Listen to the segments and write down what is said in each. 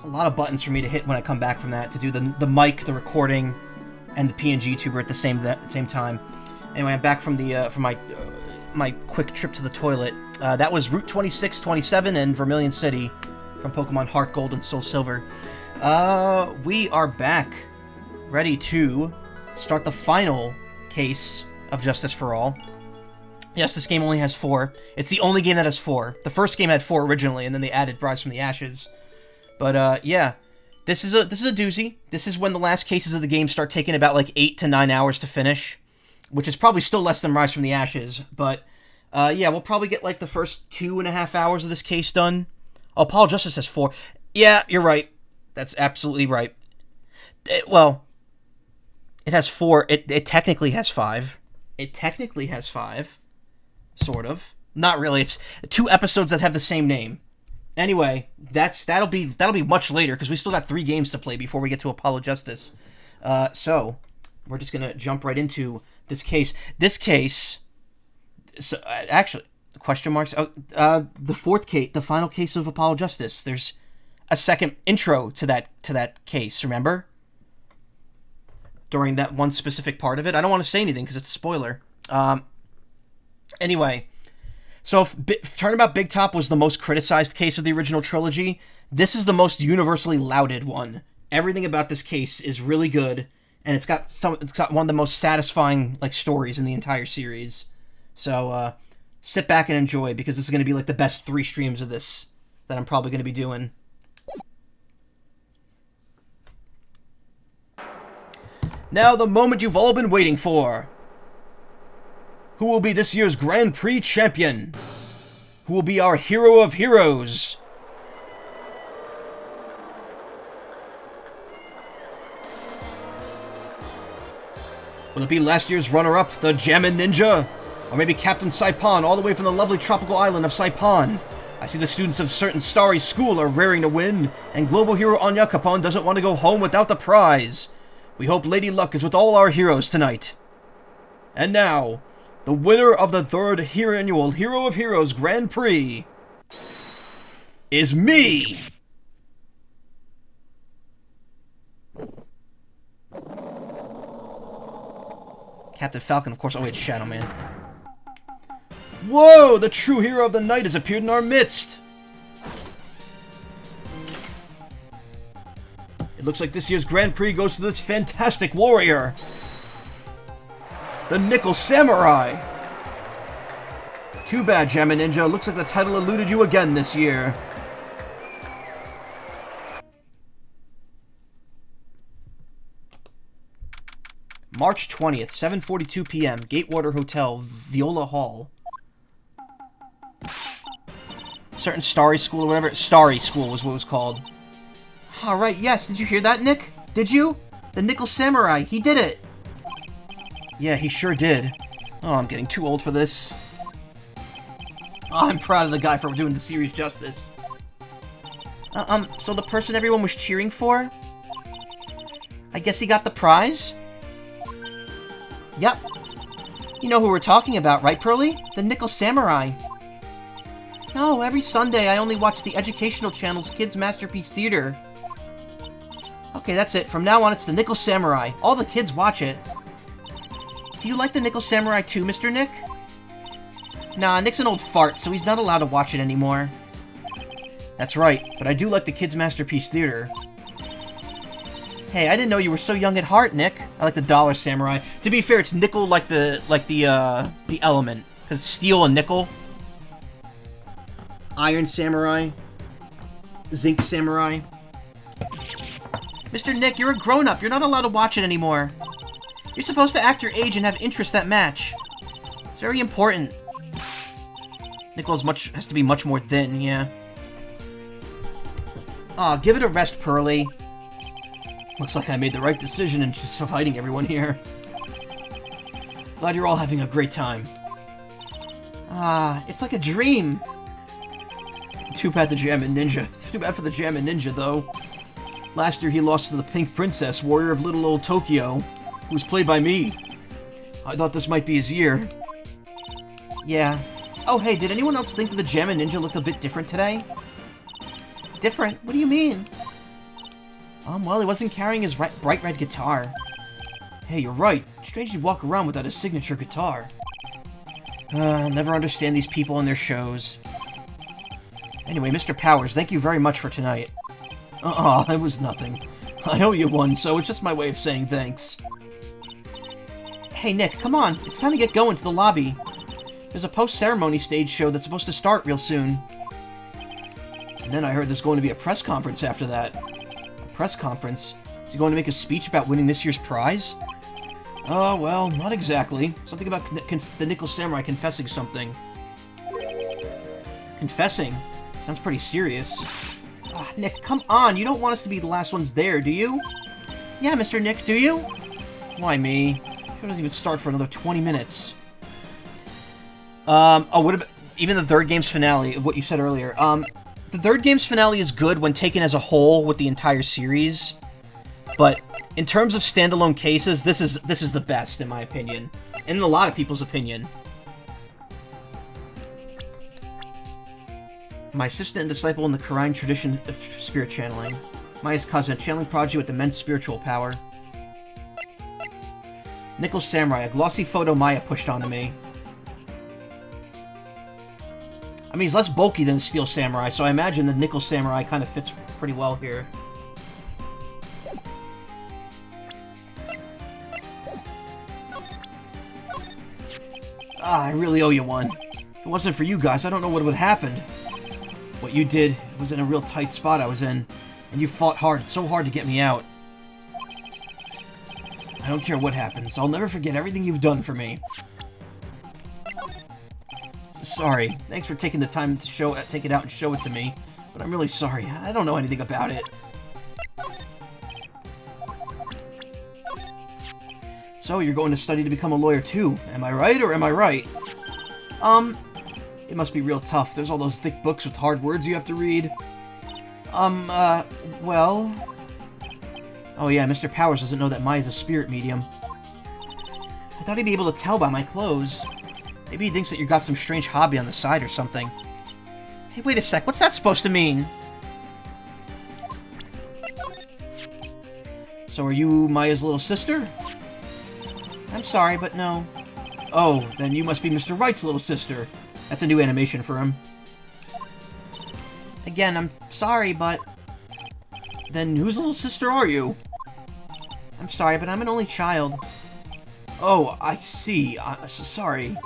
A lot of buttons for me to hit when I come back from that, to do the mic, the recording, and the PNG tuber at the same time. Anyway, I'm back from the from my quick trip to the toilet. That was Route 26, 27, and Vermilion City from Pokemon Heart Gold and Soul Silver. We are back, ready to start the final case of Justice for All. Yes, this game only has 4. It's the only game that has 4. The first game had 4 originally, and then they added Rise from the Ashes. But, yeah, this is a doozy. This is when the last cases of the game start taking about, like, 8 to 9 hours to finish, which is probably still less than Rise from the Ashes, but, yeah, we'll probably get, like, the first 2.5 hours of this case done. Oh, Paul Justice has 4. Yeah, you're right. That's absolutely right. Well, it has 4. It technically has 5. It technically has 5. Sort of. Not really. It's 2 episodes that have the same name. Anyway, that'll be much later, because we still got 3 games to play before we get to Apollo Justice. So, we're just gonna jump right into this case. This case... So, actually, question marks... the fourth case, the final case of Apollo Justice. There's a second intro to that case, remember? During that one specific part of it. I don't want to say anything, because it's a spoiler. Anyway, so if Turnabout Big Top was the most criticized case of the original trilogy, this is the most universally lauded one. Everything about this case is really good, and it's got one of the most satisfying stories in the entire series. So sit back and enjoy, because this is going to be like the best 3 streams of this that I'm probably going to be doing. Now the moment you've all been waiting for. Who will be this year's Grand Prix champion? Who will be our hero of heroes? Will it be last year's runner-up, the Jammin' Ninja? Or maybe Captain Saipan, all the way from the lovely tropical island of Saipan? I see the students of certain starry school are raring to win, and global hero Anya Capone doesn't want to go home without the prize. We hope Lady Luck is with all our heroes tonight. And now, the winner of the 3rd annual Hero of Heroes Grand Prix is me! Captain Falcon, of course. Oh, wait, Shadow Man. Whoa! The true hero of the night has appeared in our midst! It looks like this year's Grand Prix goes to this fantastic warrior! The Nickel Samurai! Too bad, Jammin' Ninja. Looks like the title eluded you again this year. March 20th, 7:42 p.m. Gatewater Hotel, Viola Hall. Certain Starry School or whatever. Starry School was what it was called. Alright, yes. Did you hear that, Nick? Did you? The Nickel Samurai. He did it. Yeah, he sure did. Oh, I'm getting too old for this. Oh, I'm proud of the guy for doing the series justice. So the person everyone was cheering for? I guess he got the prize? Yep. You know who we're talking about, right, Pearly? The Nickel Samurai. No, every Sunday I only watch the educational channel's Kids Masterpiece Theater. Okay, that's it. From now on, it's the Nickel Samurai. All the kids watch it. Do you like the Nickel Samurai too, Mr. Nick? Nah, Nick's an old fart, so he's not allowed to watch it anymore. That's right, but I do like the Kids Masterpiece Theater. Hey, I didn't know you were so young at heart, Nick. I like the Dollar Samurai. To be fair, it's nickel like the element. Because steel and nickel. Iron Samurai. Zinc Samurai. Mr. Nick, you're a grown-up. You're not allowed to watch it anymore. You're supposed to act your age and have interests that match. It's very important. Nickel has to be much more thin, yeah. Aw, give it a rest, Pearly. Looks like I made the right decision in just fighting everyone here. Glad you're all having a great time. Ah, it's like a dream. Too bad for the Jammin' Ninja, though. Last year he lost to the Pink Princess, warrior of little old Tokyo, who was played by me. I thought this might be his year. Yeah. Oh, hey, did anyone else think that the Jammin' Ninja looked a bit different today? Different? What do you mean? Well, he wasn't carrying his bright red guitar. Hey, you're right. Strange to walk around without his signature guitar. I'll never understand these people and their shows. Anyway, Mr. Powers, thank you very much for tonight. It was nothing. I owe you one, so it's just my way of saying thanks. Hey, Nick, come on. It's time to get going to the lobby. There's a post-ceremony stage show that's supposed to start real soon. And then I heard there's going to be a press conference after that. A press conference? Is he going to make a speech about winning this year's prize? Oh, well, not exactly. Something about the Nickel Samurai confessing something. Confessing? Sounds pretty serious. Nick, come on! You don't want us to be the last ones there, do you? Yeah, Mr. Nick, do you? Why me? It doesn't even start for another 20 minutes. What about... Even the third game's finale, what you said earlier. The third game's finale is good when taken as a whole with the entire series. But in terms of standalone cases, this is the best, in my opinion. And in a lot of people's opinion. My assistant and disciple in the Karain tradition of spirit channeling. Maya's cousin, channeling prodigy with immense spiritual power. Nickel Samurai, a glossy photo Maya pushed onto me. I mean, he's less bulky than the Steel Samurai, so I imagine the Nickel Samurai kind of fits pretty well here. I really owe you one. If it wasn't for you guys, I don't know what would have happened. What you did was in a real tight spot I was in, and you fought hard, so hard to get me out. I don't care what happens, I'll never forget everything you've done for me. Sorry, thanks for taking the time to take it out and show it to me, but I'm really sorry, I don't know anything about it. So, you're going to study to become a lawyer too, am I right or am I right? It must be real tough. There's all those thick books with hard words you have to read. Well... Oh yeah, Mr. Powers doesn't know that Maya's a spirit medium. I thought he'd be able to tell by my clothes. Maybe he thinks that you've got some strange hobby on the side or something. Hey, wait a sec, what's that supposed to mean? So are you Maya's little sister? I'm sorry, but no. Oh, then you must be Mr. Wright's little sister. That's a new animation for him. Again, I'm sorry, but... Then whose little sister are you? I'm sorry, but I'm an only child. Oh, I see. Sorry.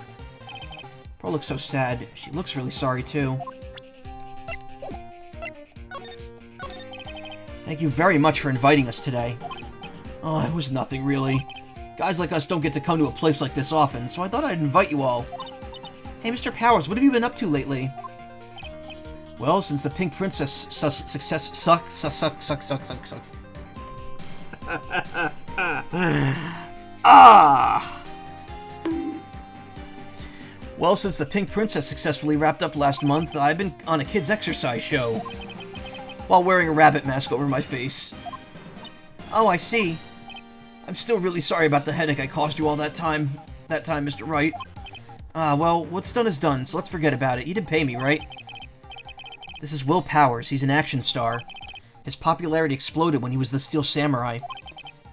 Pearl looks so sad. She looks really sorry, too. Thank you very much for inviting us today. Oh, it was nothing, really. Guys like us don't get to come to a place like this often, so I thought I'd invite you all. Hey, Mr. Powers, what have you been up to lately? Well, since the Pink Princess Well, since the Pink Princess successfully wrapped up last month, I've been on a kids' exercise show. While wearing a rabbit mask over my face. Oh, I see. I'm still really sorry about the headache I caused you all that time, Mr. Wright. Well, what's done is done, so let's forget about it. You did pay me, right? This is Will Powers. He's an action star. His popularity exploded when he was the Steel Samurai,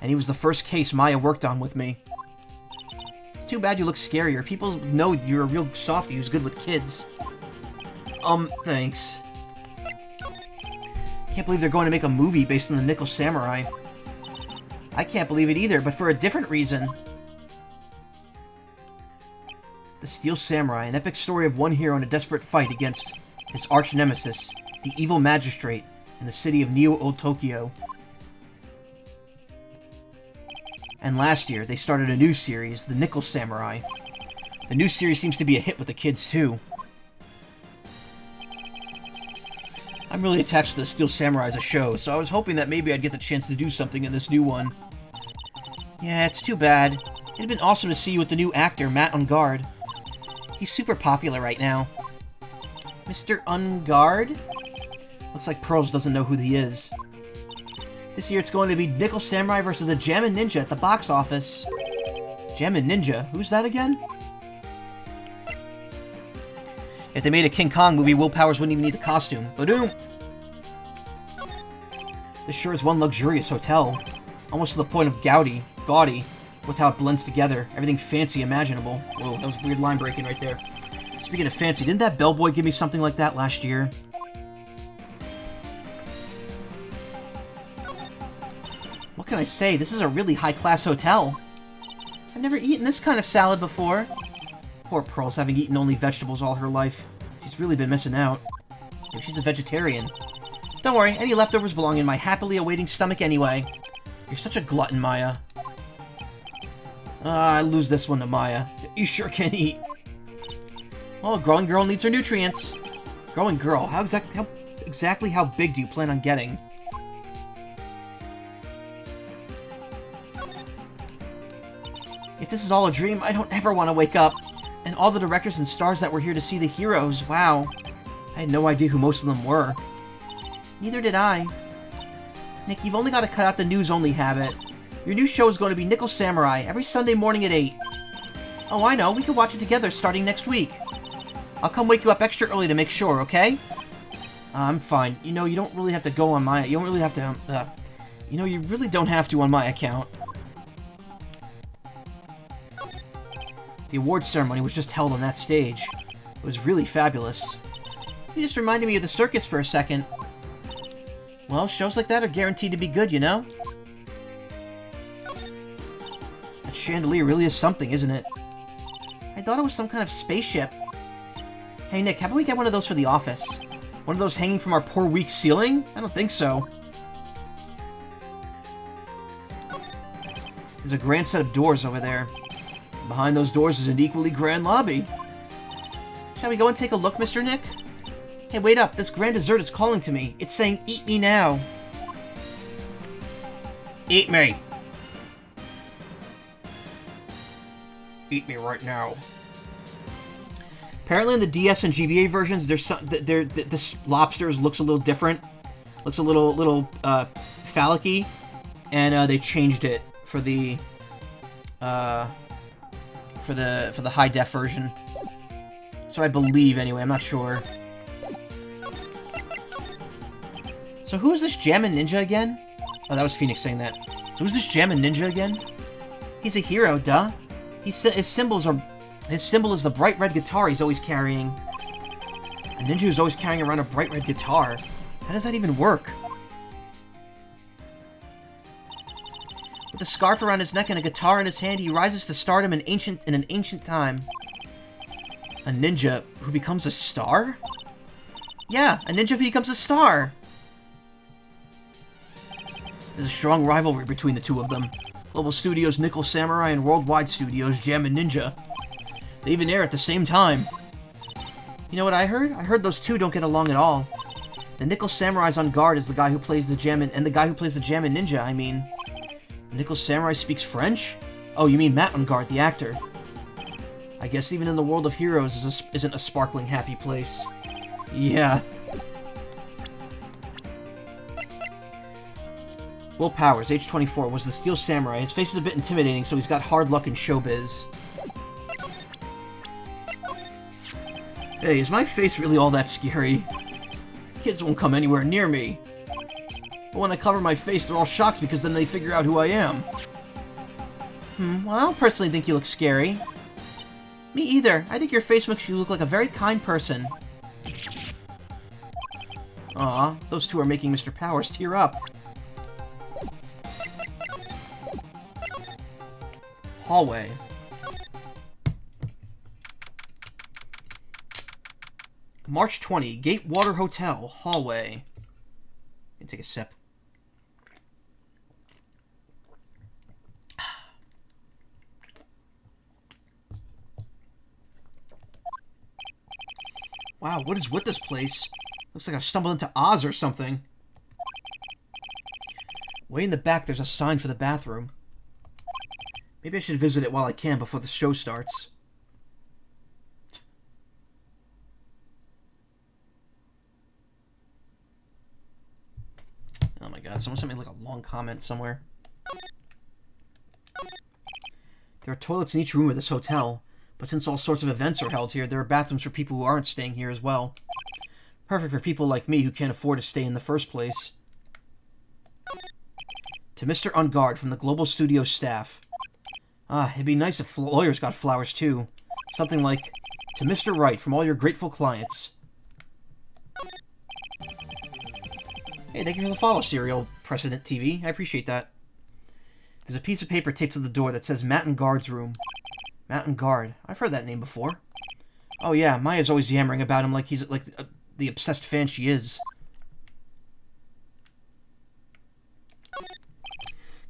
and he was the first case Maya worked on with me. It's too bad you look scarier. People know you're a real softie who's good with kids. Thanks. Can't believe they're going to make a movie based on the Nickel Samurai. I can't believe it either, but for a different reason. The Steel Samurai, an epic story of one hero in a desperate fight against his arch-nemesis, the evil magistrate, in the city of Neo-Old Tokyo. And last year, they started a new series, The Nickel Samurai. The new series seems to be a hit with the kids, too. I'm really attached to the Steel Samurai as a show, so I was hoping that maybe I'd get the chance to do something in this new one. Yeah, it's too bad. It'd been awesome to see you with the new actor, Matt Ungard. He's super popular right now. Mr. Ungard? Looks like Pearls doesn't know who he is. This year it's going to be Nickel Samurai versus the Jammin' Ninja at the box office. Jammin' Ninja? Who's that again? If they made a King Kong movie, Will Powers wouldn't even need the costume. Ba-doom! This sure is one luxurious hotel. Almost to the point of gaudy with how it blends together. Everything fancy imaginable. Whoa, that was weird line breaking right there. Speaking of fancy, didn't that bellboy give me something like that last year? What can I say? This is a really high-class hotel. I've never eaten this kind of salad before. Poor Pearl's having eaten only vegetables all her life. She's really been missing out. Maybe she's a vegetarian. Don't worry, any leftovers belong in my happily awaiting stomach anyway. You're such a glutton, Maya. I lose this one to Maya. You sure can eat. Oh, a growing girl needs her nutrients. Growing girl, how exactly how big do you plan on getting? If this is all a dream, I don't ever want to wake up. And all the directors and stars that were here to see the heroes, wow. I had no idea who most of them were. Neither did I. Nick, you've only got to cut out the news-only habit. Your new show is going to be Nickel Samurai, every Sunday morning at 8. Oh, I know, we can watch it together starting next week. I'll come wake you up extra early to make sure, okay? I'm fine. You know, you don't really have to go on my... You don't really have to... you know, you really don't have to on my account. The awards ceremony was just held on that stage. It was really fabulous. You just reminded me of the circus for a second. Well, shows like that are guaranteed to be good, you know? That chandelier really is something, isn't it? I thought it was some kind of spaceship. Hey, Nick, how about we get one of those for the office? One of those hanging from our poor weak ceiling? I don't think so. There's a grand set of doors over there. Behind those doors is an equally grand lobby. Shall we go and take a look, Mr. Nick? Hey, wait up. This grand dessert is calling to me. It's saying, eat me now. Eat me. Eat me right now. Apparently in the DS and GBA versions, this lobsters looks a little different. Looks a little phallic-y. And they changed it for the high def version. So I believe anyway, I'm not sure. So who is this Jammin' Ninja again? Oh, that was Phoenix saying that. So who's this Jammin' Ninja again? He's a hero, duh. His symbol is the bright red guitar he's always carrying. A ninja who's always carrying around a bright red guitar. How does that even work? With a scarf around his neck and a guitar in his hand, he rises to stardom in an ancient time. A ninja who becomes a star? Yeah, a ninja who becomes a star! There's a strong rivalry between the two of them. Global Studios' Nickel Samurai and Worldwide Studios' Jammin' Ninja. They even air at the same time. You know what I heard? I heard those two don't get along at all. The Nickel Samurai's on guard as the guy who plays the Jammin' Ninja, I mean. Nickel Samurai speaks French? Oh, you mean Matt on guard, the actor. I guess even in the world of heroes isn't a sparkling, happy place. Yeah. Will Powers, age 24, was the Steel Samurai. His face is a bit intimidating, so he's got hard luck in showbiz. Hey, is my face really all that scary? Kids won't come anywhere near me. But when I cover my face, they're all shocked because then they figure out who I am. Well, I don't personally think you look scary. Me either. I think your face makes you look like a very kind person. Aw, those two are making Mr. Powers tear up. Hallway. March 20, Gatewater Hotel, hallway. Let me take a sip. Wow, what is with this place? Looks like I've stumbled into Oz or something. Way in the back, there's a sign for the bathroom. Maybe I should visit it while I can before the show starts. Oh my god, someone sent me like a long comment somewhere. There are toilets in each room of this hotel, but since all sorts of events are held here, there are bathrooms for people who aren't staying here as well. Perfect for people like me who can't afford to stay in the first place. To Mr. Ungard from the Global Studio staff. Ah, it'd be nice if lawyers got flowers too. Something like, to Mr. Wright from all your grateful clients. Hey, thank you for the follow, Serial Precedent TV. I appreciate that. There's a piece of paper taped to the door that says Matt Ungard's room. Matt Ungard. I've heard that name before. Oh yeah, Maya's always yammering about him like he's like the obsessed fan she is.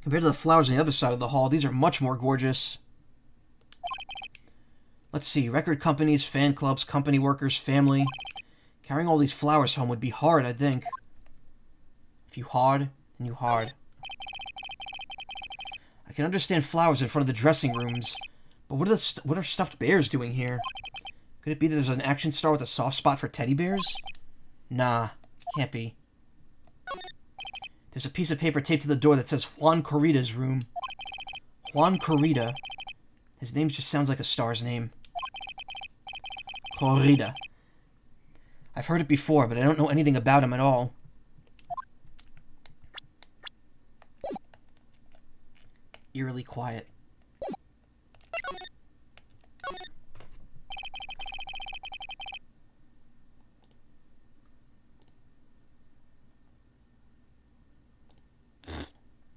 Compared to the flowers on the other side of the hall, these are much more gorgeous. Let's see, record companies, fan clubs, company workers, family. Carrying all these flowers home would be hard, I think. If you hard, then you hard. I can understand flowers in front of the dressing rooms, but what are stuffed bears doing here? Could it be that there's an action star with a soft spot for teddy bears? Nah, can't be. There's a piece of paper taped to the door that says Juan Corrida's room. Juan Corrida. His name just sounds like a star's name. Corrida. I've heard it before, but I don't know anything about him at all. Eerily quiet.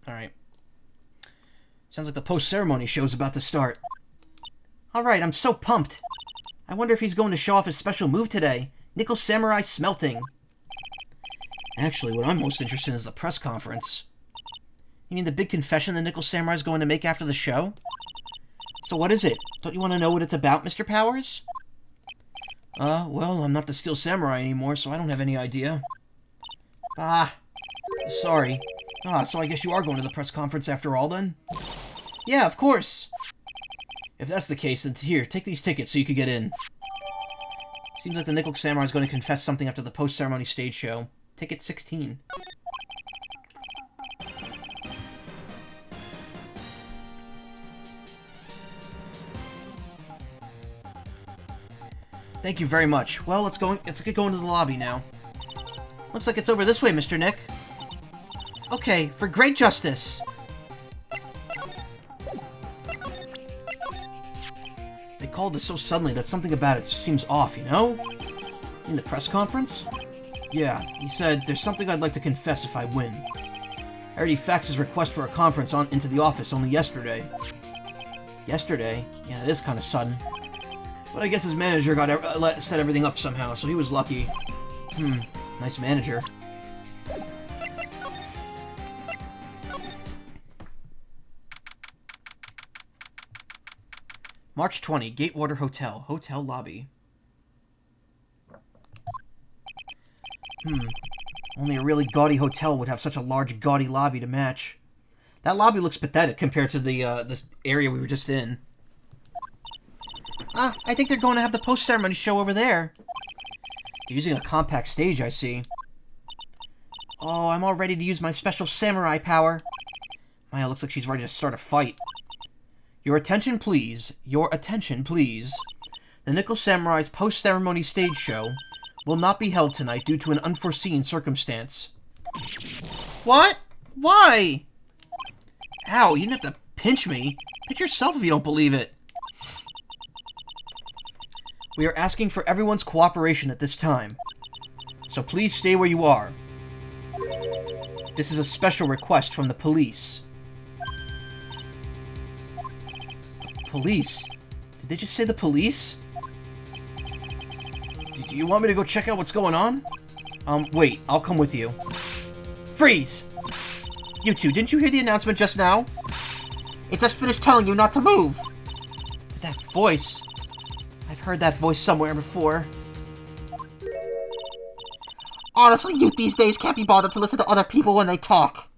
Alright. Sounds like the post-ceremony show's about to start. Alright, I'm so pumped. I wonder if he's going to show off his special move today. Nickel Samurai Smelting. Actually, what I'm most interested in is the press conference. You mean the big confession the Nickel Samurai's going to make after the show? So what is it? Don't you want to know what it's about, Mr. Powers? Well, I'm not the Steel Samurai anymore, so I don't have any idea. Ah, sorry. So I guess you are going to the press conference after all, then? Yeah, of course. If that's the case, then here, take these tickets so you can get in. Seems like the Nickel Samurai is going to confess something after the post-ceremony stage show. Ticket 16. Thank you very much. Well, let's get going to the lobby now. Looks like it's over this way, Mr. Nick. Okay, for great justice. They called us so suddenly that something about it just seems off, you know? In the press conference? Yeah, he said, there's something I'd like to confess if I win. I already faxed his request for a conference into the office only yesterday. Yesterday? Yeah, that is kind of sudden. But I guess his manager set everything up somehow, so he was lucky. Nice manager. March 20, Gatewater Hotel. Hotel lobby. Only a really gaudy hotel would have such a large, gaudy lobby to match. That lobby looks pathetic compared to the this area we were just in. I think they're going to have the post-ceremony show over there. They're using a compact stage, I see. Oh, I'm all ready to use my special samurai power. Maya looks like she's ready to start a fight. Your attention, please. Your attention, please. The Nickel Samurai's post-ceremony stage show will not be held tonight due to an unforeseen circumstance. What? Why? Ow, you didn't have to pinch me. Pinch yourself if you don't believe it. We are asking for everyone's cooperation at this time. So please stay where you are. This is a special request from the police. Police? Did they just say the police? Do you want me to go check out what's going on? Wait, I'll come with you. Freeze! You two, didn't you hear the announcement just now? It just finished telling you not to move. That voice... I've heard that voice somewhere before. Honestly, youth these days can't be bothered to listen to other people when they talk.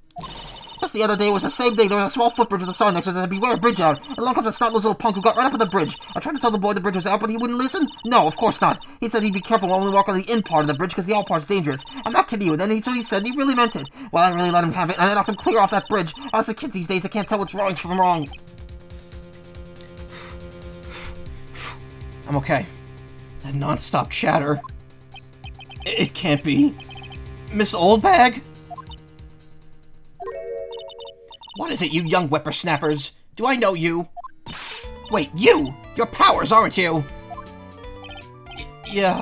Just the other day was the same day. There was a small footbridge with a sign next to it that beware bridge out. And along comes a snot-nosed little punk who got right up on the bridge. I tried to tell the boy the bridge was out, but he wouldn't listen. No, of course not. He said he'd be careful when we walk on the in part of the bridge because the out part's dangerous. I'm not kidding you. And then so he said, and he really meant it. Well, I really let him have it, and I knocked him clear off that bridge. As the kids these days, they can't tell what's wrong from wrong. I'm okay. That non-stop chatter. It can't be. Miss Oldbag? What is it, you young whippersnappers? Do I know you? Wait, you! You're Powers, aren't you? Yeah,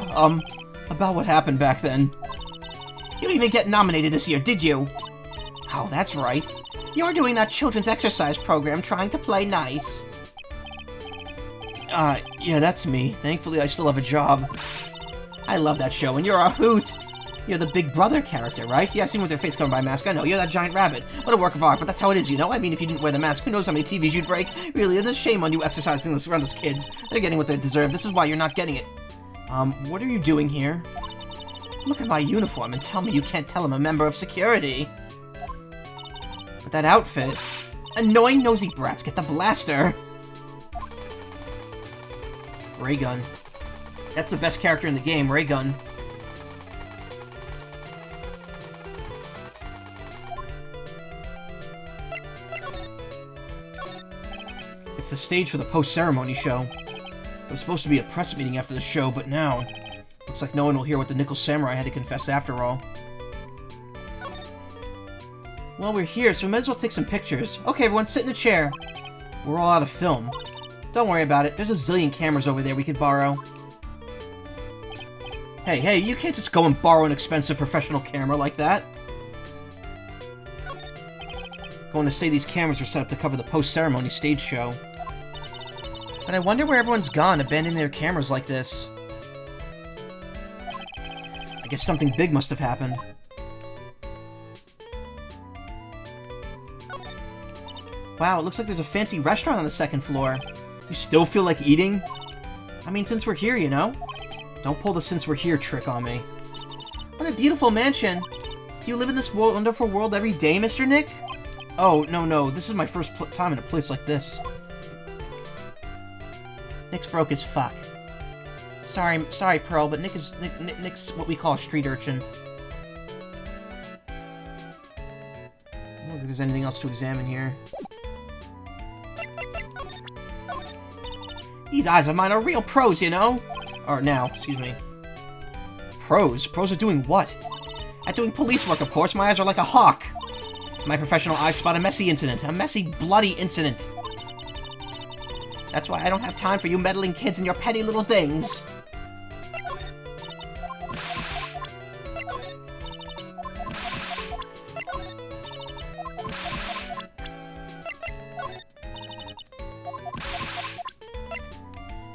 about what happened back then. You didn't even get nominated this year, did you? Oh, that's right. You're doing that children's exercise program trying to play nice. Yeah, that's me. Thankfully, I still have a job. I love that show, and you're a hoot. You're the Big Brother character, right? Yeah, I seen with their face covered by a mask. I know, you're that giant rabbit. What a work of art, but that's how it is, you know? I mean, if you didn't wear the mask, who knows how many TVs you'd break? Really, and there's shame on you exercising around those kids. They're getting what they deserve. This is why you're not getting it. What are you doing here? Look at my uniform and tell me you can't tell I'm a member of security. But that outfit... Annoying nosy brats, get the blaster! Ray gun. That's the best character in the game, Ray gun. It's the stage for the post-ceremony show. It was supposed to be a press meeting after the show, but now... Looks like no one will hear what the Nickel Samurai had to confess after all. Well, we're here, so we might as well take some pictures. Okay, everyone, sit in a chair. We're all out of film. Don't worry about it. There's a zillion cameras over there we could borrow. Hey, you can't just go and borrow an expensive professional camera like that. Going to say these cameras were set up to cover the post-ceremony stage show. But I wonder where everyone's gone, abandoning their cameras like this. I guess something big must have happened. Wow, it looks like there's a fancy restaurant on the second floor. You still feel like eating? I mean, since we're here, you know? Don't pull the since we're here trick on me. What a beautiful mansion! Do you live in this wonderful world every day, Mr. Nick? Oh, no, this is my first time in a place like this. Nick's broke as fuck. Sorry, Pearl, but Nick's what we call a street urchin. I don't know if there's anything else to examine here. These eyes of mine are real pros, you know? Or now, excuse me. Pros? Pros are doing what? At doing police work, of course. My eyes are like a hawk. My professional eyes spot a messy incident. A messy, bloody incident. That's why I don't have time for you meddling kids and your petty little things.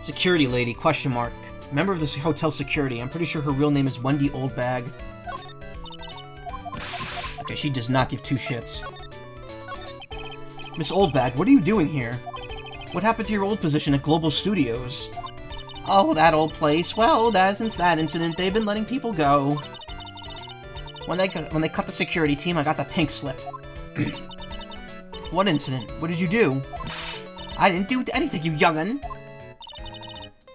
Security lady, question mark. Member of the hotel security. I'm pretty sure her real name is Wendy Oldbag. Okay, she does not give two shits. Miss Oldbag, what are you doing here? What happened to your old position at Global Studios? Oh, that old place. Well, since that incident, they've been letting people go. When they cut the security team, I got the pink slip. What incident? What did you do? I didn't do anything, you young'un.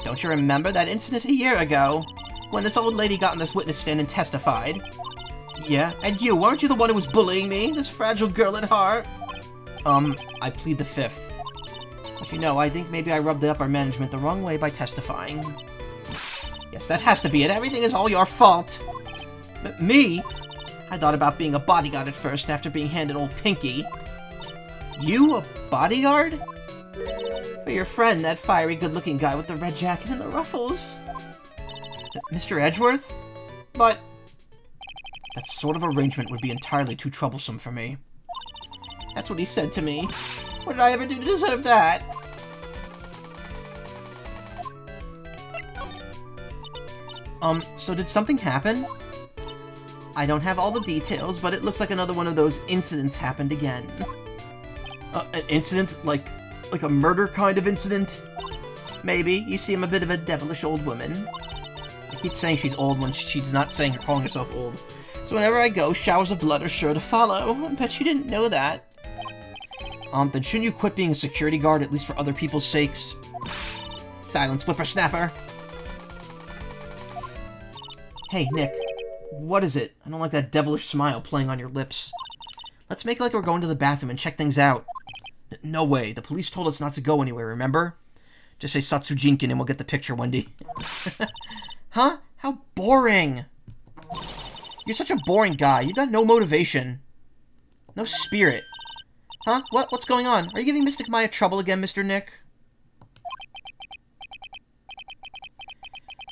Don't you remember that incident a year ago? When this old lady got on this witness stand and testified? Yeah, and you, weren't you the one who was bullying me? This fragile girl at heart? I plead the fifth. But you know, I think maybe I rubbed the upper management the wrong way by testifying. Yes, that has to be it. Everything is all your fault. Me? I thought about being a bodyguard at first after being handed old Pinky. You, a bodyguard? For your friend, that fiery, good-looking guy with the red jacket and the ruffles. Mr. Edgeworth? But... that sort of arrangement would be entirely too troublesome for me. That's what he said to me. What did I ever do to deserve that? So did something happen? I don't have all the details, but it looks like another one of those incidents happened again. An incident? Like a murder kind of incident? Maybe. You seem a bit of a devilish old woman. I keep saying she's old when she's not saying or calling herself old. So whenever I go, showers of blood are sure to follow. I bet you didn't know that. Then shouldn't you quit being a security guard, at least for other people's sakes? Silence, whippersnapper! Hey, Nick. What is it? I don't like that devilish smile playing on your lips. Let's make like we're going to the bathroom and check things out. No way. The police told us not to go anywhere, remember? Just say Satsujinkin and we'll get the picture, Wendy. Huh? How boring! You're such a boring guy. You've got no motivation. No spirit. Huh? What's going on? Are you giving Mystic Maya trouble again, Mr. Nick?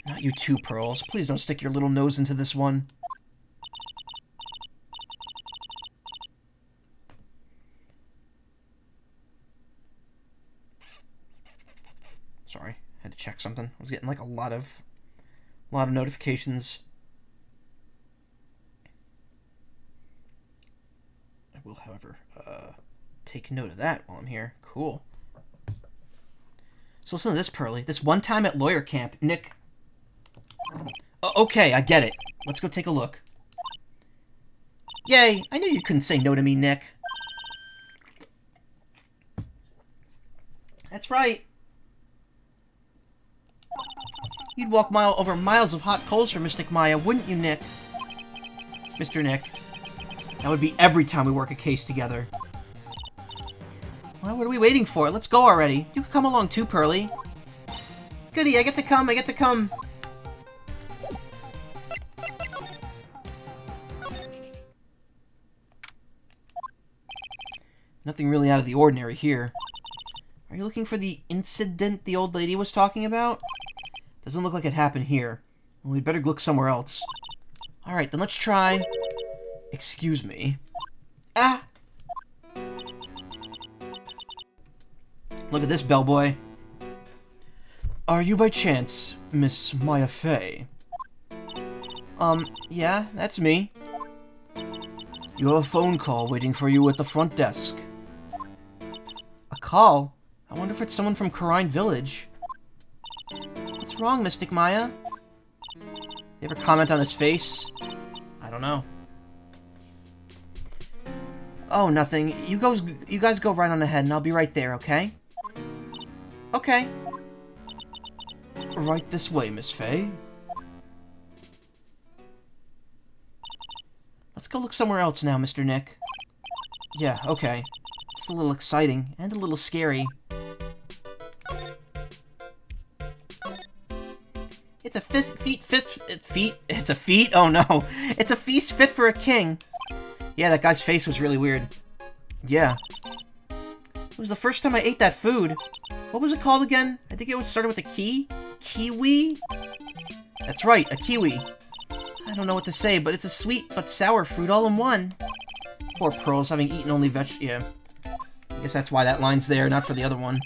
Not you too, Pearls. Please don't stick your little nose into this one. Sorry, had to check something. I was getting like a lot of notifications. I will, however, take note of that while I'm here. Cool. So listen to this, Pearly. This one time at lawyer camp, Nick... Okay, I get it. Let's go take a look. Yay! I knew you couldn't say no to me, Nick. That's right. You'd walk over miles of hot coals for Mystic Maya, wouldn't you, Nick? Mr. Nick. That would be every time we work a case together. Well, what are we waiting for? Let's go already. You can come along too, Pearly. Goody, I get to come. Nothing really out of the ordinary here. Are you looking for the incident the old lady was talking about? Doesn't look like it happened here. Well, we'd better look somewhere else. Alright, then let's try... Excuse me. Ah! Look at this, bellboy. Are you by chance Miss Maya Fey? Yeah, that's me. You have a phone call waiting for you at the front desk. A call? I wonder if it's someone from Karine Village. What's wrong, Mystic Maya? You ever comment on his face? I don't know. Oh, nothing. You guys go right on ahead, and I'll be right there, okay? Okay. Right this way, Miss Fey. Let's go look somewhere else now, Mr. Nick. Yeah, okay. It's a little exciting, and a little scary. It's a It's a feat? Oh no. It's a feast fit for a king. Yeah, that guy's face was really weird. Yeah. It was the first time I ate that food. What was it called again? I think it was started with a key? Kiwi? That's right, a kiwi. I don't know what to say, but it's a sweet but sour fruit all in one. Poor Pearls, having eaten only yeah. I guess that's why that line's there, not for the other one.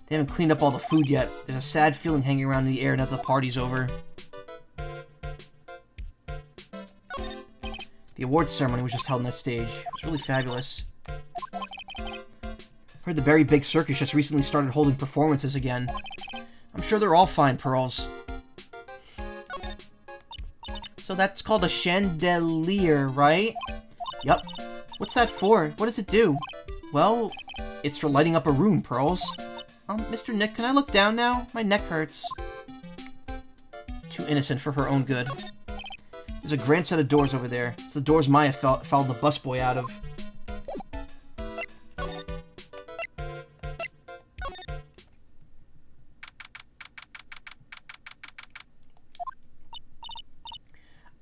They haven't cleaned up all the food yet. There's a sad feeling hanging around in the air now that the party's over. The awards ceremony was just held on that stage. It was really fabulous. Heard the Berry Big Circus just recently started holding performances again. I'm sure they're all fine, Pearls. So that's called a chandelier, right? Yup. What's that for? What does it do? Well, it's for lighting up a room, Pearls. Mr. Nick, can I look down now? My neck hurts. Too innocent for her own good. There's a grand set of doors over there. It's the doors Maya followed the busboy out of.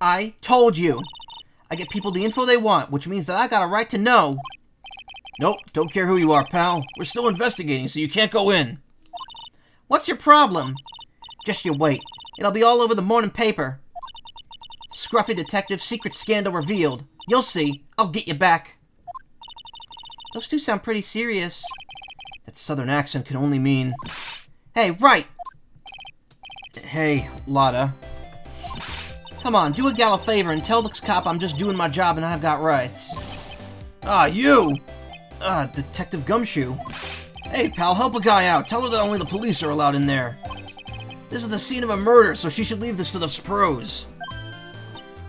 I told you! I get people the info they want, which means that I got a right to know! Nope, don't care who you are, pal. We're still investigating, so you can't go in. What's your problem? Just you wait. It'll be all over the morning paper. Scruffy detective, secret scandal revealed. You'll see. I'll get you back. Those two sound pretty serious. That southern accent can only mean... Hey, Wright! Hey, Lotta. Come on, do a gal a favor and tell this cop I'm just doing my job and I've got rights. Ah, you! Detective Gumshoe. Hey, pal, help a guy out. Tell her that only the police are allowed in there. This is the scene of a murder, so she should leave this to the pros.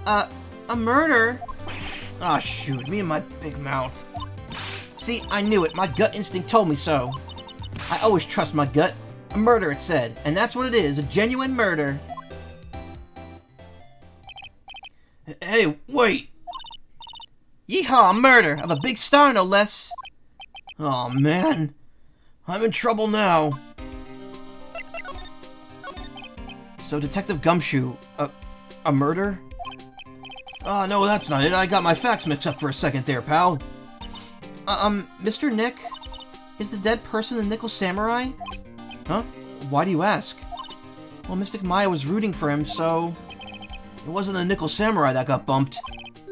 A murder? Ah, shoot, me and my big mouth. See, I knew it. My gut instinct told me so. I always trust my gut. A murder, it said. And that's what it is, a genuine murder. Hey, wait. Yeehaw, a murder of a big star, no less. Aw, man. I'm in trouble now. So, Detective Gumshoe, a murder? No, that's not it. I got my facts mixed up for a second there, pal. Mr. Nick? Is the dead person the Nickel Samurai? Huh? Why do you ask? Well, Mystic Maya was rooting for him, so... It wasn't the Nickel Samurai that got bumped.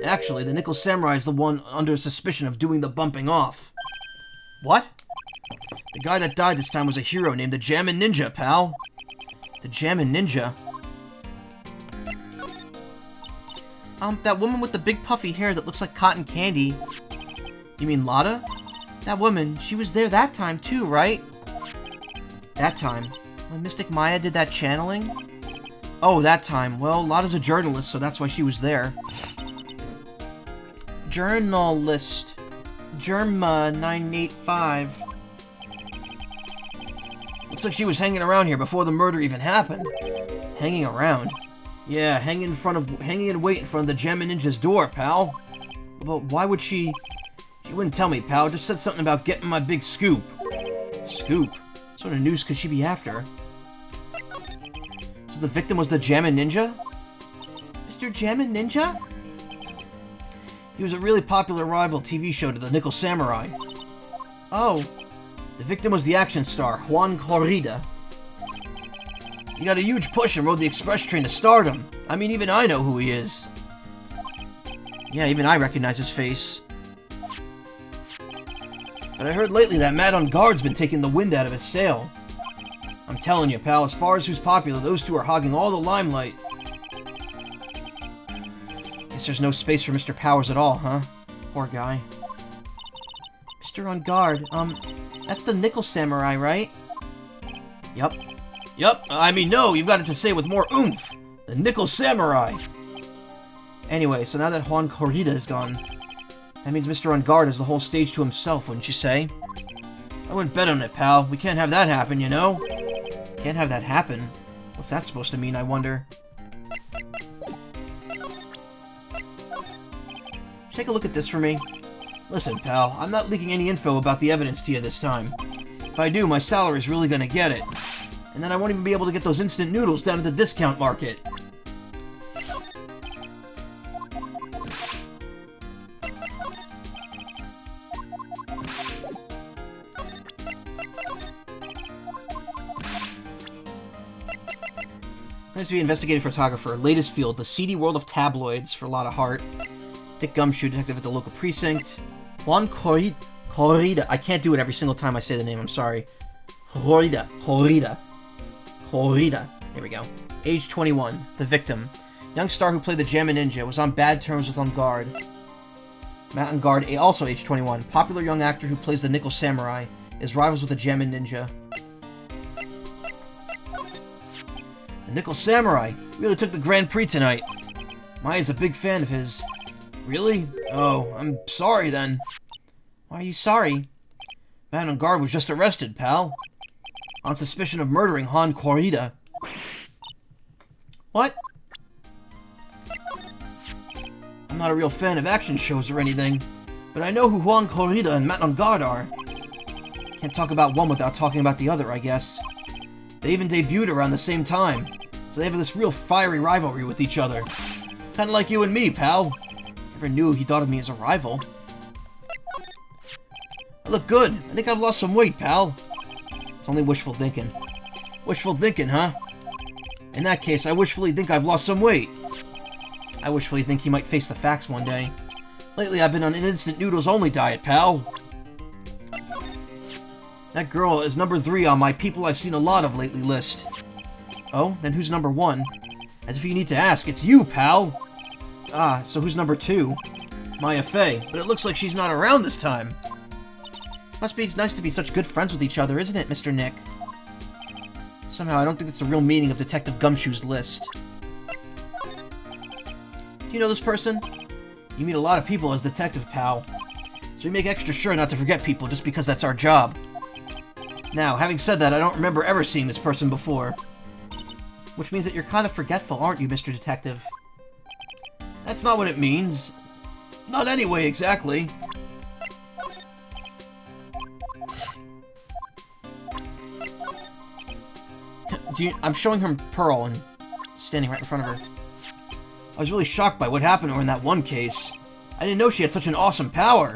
Actually, the Nickel Samurai is the one under suspicion of doing the bumping off. What? The guy that died this time was a hero named the Jammin' Ninja, pal. The Jammin' Ninja? That woman with the big puffy hair that looks like cotton candy. You mean Lotta? That woman, she was there that time too, right? That time? When Mystic Maya did that channeling? Oh, that time. Well, Lotta's a journalist, so that's why she was there. Journalist. Germa 985. Looks like she was hanging around here before the murder even happened. Hanging around? Yeah, hanging in wait in front of the Jammin' Ninja's door, pal. But why would she... She wouldn't tell me, pal. Just said something about getting my big scoop. Scoop? What sort of news could she be after? So the victim was the Jammin' Ninja? Mr. Jammin' Ninja? He was a really popular rival TV show to the Nickel Samurai. Oh. The victim was the action star, Juan Corrida. He got a huge push and rode the express train to stardom. I mean, even I know who he is. Yeah, even I recognize his face. But I heard lately that Matt on Guard's been taking the wind out of his sail. I'm telling you, pal, as far as who's popular, those two are hogging all the limelight. Guess there's no space for Mr. Powers at all, huh? Poor guy. Mr. On Guard, that's the Nickel Samurai, right? Yup. Yup, I mean, no, you've got it to say with more oomph. The Nickel Samurai. Anyway, so now that Juan Corrida is gone, that means Mr. On Guard has the whole stage to himself, wouldn't you say? I wouldn't bet on it, pal. We can't have that happen, you know? Can't have that happen? What's that supposed to mean, I wonder? Take a look at this for me. Listen, pal, I'm not leaking any info about the evidence to you this time. If I do, my salary's really gonna get it. And then I won't even be able to get those instant noodles down at the discount market. Nice to be investigative photographer. Latest field, the seedy world of tabloids for Lotta Hart. Dick Gumshoe, detective at the local precinct. Juan Corrida. I can't do it every single time I say the name, I'm sorry. Corrida. There we go. Age 21. The victim. Young star who played the Jammin' Ninja. Was on bad terms with On Guard. Matt On Guard, also age 21. Popular young actor who plays the Nickel Samurai. Is rivals with the Jammin' Ninja. The Nickel Samurai really took the Grand Prix tonight. Maya's a big fan of his. Really? Oh, I'm sorry then. Why are you sorry? Man on Guard was just arrested, pal. On suspicion of murdering Juan Corrida. What? I'm not a real fan of action shows or anything, but I know who Juan Corrida and Matt on Guard are. Can't talk about one without talking about the other, I guess. They even debuted around the same time, so they have this real fiery rivalry with each other. Kinda like you and me, pal. Never knew he thought of me as a rival. I look good. I think I've lost some weight, pal. It's only wishful thinking. Wishful thinking, huh? In that case, I wishfully think I've lost some weight. I wishfully think he might face the facts one day. Lately, I've been on an instant noodles only diet, pal. That girl is number 3 on my people I've seen a lot of lately list. Oh, then who's number 1? As if you need to ask, it's you, pal! Ah, so who's number 2? Maya Fey, but it looks like she's not around this time. Must be nice to be such good friends with each other, isn't it, Mr. Nick? Somehow, I don't think that's the real meaning of Detective Gumshoe's list. Do you know this person? You meet a lot of people as detective, pal. So we make extra sure not to forget people just because that's our job. Now, having said that, I don't remember ever seeing this person before. Which means that you're kind of forgetful, aren't you, Mr. Detective? That's not what it means. Not anyway, exactly. I'm showing her Pearl and standing right in front of her. I was really shocked by what happened to her in that one case. I didn't know she had such an awesome power.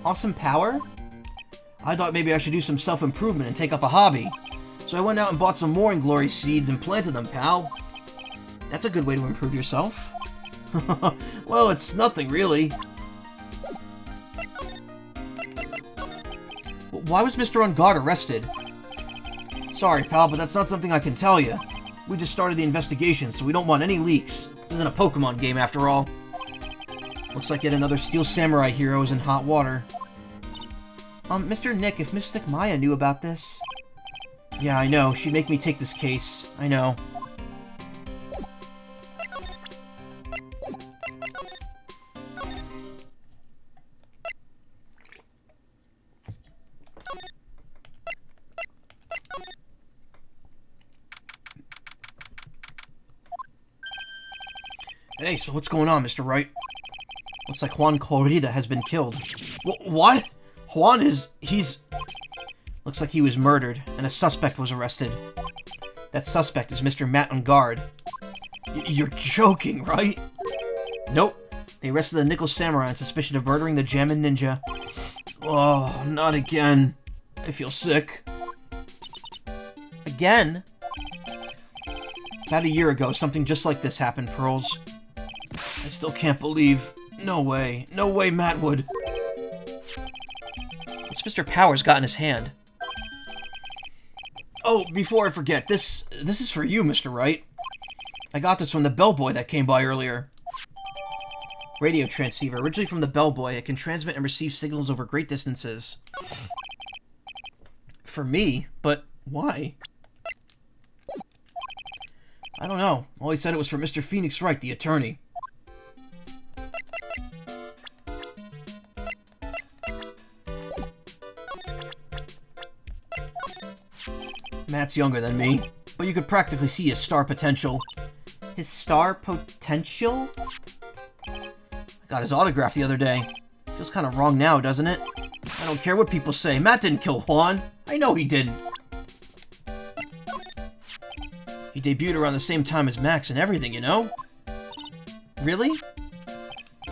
Awesome power? I thought maybe I should do some self-improvement and take up a hobby. So I went out and bought some more Inglory seeds and planted them, pal. That's a good way to improve yourself. Well, it's nothing, really. Why was Mr. On Guard arrested? Sorry, pal, but that's not something I can tell you. We just started the investigation, so we don't want any leaks. This isn't a Pokemon game, after all. Looks like yet another Steel Samurai hero is in hot water. Mr. Nick, if Mystic Maya knew about this... Yeah, I know. She'd make me take this case. I know. Hey, so what's going on, Mr. Wright? Looks like Juan Corrida has been killed. What? Juan he's... Looks like he was murdered, and a suspect was arrested. That suspect is Mr. Matt on Guard. You're joking, right? Nope. They arrested the Nickel Samurai on suspicion of murdering the Jammin' Ninja. Oh, not again. I feel sick. Again? About a year ago, something just like this happened, Pearls. I still can't believe... No way. No way Matt would... What's Mr. Powers got in his hand? Oh, before I forget, this is for you, Mr. Wright. I got this from the bellboy that came by earlier. Radio transceiver. Originally from the bellboy, it can transmit and receive signals over great distances. For me? But why? I don't know. All he said it was for Mr. Phoenix Wright, the attorney. Matt's younger than me, but you could practically see his star potential. His star potential? I got his autograph the other day. Feels kind of wrong now, doesn't it? I don't care what people say. Matt didn't kill Juan. I know he didn't. He debuted around the same time as Max and everything, you know? Really?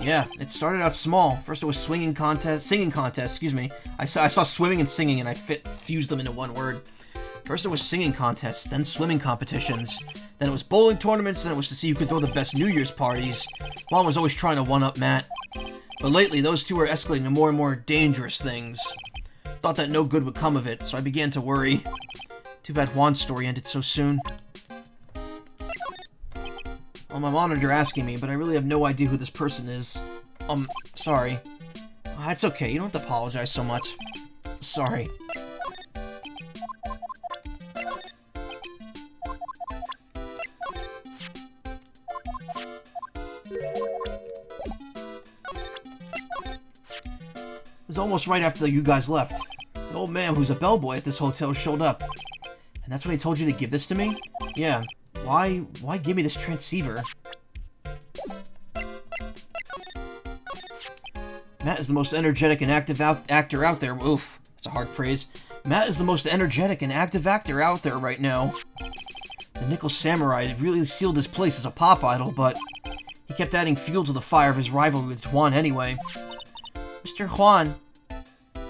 Yeah, it started out small. First it was singing contest, excuse me. I saw swimming and singing and I fused them into one word. First it was singing contests, then swimming competitions. Then it was bowling tournaments, then it was to see who could throw the best New Year's parties. Juan was always trying to one-up Matt. But lately, those two were escalating to more and more dangerous things. Thought that no good would come of it, so I began to worry. Too bad Juan's story ended so soon. Well, I'm honored you're asking me, but I really have no idea who this person is. Sorry. That's okay, you don't have to apologize so much. Sorry. It was almost right after you guys left. An old man who's a bellboy at this hotel showed up. And that's when he told you to give this to me? Yeah. Why give me this transceiver? Matt is the most energetic and active actor out there. Oof, that's a hard phrase. Matt is the most energetic and active actor out there right now. The Nickel Samurai really sealed his place as a pop idol, but he kept adding fuel to the fire of his rivalry with Juan anyway. Mr. Juan.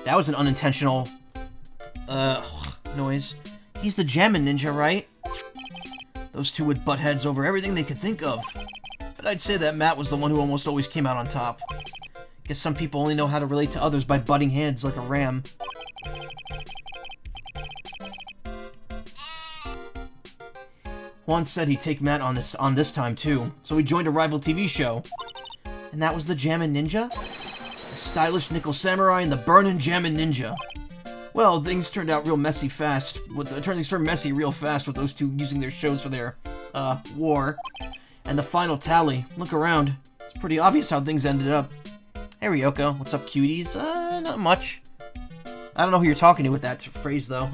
That was an unintentional, noise. He's the Jammin' Ninja, right? Those two would butt heads over everything they could think of. But I'd say that Matt was the one who almost always came out on top. Guess some people only know how to relate to others by butting heads like a ram. Juan said he'd take Matt on this time too, so he joined a rival TV show. And that was the Jammin' Ninja? The stylish Nickel Samurai and the burnin' Jammin' Ninja. Well, things turned out real messy fast. Things turned messy real fast with those two using their shows for their, war. And the final tally. Look around. It's pretty obvious how things ended up. Hey, Ryoko. What's up, cuties? Not much. I don't know who you're talking to with that phrase, though.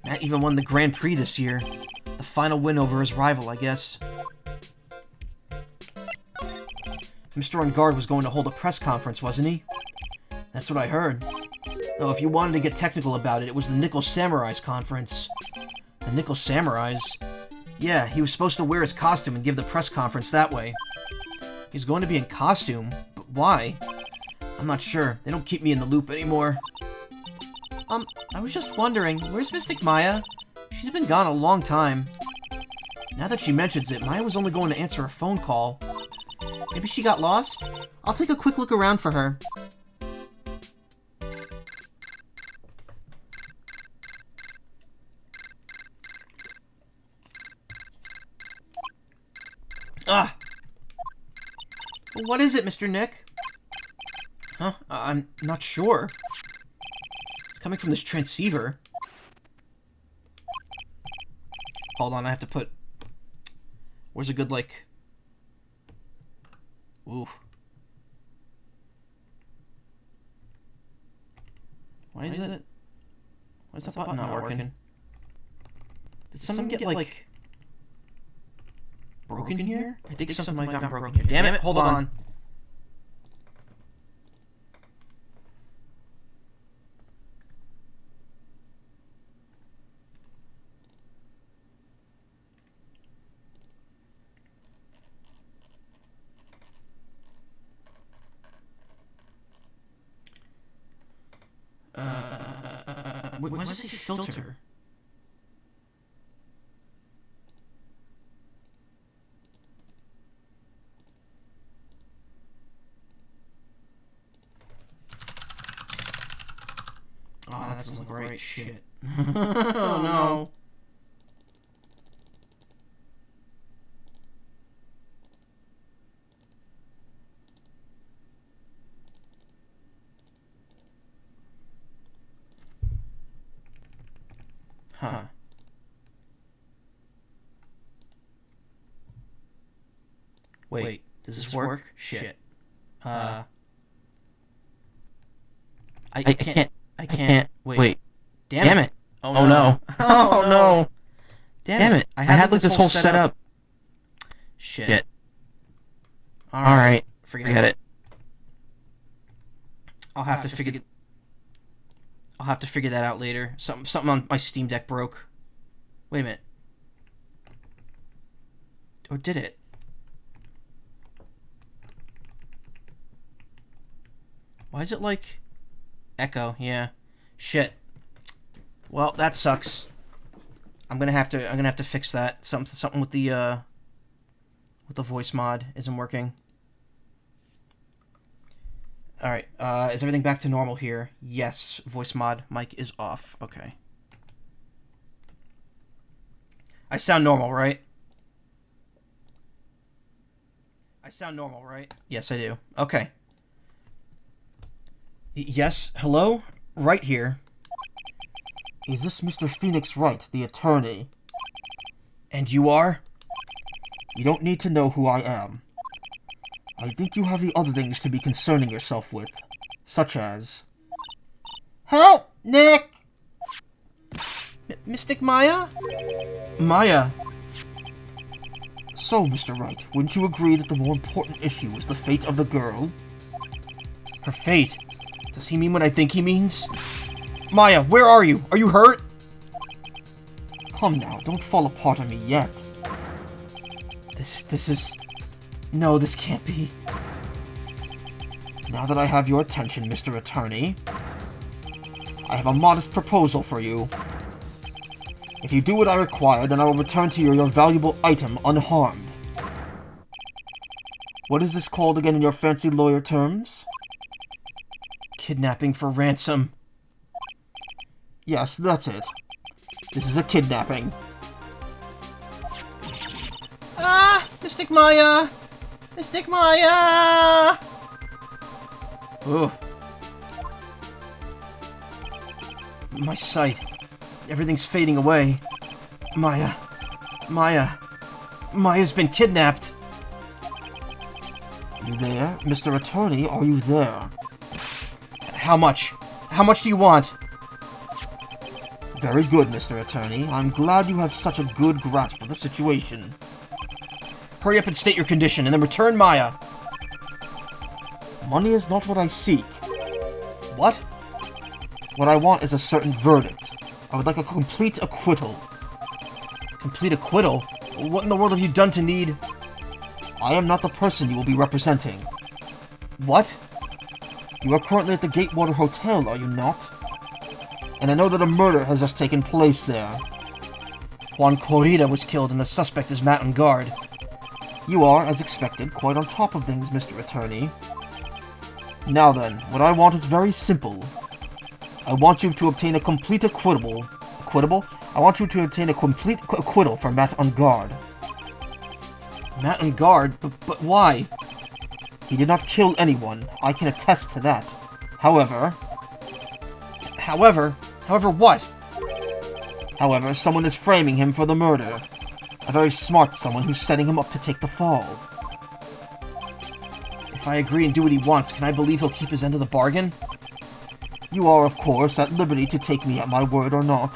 Matt even won the Grand Prix this year. The final win over his rival, I guess. Mr. On Guard was going to hold a press conference, wasn't he? That's what I heard. Though if you wanted to get technical about it, it was the Nickel Samurai's conference. The Nickel Samurais? Yeah, he was supposed to wear his costume and give the press conference that way. He's going to be in costume, but why? I'm not sure. They don't keep me in the loop anymore. I was just wondering, where's Mystic Maya? She's been gone a long time. Now that she mentions it, Maya was only going to answer a phone call. Maybe she got lost? I'll take a quick look around for her. Ah! What is it, Mr. Nick? Huh? I'm not sure. It's coming from this transceiver. Hold on, I have to put... Where's a good, like... Ooh. Why is that button not working? Did something get, like... broken here? I think something might have gotten broken here. Damn it, hold on. Why does it say filter? Oh, that's some great shit. Oh no. Huh. Wait, does this work? Shit. I can't. Wait. Damn it. Oh no. Oh no. Damn it. I had like this whole setup. Shit. Alright. Forget it. I'll have to figure that out later. Something on my Steam Deck broke. Wait a minute. Or did it? Why is it like echo? Yeah. Shit. Well, that sucks. I'm gonna have to fix that. Something with the voice mod isn't working. Alright, is everything back to normal here? Yes, voice mod mic is off. Okay. I sound normal, right? I sound normal, right? Yes, I do. Okay. Yes, hello? Wright here. Is this Mr. Phoenix Wright, the attorney? And you are? You don't need to know who I am. I think you have the other things to be concerning yourself with, such as... Help, Nick! Mystic Maya? Maya. So, Mr. Wright, wouldn't you agree that the more important issue is the fate of the girl? Her fate? Does he mean what I think he means? Maya, where are you? Are you hurt? Come now, don't fall apart on me yet. This is... No, this can't be. Now that I have your attention, Mr. Attorney, I have a modest proposal for you. If you do what I require, then I will return to you your valuable item unharmed. What is this called again in your fancy lawyer terms? Kidnapping for ransom. Yes, that's it. This is a kidnapping. Ah! Mystic Maya! Mystic Maya! Ugh. My sight. Everything's fading away. Maya. Maya's been kidnapped. You there? Mr. Attorney, are you there? How much? How much do you want? Very good, Mr. Attorney. I'm glad you have such a good grasp of the situation. Hurry up and state your condition, and then return Maya. Money is not what I seek. What? What I want is a certain verdict. I would like a complete acquittal. Complete acquittal? What in the world have you done to need? I am not the person you will be representing. What? You are currently at the Gatewater Hotel, are you not? And I know that a murder has just taken place there. Juan Corrida was killed and the suspect is Mountain Guard. You are, as expected, quite on top of things, Mr. Attorney. Now then, what I want is very simple. I want you to obtain a complete acquittal. I want you to obtain a complete acquittal for Mountain Guard. Mountain Guard? But why? He did not kill anyone. I can attest to that. However, what? However, someone is framing him for the murder. A very smart someone who's setting him up to take the fall. If I agree and do what he wants, can I believe he'll keep his end of the bargain? You are, of course, at liberty to take me at my word or not.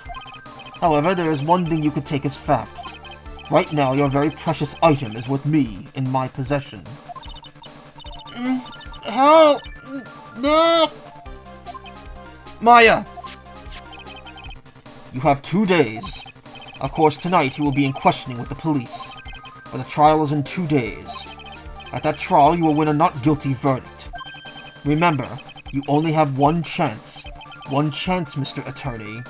However, there is one thing you could take as fact. Right now, your very precious item is with me, in my possession. How? No! Maya! You have 2 days. Of course, tonight you will be in questioning with the police. But the trial is in 2 days. At that trial, you will win a not guilty verdict. Remember, you only have one chance. One chance, Mr. Attorney.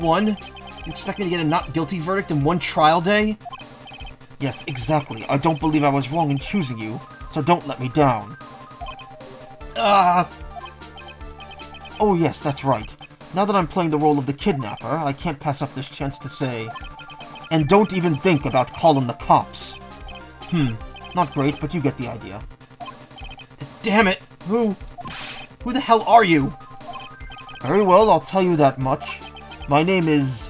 One? You expect me to get a not guilty verdict in one trial day? Yes, exactly. I don't believe I was wrong in choosing you, so don't let me down. Oh yes, that's right. Now that I'm playing the role of the kidnapper, I can't pass up this chance to say... And don't even think about calling the cops. Not great, but you get the idea. Damn it! Who the hell are you? Very well, I'll tell you that much. My name is...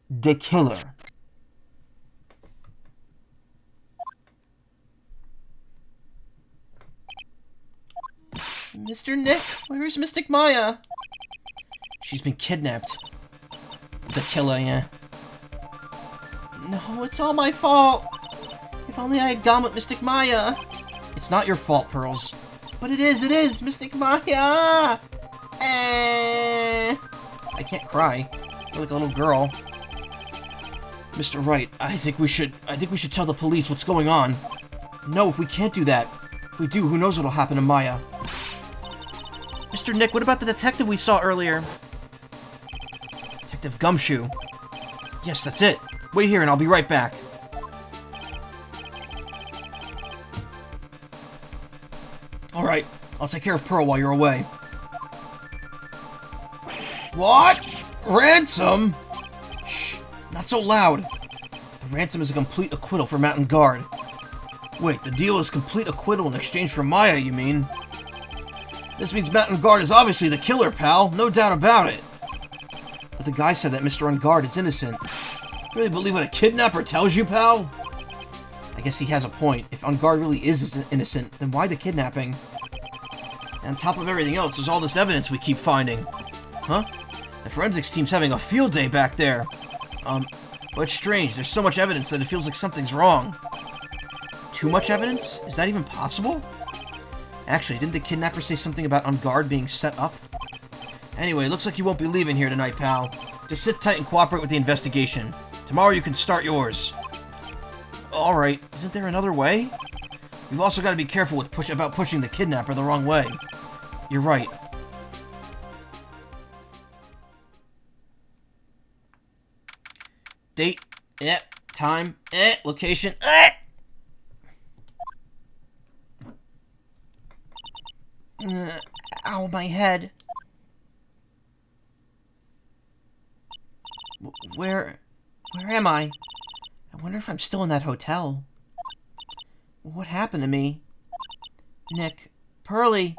The Killer. Mr. Nick, where is Mystic Maya? She's been kidnapped. The Killer, yeah. No, it's all my fault. If only I had gone with Mystic Maya. It's not your fault, Pearls. But it is, Mystic Maya! I can't cry. I'm like a little girl. Mr. Wright, I think we should tell the police what's going on. No, we can't do that. If we do, who knows what'll happen to Maya. Mr. Nick, what about the detective we saw earlier? Detective Gumshoe. Yes, that's it. Wait here and I'll be right back. Alright, I'll take care of Pearl while you're away. What? Ransom? Shh, not so loud. The ransom is a complete acquittal for Mountain Guard. Wait, the deal is complete acquittal in exchange for Maya, you mean? This means Mountain Guard is obviously the killer, pal. No doubt about it. But the guy said that Mr. Ungard is innocent. Really believe what a kidnapper tells you, pal? I guess he has a point. If Ungard really is innocent, then why the kidnapping? And on top of everything else, there's all this evidence we keep finding. Huh? The forensics team's having a field day back there. But it's strange. There's so much evidence that it feels like something's wrong. Too much evidence? Is that even possible? Actually, didn't the kidnapper say something about Ungard being set up? Anyway, looks like you won't be leaving here tonight, pal. Just sit tight and cooperate with the investigation. Tomorrow you can start yours. Alright, isn't there another way? We've also got to be careful with about pushing the kidnapper the wrong way. You're right. Date, time, location, ow, my head. Where am I? I wonder if I'm still in that hotel. What happened to me? Nick, Pearly.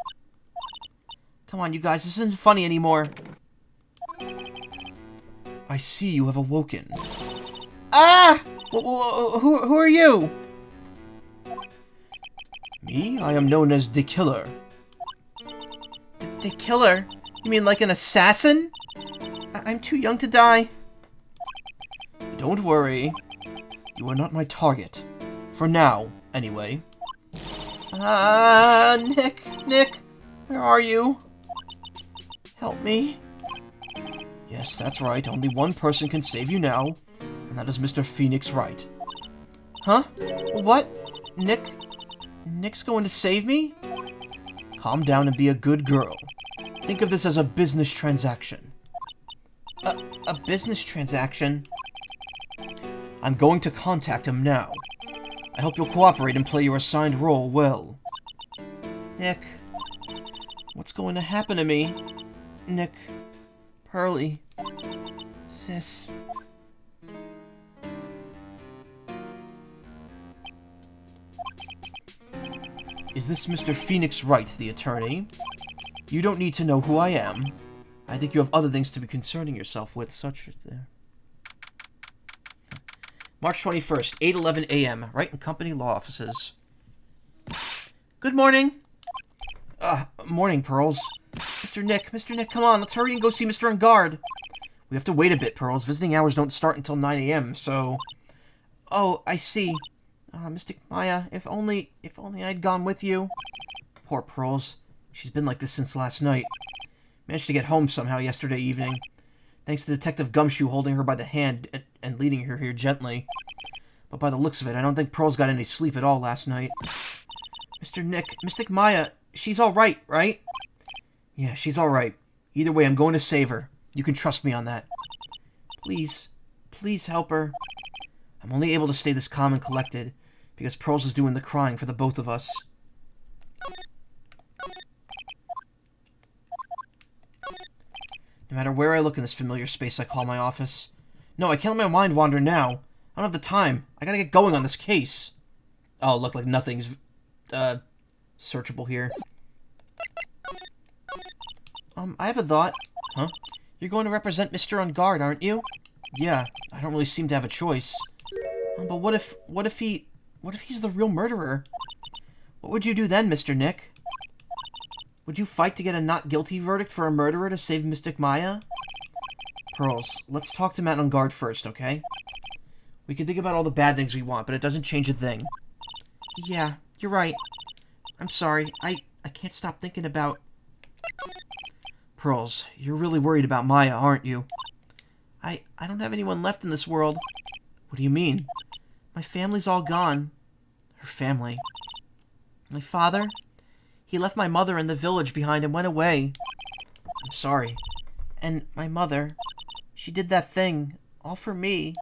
Come on, you guys, this isn't funny anymore. I see you have awoken. Ah! Who are you? Me? I am known as the Killer. The Killer? You mean like an assassin? I'm too young to die. Don't worry. You are not my target. For now, anyway. Nick, where are you? Help me. Yes, that's right. Only one person can save you now. and that is Mr. Phoenix Wright. Huh? What? Nick's going to save me? Calm down and be a good girl. Think of this as a business transaction. A business transaction? I'm going to contact him now. I hope you'll cooperate and play your assigned role well. Nick, what's going to happen to me? Nick, Pearly, Sis. Is this Mr. Phoenix Wright, the attorney? You don't need to know who I am. I think you have other things to be concerning yourself with, such as the... March 21st, 8:11 a.m. Wright and Company Law Offices. Good morning. Morning, Pearls. Mr. Nick, come on, let's hurry and go see Mr. On Guard. We have to wait a bit, Pearls. Visiting hours don't start until 9 a.m., so... Oh, I see. Mystic Maya, if only I'd gone with you. Poor Pearls. She's been like this since last night. Managed to get home somehow yesterday evening. Thanks to Detective Gumshoe holding her by the hand and leading her here gently. But by the looks of it, I don't think Pearls got any sleep at all last night. Mr. Nick, Mystic Maya, she's alright, right? Yeah, she's alright. Either way, I'm going to save her. You can trust me on that. Please help her. I'm only able to stay this calm and collected because Pearls is doing the crying for the both of us. No matter where I look in this familiar space I call my office. No, I can't let my mind wander now. I don't have the time. I gotta get going on this case. Oh, look, like nothing's, searchable here. I have a thought. Huh? You're going to represent Mr. On Guard, aren't you? Yeah, I don't really seem to have a choice. But what if he's the real murderer? What would you do then, Mr. Nick? Would you fight to get a not guilty verdict for a murderer to save Mystic Maya? Pearls, let's talk to Matt On Guard first, okay? We can think about all the bad things we want, but it doesn't change a thing. Yeah, you're right. I'm sorry, I can't stop thinking about... Pearls, you're really worried about Maya, aren't you? I don't have anyone left in this world. What do you mean? My family's all gone. Her family. My father? He left my mother in the village behind and went away. I'm sorry. And my mother, she did that thing, all for me.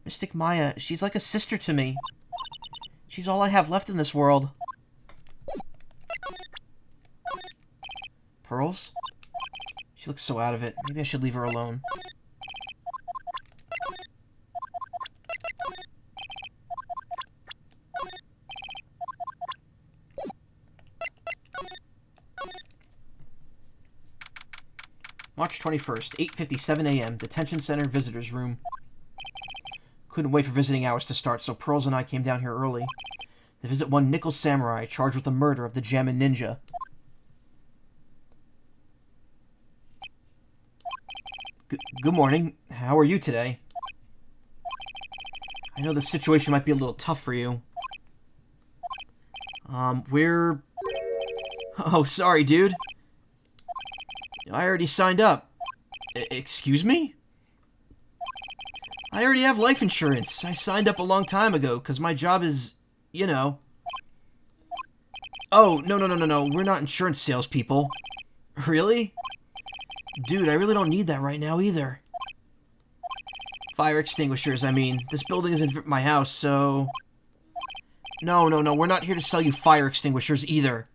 Mystic Maya, she's like a sister to me. She's all I have left in this world. Pearls? She looks so out of it. Maybe I should leave her alone. March 21st, 8:57 a.m., Detention Center Visitors Room. Couldn't wait for visiting hours to start, so Pearls and I came down here early to visit one Nickel Samurai charged with the murder of the Jammin' Ninja. Good morning. How are you today? I know the situation might be a little tough for you. We're... Oh, sorry, dude. I already signed up. Excuse me? I already have life insurance. I signed up a long time ago, because my job is, you know... Oh, no. We're not insurance salespeople. Really? Dude, I really don't need that right now, either. Fire extinguishers, I mean. This building isn't my house, so... No, we're not here to sell you fire extinguishers, either.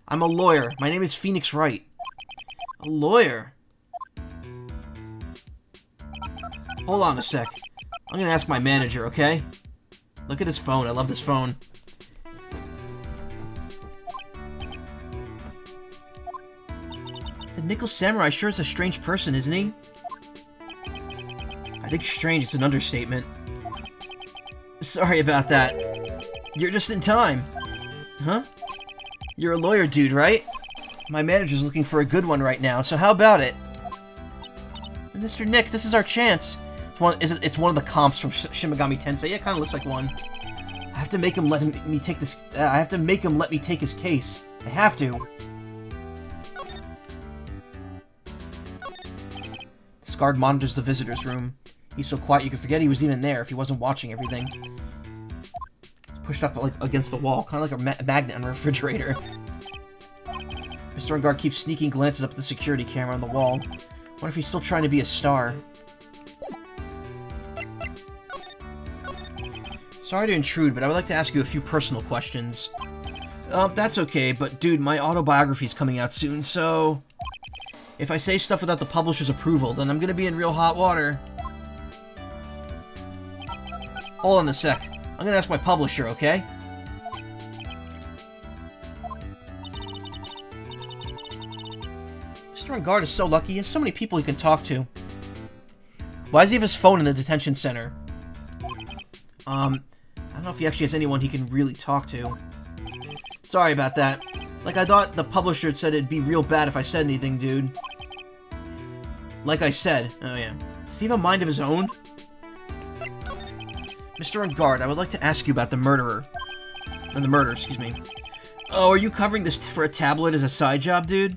I'm a lawyer. My name is Phoenix Wright. A lawyer? Hold on a sec. I'm gonna ask my manager, okay? Look at his phone. I love this phone. The Nickel Samurai sure is a strange person, isn't he? I think strange is an understatement. Sorry about that. You're just in time. Huh? You're a lawyer dude, right? My manager's looking for a good one right now, so how about it? Mr. Nick, this is our chance. It's one of the comps from Shimigami Tensei. Yeah, it kind of looks like one. I have to make him let me take this. I have to make him let me take his case. I have to. This guard monitors the visitors' room. He's so quiet you could forget he was even there if he wasn't watching everything. He's pushed up like against the wall, kind of like a magnet on a refrigerator. Mr. Enguarde keeps sneaking glances up at the security camera on the wall. What if he's still trying to be a star? Sorry to intrude, but I would like to ask you a few personal questions. That's okay, but dude, my autobiography's coming out soon, so... If I say stuff without the publisher's approval, then I'm gonna be in real hot water. Hold on a sec. I'm gonna ask my publisher, okay? Mr. Enguarde is so lucky. He has so many people he can talk to. Why does he have his phone in the detention center? I don't know if he actually has anyone he can really talk to. Sorry about that. Like, I thought the publisher had said it'd be real bad if I said anything, dude. Like I said. Oh, yeah. Does he have a mind of his own? Mr. Enguarde, I would like to ask you about the murderer. Or the murder, excuse me. Oh, are you covering this for a tabloid as a side job, dude?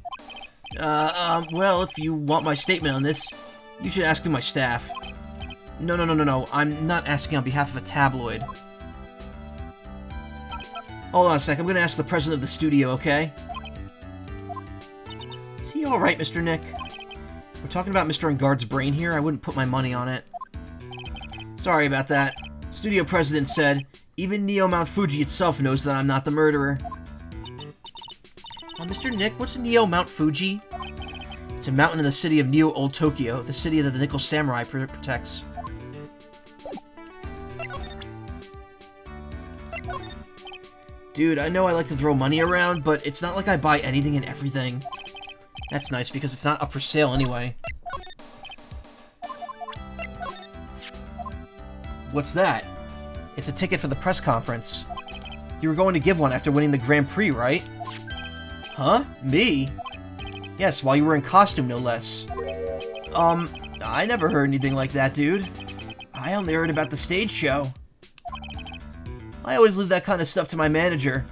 Well, if you want my statement on this, you should ask to my staff. No. I'm not asking on behalf of a tabloid. Hold on a sec. I'm gonna ask the president of the studio, okay? Is he alright, Mr. Nick? We're talking about Mr. Enguarde's brain here. I wouldn't put my money on it. Sorry about that. Studio president said, even Neo Mount Fuji itself knows that I'm not the murderer. Mr. Nick, what's Neo Mount Fuji? It's a mountain in the city of Neo Old Tokyo, the city that the Nickel Samurai protects. Dude, I know I like to throw money around, but it's not like I buy anything and everything. That's nice, because it's not up for sale anyway. What's that? It's a ticket for the press conference. You were going to give one after winning the Grand Prix, right? Huh? Me? Yes, while you were in costume, no less. I never heard anything like that, dude. I only heard about the stage show. I always leave that kind of stuff to my manager.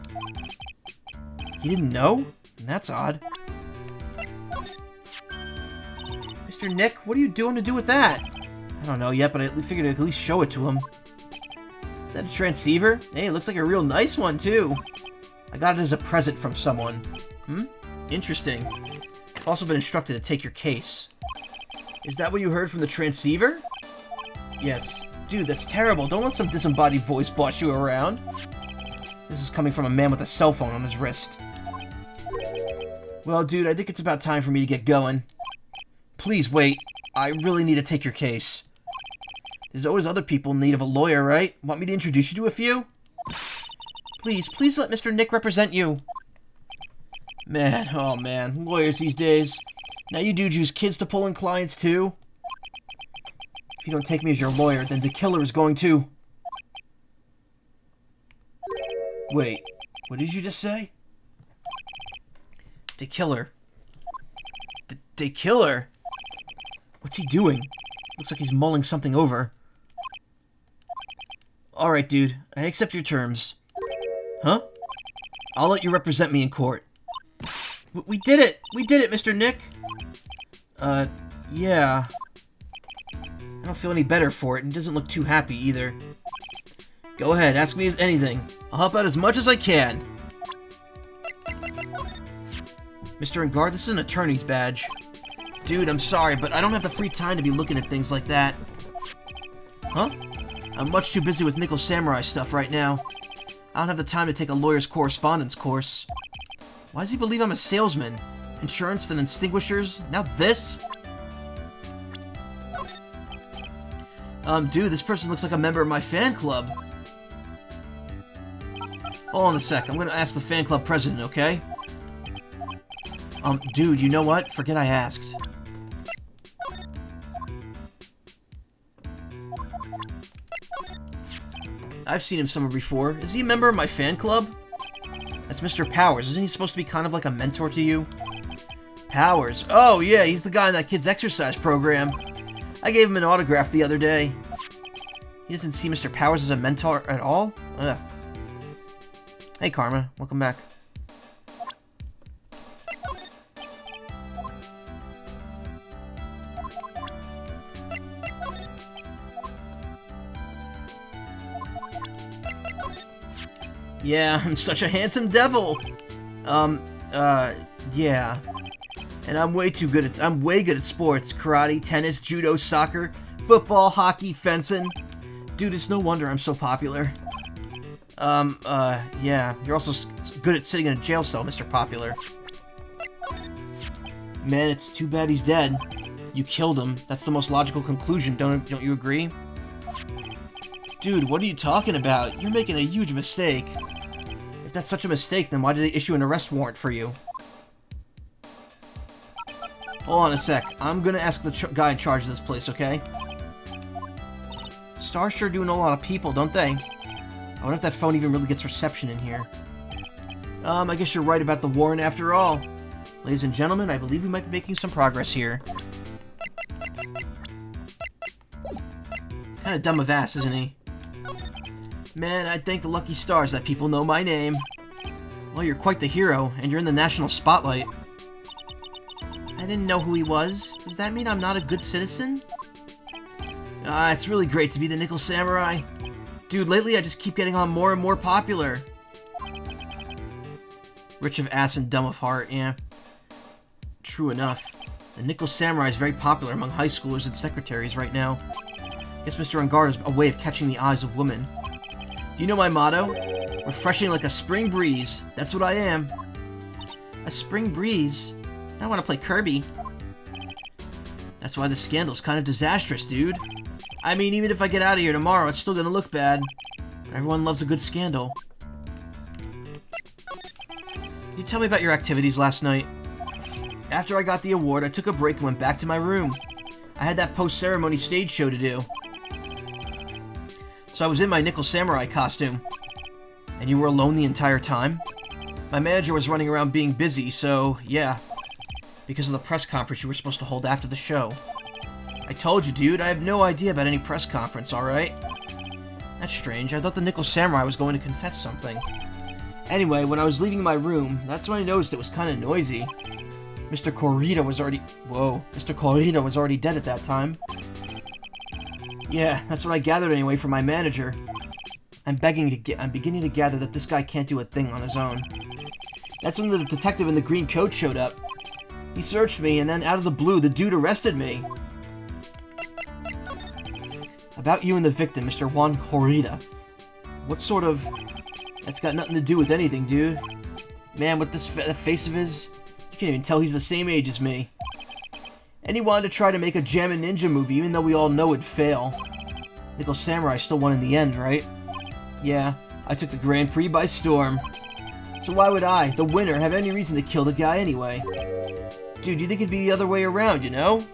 He didn't know? That's odd. Mr. Nick, what are you doing to do with that? I don't know yet, but I figured I'd at least show it to him. Is that a transceiver? Hey, it looks like a real nice one, too. I got it as a present from someone. Interesting. I've also been instructed to take your case. Is that what you heard from the transceiver? Yes. Dude, that's terrible. Don't let some disembodied voice boss you around. This is coming from a man with a cell phone on his wrist. Well, dude, I think it's about time for me to get going. Please wait. I really need to take your case. There's always other people in need of a lawyer, right? Want me to introduce you to a few? Please let Mr. Nick represent you. Man, oh man, lawyers these days. Now you dudes use kids to pull in clients too? If you don't take me as your lawyer, then the killer is going to... Wait, what did you just say? The killer. The killer? What's he doing? Looks like he's mulling something over. Alright, dude. I accept your terms. Huh? I'll let you represent me in court. We did it! We did it, Mr. Nick! Yeah. I don't feel any better for it, and he doesn't look too happy either. Go ahead, ask me anything. I'll help out as much as I can. Mr. Enguarde, this is an attorney's badge. Dude, I'm sorry, but I don't have the free time to be looking at things like that. Huh? I'm much too busy with Nickel Samurai stuff right now. I don't have the time to take a lawyer's correspondence course. Why does he believe I'm a salesman? Insurance, then extinguishers? Now this? Dude, this person looks like a member of my fan club. Hold on a sec, I'm gonna ask the fan club president, okay? Dude, you know what? Forget I asked. I've seen him somewhere before. Is he a member of my fan club? That's Mr. Powers. Isn't he supposed to be kind of like a mentor to you? Powers. Oh, yeah, he's the guy in that kid's exercise program. I gave him an autograph the other day. He doesn't see Mr. Powers as a mentor at all? Ugh. Hey, Karma. Welcome back. Yeah, I'm such a handsome devil. Yeah. And I'm way good at sports. Karate, tennis, judo, soccer, football, hockey, fencing. Dude, it's no wonder I'm so popular. Yeah. You're also good at sitting in a jail cell, Mr. Popular. Man, it's too bad he's dead. You killed him. That's the most logical conclusion, don't you agree? Dude, what are you talking about? You're making a huge mistake. If that's such a mistake, then why did they issue an arrest warrant for you? Hold on a sec. I'm gonna ask the guy in charge of this place, okay? Stars sure do know a lot of people, don't they? I wonder if that phone even really gets reception in here. I guess you're right about the warrant after all. Ladies and gentlemen, I believe we might be making some progress here. Kinda dumb of ass, isn't he? Man, I'd thank the lucky stars that people know my name. Well, you're quite the hero, and you're in the national spotlight. I didn't know who he was. Does that mean I'm not a good citizen? It's really great to be the Nickel Samurai. Dude, lately I just keep getting on more and more popular. Rich of ass and dumb of heart, yeah. True enough. The Nickel Samurai is very popular among high schoolers and secretaries right now. Guess Mr. On Guard is a way of catching the eyes of women. Do you know my motto? Refreshing like a spring breeze. That's what I am. A spring breeze? I want to play Kirby. That's why the scandal's kind of disastrous, dude. I mean, even if I get out of here tomorrow, it's still gonna look bad. Everyone loves a good scandal. Can you tell me about your activities last night? After I got the award, I took a break and went back to my room. I had that post-ceremony stage show to do. So I was in my Nickel Samurai costume. And you were alone the entire time? My manager was running around being busy, so yeah. Because of the press conference you were supposed to hold after the show. I told you, dude, I have no idea about any press conference, alright? That's strange. I thought the Nickel Samurai was going to confess something. Anyway, when I was leaving my room, that's when I noticed it was kind of noisy. Mr. Corrida was already... Whoa. Mr. Corrida was already dead at that time. Yeah, that's what I gathered anyway from my manager. I'm beginning to gather that this guy can't do a thing on his own. That's when the detective in the green coat showed up. He searched me, and then out of the blue, the dude arrested me. About you and the victim, Mr. Juan Corrida. What sort of... That's got nothing to do with anything, dude. Man, with this face of his, you can't even tell he's the same age as me. And he wanted to try to make a Jammin' Ninja movie, even though we all know it'd fail. Nickel Samurai still won in the end, right? Yeah, I took the Grand Prix by storm. So why would I, the winner, have any reason to kill the guy anyway? Dude, you think it'd be the other way around, you know?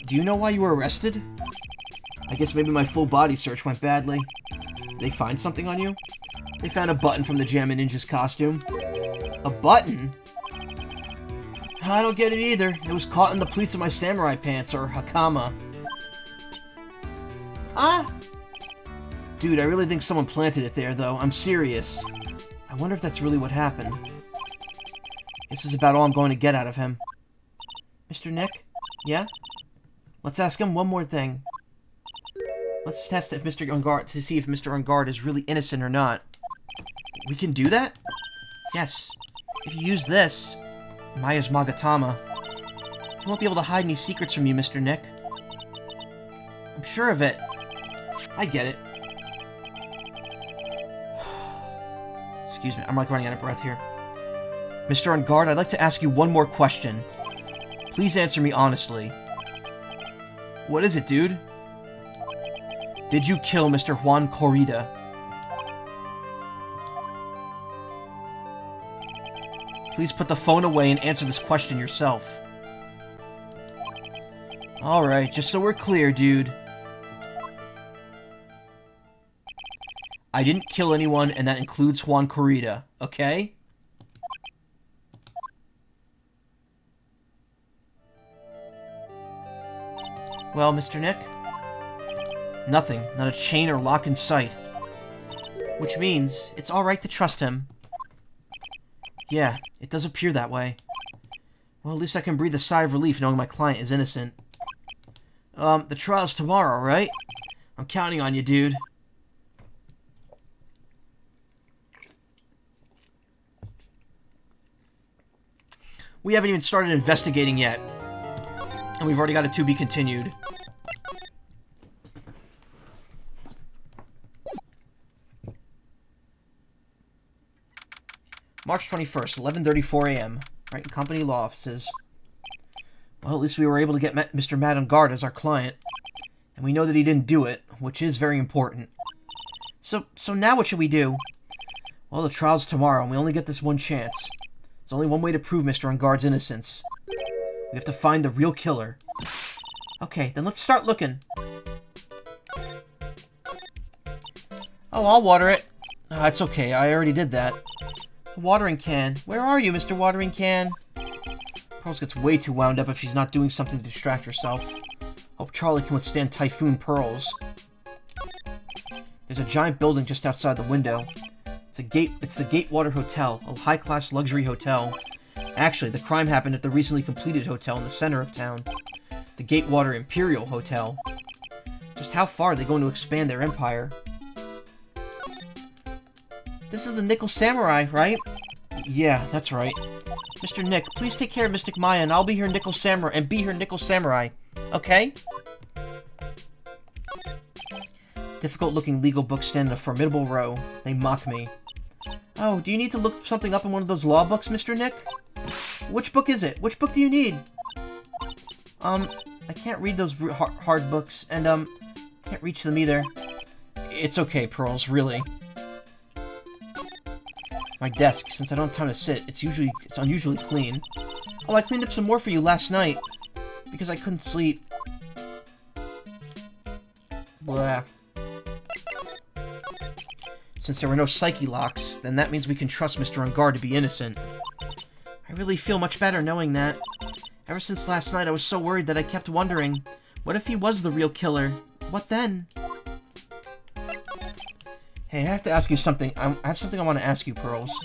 Do you know why you were arrested? I guess maybe my full body search went badly. Did they find something on you? They found a button from the Jammin' Ninja's costume. A button? I don't get it either. It was caught in the pleats of my samurai pants, or hakama. Ah! Dude, I really think someone planted it there, though. I'm serious. I wonder if that's really what happened. This is about all I'm going to get out of him. Mr. Nick? Yeah? Let's ask him one more thing. Let's test if Mr. On Guard to see if Mr. On Guard is really innocent or not. We can do that? Yes. If you use this, Maya's Magatama, he won't be able to hide any secrets from you, Mr. Nick. I'm sure of it. I get it. Excuse me, I'm like running out of breath here. Mr. On Guard, I'd like to ask you one more question. Please answer me honestly. What is it, dude? Did you kill Mr. Juan Corrida? Please put the phone away and answer this question yourself. Alright, just so we're clear, dude. I didn't kill anyone, and that includes Juan Corrida, okay? Well, Mr. Nick? Nothing. Not a chain or lock in sight. Which means it's alright to trust him. Yeah, it does appear that way. Well, at least I can breathe a sigh of relief knowing my client is innocent. The trial's tomorrow, right? I'm counting on you, dude. We haven't even started investigating yet. And we've already got a to be continued. March 21st, 11:34 a.m. Wright & Company Law Offices. Well, at least we were able to get Mr. Madame Guard as our client. And we know that he didn't do it, which is very important. So now what should we do? Well, the trial's tomorrow, and we only get this one chance. There's only one way to prove Mr. Ungard's innocence. We have to find the real killer. Okay, then let's start looking. Oh, I'll water it. It's okay, I already did that. The watering can. Where are you, Mr. Watering Can? Pearls gets way too wound up if she's not doing something to distract herself. Hope Charlie can withstand Typhoon Pearls. There's a giant building just outside the window. It's the Gatewater Hotel, a high-class luxury hotel. Actually, the crime happened at the recently completed hotel in the center of town. The Gatewater Imperial Hotel. Just how far are they going to expand their empire? This is the Nickel Samurai, right? Yeah, that's right. Mr. Nick, please take care of Mystic Maya, and I'll be her Nickel Samurai, okay? Difficult-looking legal books stand in a formidable row. They mock me. Oh, do you need to look something up in one of those law books, Mr. Nick? Which book is it? Which book do you need? I can't read those hard books, and, can't reach them either. It's okay, Pearls, really. My desk, since I don't have time to sit, it's unusually clean. Oh, I cleaned up some more for you last night. Because I couldn't sleep. Blah. Since there were no psyche locks, then that means we can trust Mr. Ungard to be innocent. I really feel much better knowing that. Ever since last night, I was so worried that I kept wondering, what if he was the real killer? What then? Hey, I have to ask you something. I have something I want to ask you, Pearls.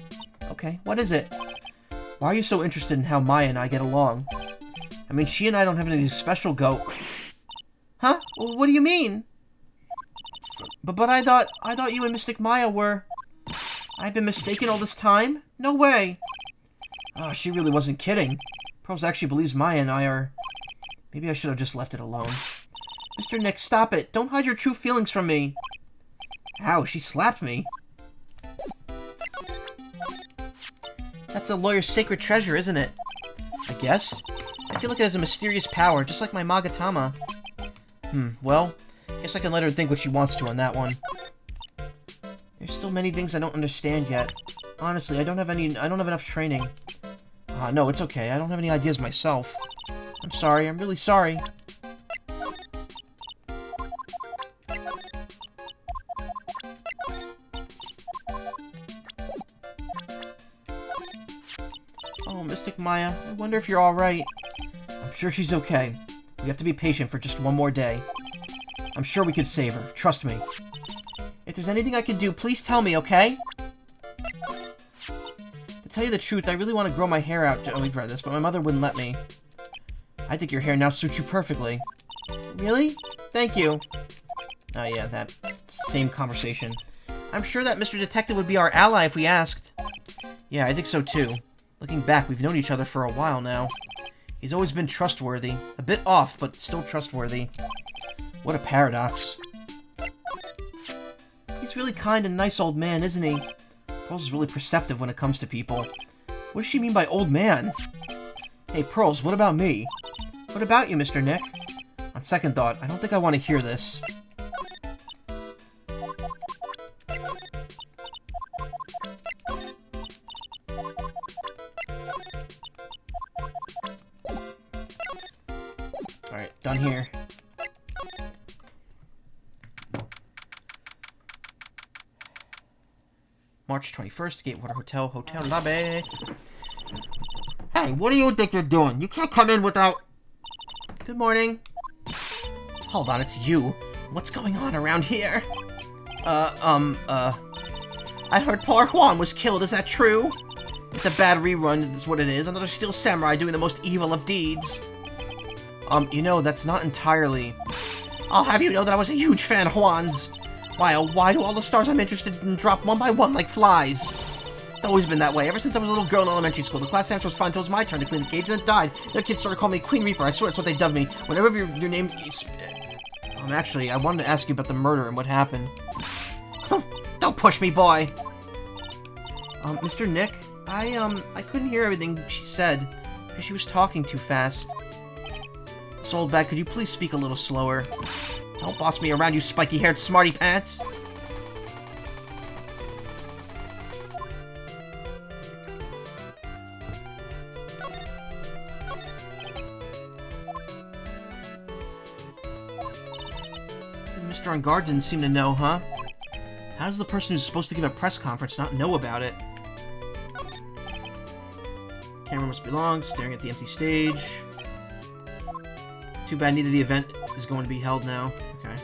Okay, what is it? Why are you so interested in how Maya and I get along? I mean, she and I don't have anything special Huh? What do you mean? But I thought you and Mystic Maya were... I've been mistaken all this time? No way! Oh, she really wasn't kidding. Pearls actually believes Maya and I are... Maybe I should have just left it alone. Mr. Nick, stop it! Don't hide your true feelings from me! Ow, she slapped me. That's a lawyer's sacred treasure, isn't it? I guess. I feel like it has a mysterious power, just like my Magatama. Well, guess I can let her think what she wants to on that one. There's still many things I don't understand yet. Honestly, I don't have enough training. No, it's okay. I don't have any ideas myself. I'm sorry. I'm really sorry. Oh, Mystic Maya, I wonder if you're alright. I'm sure she's okay. We have to be patient for just one more day. I'm sure we can save her. Trust me. If there's anything I can do, please tell me, okay? To tell you the truth, I really want to grow my hair out to for this, but my mother wouldn't let me. I think your hair now suits you perfectly. Really? Thank you. Oh yeah, that same conversation. I'm sure that Mr. Detective would be our ally if we asked. Yeah, I think so too. Looking back, we've known each other for a while now. He's always been trustworthy. A bit off, but still trustworthy. What a paradox. He's really kind and nice old man, isn't he? Pearls is really perceptive when it comes to people. What does she mean by old man? Hey, Pearls, what about me? What about you, Mr. Nick? On second thought, I don't think I want to hear this. Alright, done here. March 21st, Gatewater Hotel, Hotel Lobby. Hey, what do you think you're doing? You can't come in without... Good morning. Hold on, it's you. What's going on around here? I heard poor Juan was killed, is that true? It's a bad rerun, that's what it is. Another steel samurai doing the most evil of deeds. You know, that's not entirely... I'll have you know that I was a huge fan of Juan's. Why, oh, why do all the stars I'm interested in drop one by one like flies? It's always been that way. Ever since I was a little girl in elementary school, the class answer was fine until it was my turn to clean the cage, and it died. The other kids started calling me Queen Reaper. I swear it's what they dubbed me. Whenever your name is... actually, I wanted to ask you about the murder and what happened. Don't push me, boy! Mr. Nick, I couldn't hear everything she said, because she was talking too fast. Miss Oldbag, could you please speak a little slower? Don't boss me around, you spiky-haired smarty pants! Mr. On guard didn't seem to know, huh? How does the person who's supposed to give a press conference not know about it? Camera must be long, staring at the empty stage. Too bad neither the event is going to be held now. Okay.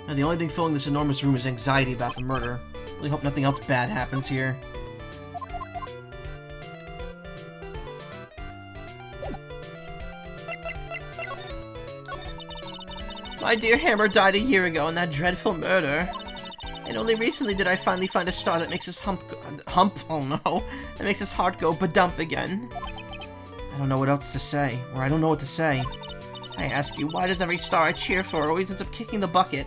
Now the only thing filling this enormous room is anxiety about the murder. Really hope nothing else bad happens here. My dear Hammer died a year ago in that dreadful murder. And only recently did I finally find a star that makes his hump? Oh no. That makes his heart go ba-dump again. I don't know what else to say. Or I don't know what to say. I ask you, why does every star I cheer for always ends up kicking the bucket?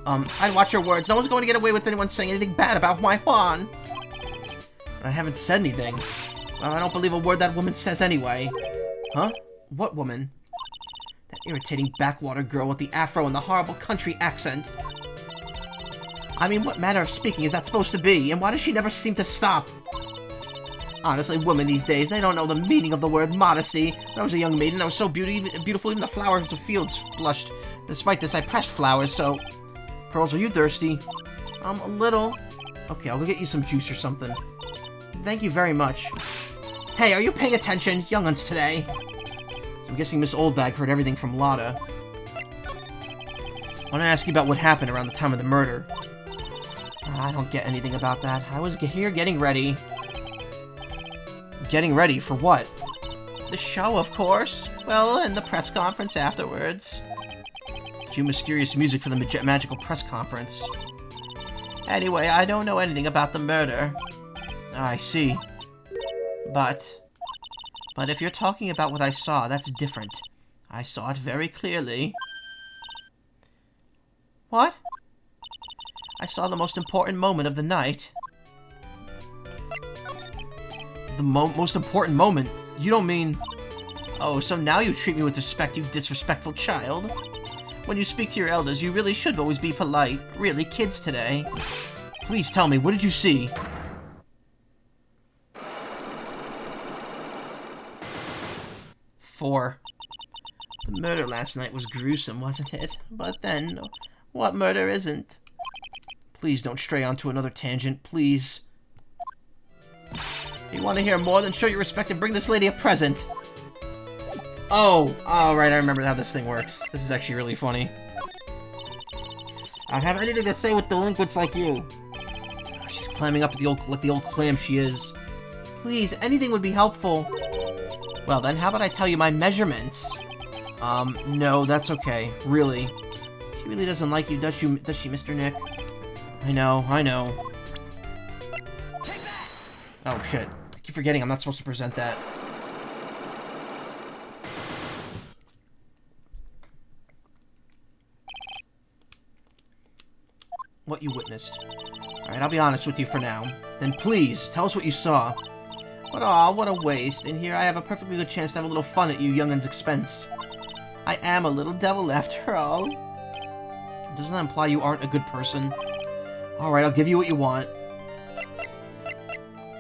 I'd watch your words. No one's going to get away with anyone saying anything bad about Juan. But I haven't said anything. Well, I don't believe a word that woman says anyway. Huh? What woman? That irritating backwater girl with the afro and the horrible country accent. I mean, what manner of speaking is that supposed to be? And why does she never seem to stop? Honestly, women these days, they don't know the meaning of the word modesty. When I was a young maiden, I was so beautiful, even the flowers of the fields blushed. Despite this, I pressed flowers, so... Pearls, are you thirsty? A little. Okay, I'll go get you some juice or something. Thank you very much. Hey, are you paying attention? Young'uns today. So I'm guessing Miss Oldbag heard everything from Lotta. I want to ask you about what happened around the time of the murder. I don't get anything about that. I was here getting ready. Getting ready for what? The show, of course. Well, and the press conference afterwards. Cue mysterious music for the magical press conference. Anyway, I don't know anything about the murder. I see. But if you're talking about what I saw, that's different. I saw it very clearly. What? I saw the most important moment of the night. The most important moment? You don't mean... Oh, so now you treat me with respect, you disrespectful child. When you speak to your elders, you really should always be polite. Really, kids today. Please tell me, what did you see? Four. The murder last night was gruesome, wasn't it? But then, what murder isn't? Please don't stray onto another tangent, please. You want to hear more? Then show your respect and bring this lady a present. Oh, right, I remember how this thing works. This is actually really funny. I don't have anything to say with delinquents like you. She's climbing up like the old clam she is. Please, anything would be helpful. Well then, how about I tell you my measurements? No, that's okay. Really. She really doesn't like you, does she, Mr. Nick? I know. Oh, shit. I keep forgetting I'm not supposed to present that. What you witnessed. Alright, I'll be honest with you for now. Then please, tell us what you saw. But aw, what a waste. And here I have a perfectly good chance to have a little fun at you young'uns' expense. I am a little devil after all. Doesn't that imply you aren't a good person? Alright, I'll give you what you want.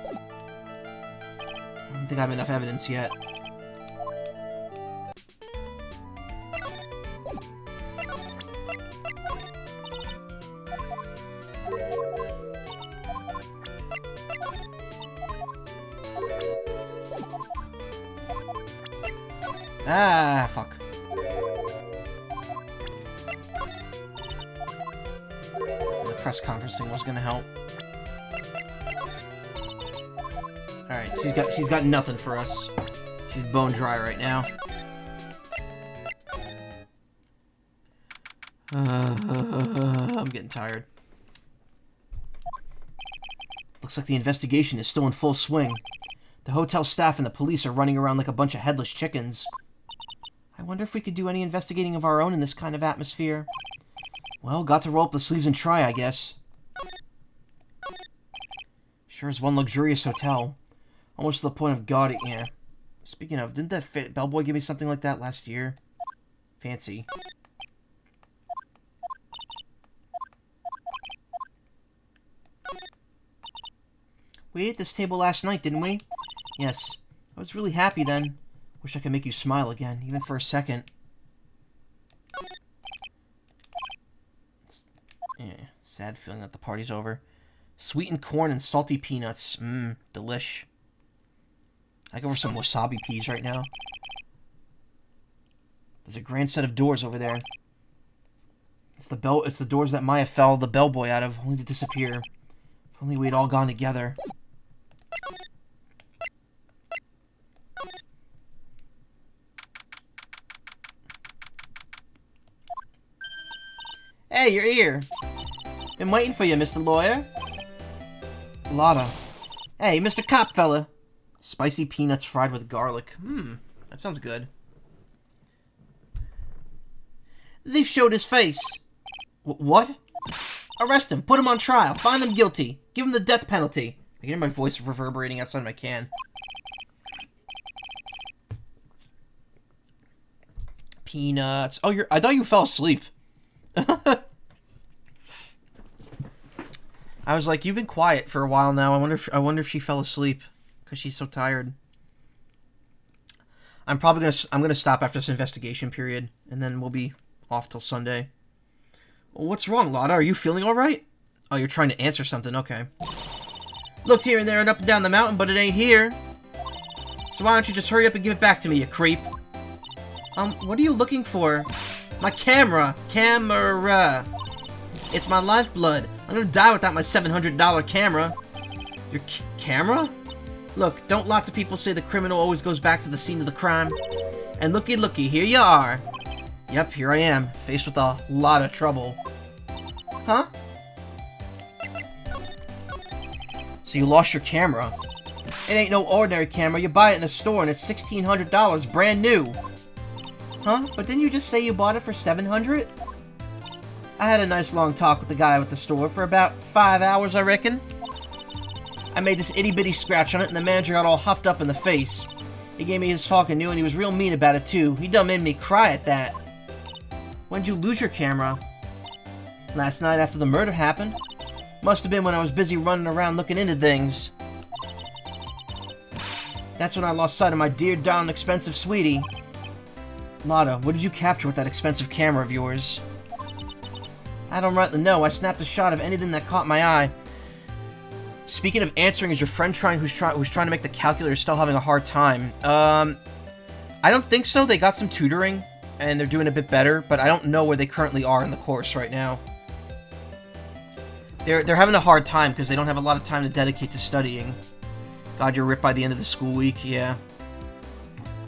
I don't think I have enough evidence yet. Ah, fuck. The press conference thing was gonna help. Alright, she's got nothing for us. She's bone dry right now. I'm getting tired. Looks like the investigation is still in full swing. The hotel staff and the police are running around like a bunch of headless chickens. I wonder if we could do any investigating of our own in this kind of atmosphere. Well, got to roll up the sleeves and try, I guess. Sure is one luxurious hotel. Almost to the point of gaudy. Yeah. Speaking of, didn't that bellboy give me something like that last year? Fancy. We ate at this table last night, didn't we? Yes. I was really happy then. Wish I could make you smile again, even for a second. Yeah, sad feeling that the party's over. Sweetened corn and salty peanuts. Mmm, delish. I go for some wasabi peas right now. There's a grand set of doors over there. It's the doors that Maya fell the bellboy out of, only to disappear. If only we'd all gone together. Hey, you're here. Been waiting for you, Mr. Lawyer. Lotta. Hey, Mr. Cop fella. Spicy peanuts fried with garlic. That sounds good. They've showed his face. What? Arrest him. Put him on trial. Find him guilty. Give him the death penalty. I can hear my voice reverberating outside my can. Peanuts. Oh, I thought you fell asleep. I was like, you've been quiet for a while now. I wonder if she fell asleep because she's so tired. I'm gonna stop after this investigation period, and then we'll be off till Sunday. Well, what's wrong, Lotta? Are you feeling all right? Oh, you're trying to answer something. Okay. Looked here and there and up and down the mountain, but it ain't here. So why don't you just hurry up and give it back to me, you creep? What are you looking for? My camera. Camera. It's my lifeblood. I'm gonna die without my $700 camera. Your camera? Look, don't lots of people say the criminal always goes back to the scene of the crime? And looky, here you are. Yep, here I am, faced with a lot of trouble. Huh? So you lost your camera. It ain't no ordinary camera. You buy it in a store and it's $1,600, brand new. Huh? But didn't you just say you bought it for $700? I had a nice long talk with the guy at the store for about 5 hours, I reckon. I made this itty-bitty scratch on it, and the manager got all huffed up in the face. He gave me his talking to, and he was real mean about it, too. He done made me cry at that. When'd you lose your camera? Last night after the murder happened. Must have been when I was busy running around looking into things. That's when I lost sight of my dear, darling, expensive sweetie. Lotta, what did you capture with that expensive camera of yours? I don't rightly know. I snapped a shot of anything that caught my eye. Speaking of answering, is your friend who's trying to make the calculator still having a hard time? I don't think so. They got some tutoring, and they're doing a bit better, but I don't know where they currently are in the course right now. They're having a hard time because they don't have a lot of time to dedicate to studying. God, you're ripped by the end of the school week. Yeah.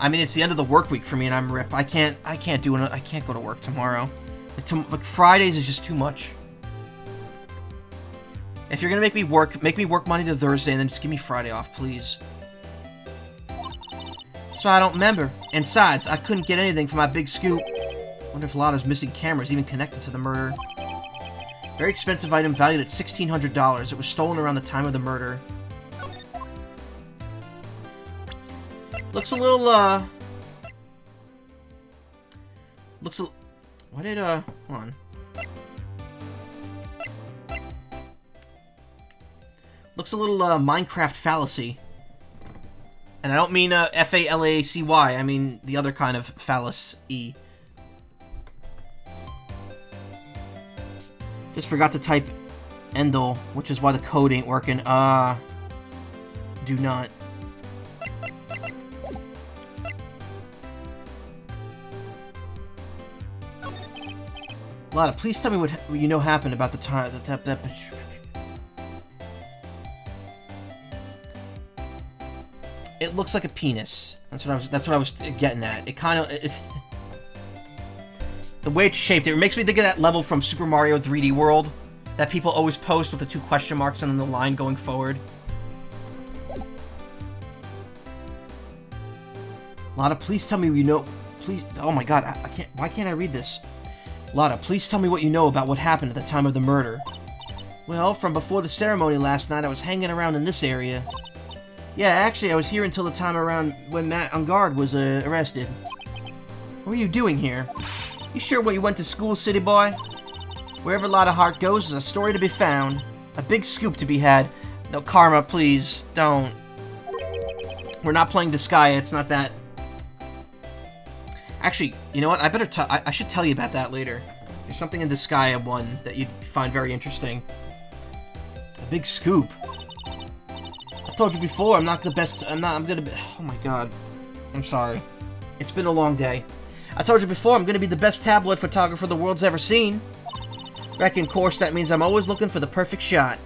I mean, it's the end of the work week for me, and I'm ripped. I can't go to work tomorrow. Like Fridays is just too much. If you're gonna make me work Monday to Thursday, and then just give me Friday off, please. So I don't remember. And besides, I couldn't get anything for my big scoop. Wonder if Lotta's missing camera is even connected to the murder. Very expensive item valued at $1,600. It was stolen around the time of the murder. Looks a little, hold on. Looks a little, Minecraft fallacy. And I don't mean, F-A-L-A-C-Y. I mean the other kind of phallus-y. Just forgot to type Endel, which is why the code ain't working. Do not. Lotta, please tell me what you know happened about the time. It looks like a penis. That's what I was getting at. It kind of it's the way it's shaped. It makes me think of that level from Super Mario 3D World that people always post with the 2 question marks and then the line going forward. Lotta, please tell me you know... Please... Oh my god, I can't... Why can't I read this? Lotta, please tell me what you know about what happened at the time of the murder. Well, from before the ceremony last night, I was hanging around in this area. Yeah, actually, I was here until the time around when Matt on guard was arrested. What were you doing here? You sure where you went to school, city boy? Wherever Lotta Hart goes, there's a story to be found. A big scoop to be had. No, Karma, please, don't. We're not playing Disgaea, it's not that. Actually, you know what? I should tell you about that later. There's something in Disgaea 1 that you'd find very interesting. A big scoop. I told you before, I'm gonna be... Oh my god. I'm sorry. It's been a long day. I told you before, I'm gonna be the best tabloid photographer the world's ever seen. Reckon, of course, that means I'm always looking for the perfect shot.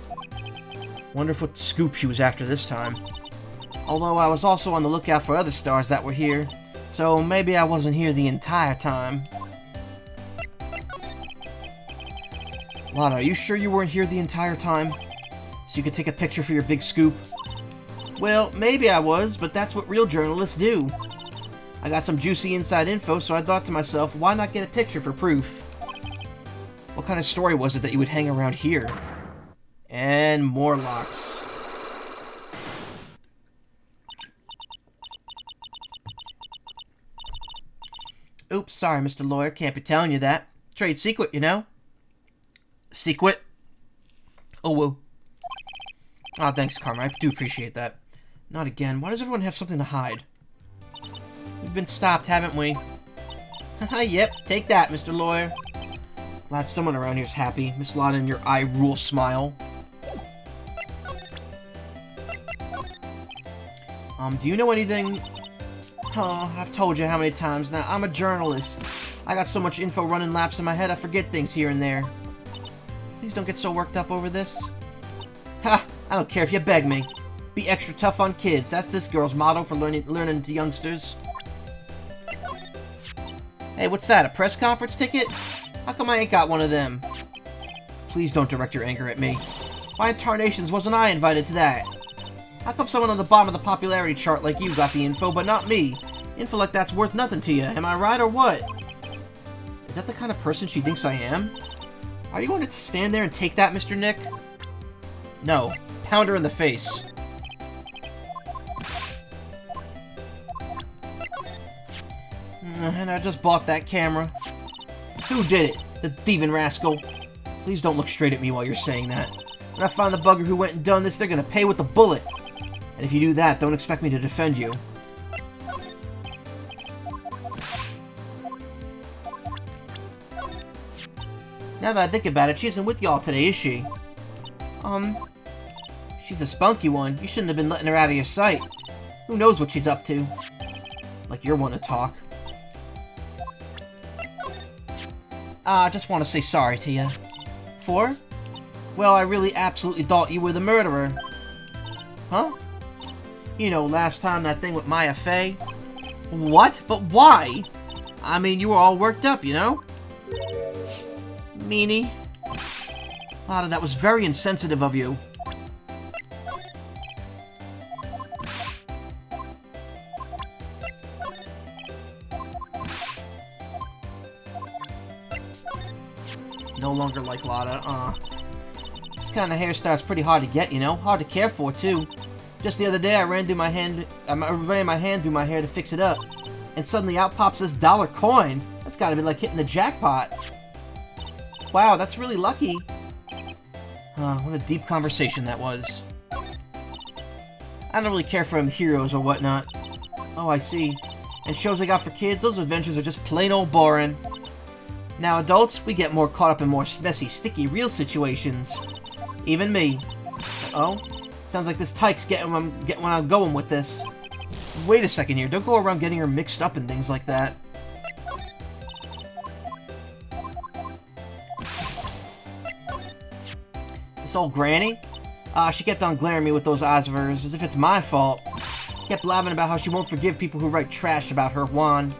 Wonder what scoop she was after this time. Although I was also on the lookout for other stars that were here, so maybe I wasn't here the entire time. Lotta, are you sure you weren't here the entire time? So you could take a picture for your big scoop? Well, maybe I was, but that's what real journalists do. I got some juicy inside info, so I thought to myself, why not get a picture for proof? What kind of story was it that you would hang around here? And more locks. Oops, sorry, Mr. Lawyer, can't be telling you that. Trade secret, you know? Secret? Oh, whoa. Aw, thanks, Karma, I do appreciate that. Not again. Why does everyone have something to hide? We've been stopped, haven't we? Haha, yep, take that, Mr. Lawyer. Glad someone around here's happy. Miss Lotta and your eye rule smile. Do you know anything? Oh, I've told you how many times now. I'm a journalist. I got so much info running laps in my head, I forget things here and there. Please don't get so worked up over this. Ha! I don't care if you beg me. Be extra tough on kids. That's this girl's motto for learning to youngsters. Hey, what's that? A press conference ticket? How come I ain't got one of them? Please don't direct your anger at me. Why in tarnations wasn't I invited to that? How come someone on the bottom of the popularity chart like you got the info, but not me? Info like that's worth nothing to you, am I right or what? Is that the kind of person she thinks I am? Are you going to stand there and take that, Mr. Nick? No. Pound her in the face. And I just bought that camera. Who did it? The thieving rascal. Please don't look straight at me while you're saying that. When I find the bugger who went and done this, they're gonna pay with a bullet. And if you do that, don't expect me to defend you. Now that I think about it, she isn't with y'all today, is she? She's a spunky one. You shouldn't have been letting her out of your sight. Who knows what she's up to? Like you're one to talk. I just want to say sorry to you. For? Well, I really absolutely thought you were the murderer. Huh? You know, last time that thing with Maya Fey. What? But why? I mean, you were all worked up, you know? Meanie. Lotta, that was very insensitive of you. No longer like Lotta, This kind of hairstyle's pretty hard to get, you know? Hard to care for, too. Just the other day, I ran my hand through my hair to fix it up. And suddenly out pops this $1 coin. That's gotta be like hitting the jackpot. Wow, that's really lucky. What a deep conversation that was. I don't really care for heroes or whatnot. Oh, I see. And shows I got for kids, those adventures are just plain old boring. Now adults, we get more caught up in more messy, sticky, real situations. Even me. Uh-oh. Sounds like this tyke's getting where I'm going with this. Wait a second here, don't go around getting her mixed up in things like that. This old granny? She kept on glaring at me with those eyes of hers, as if it's my fault. Kept blabbing about how she won't forgive people who write trash about her wand.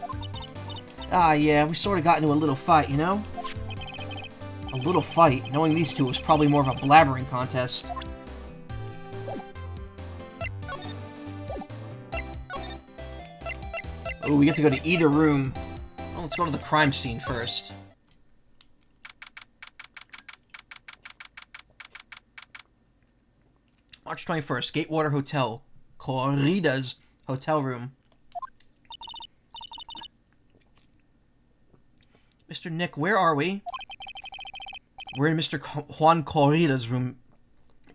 Yeah, we sort of got into a little fight, you know? A little fight? Knowing these two, it was probably more of a blabbering contest. Ooh, we get to go to either room. Oh, let's go to the crime scene first. March 21st, Gatewater Hotel. Corrida's hotel room. Mr. Nick, where are we? We're in Mr. Juan Corrida's room.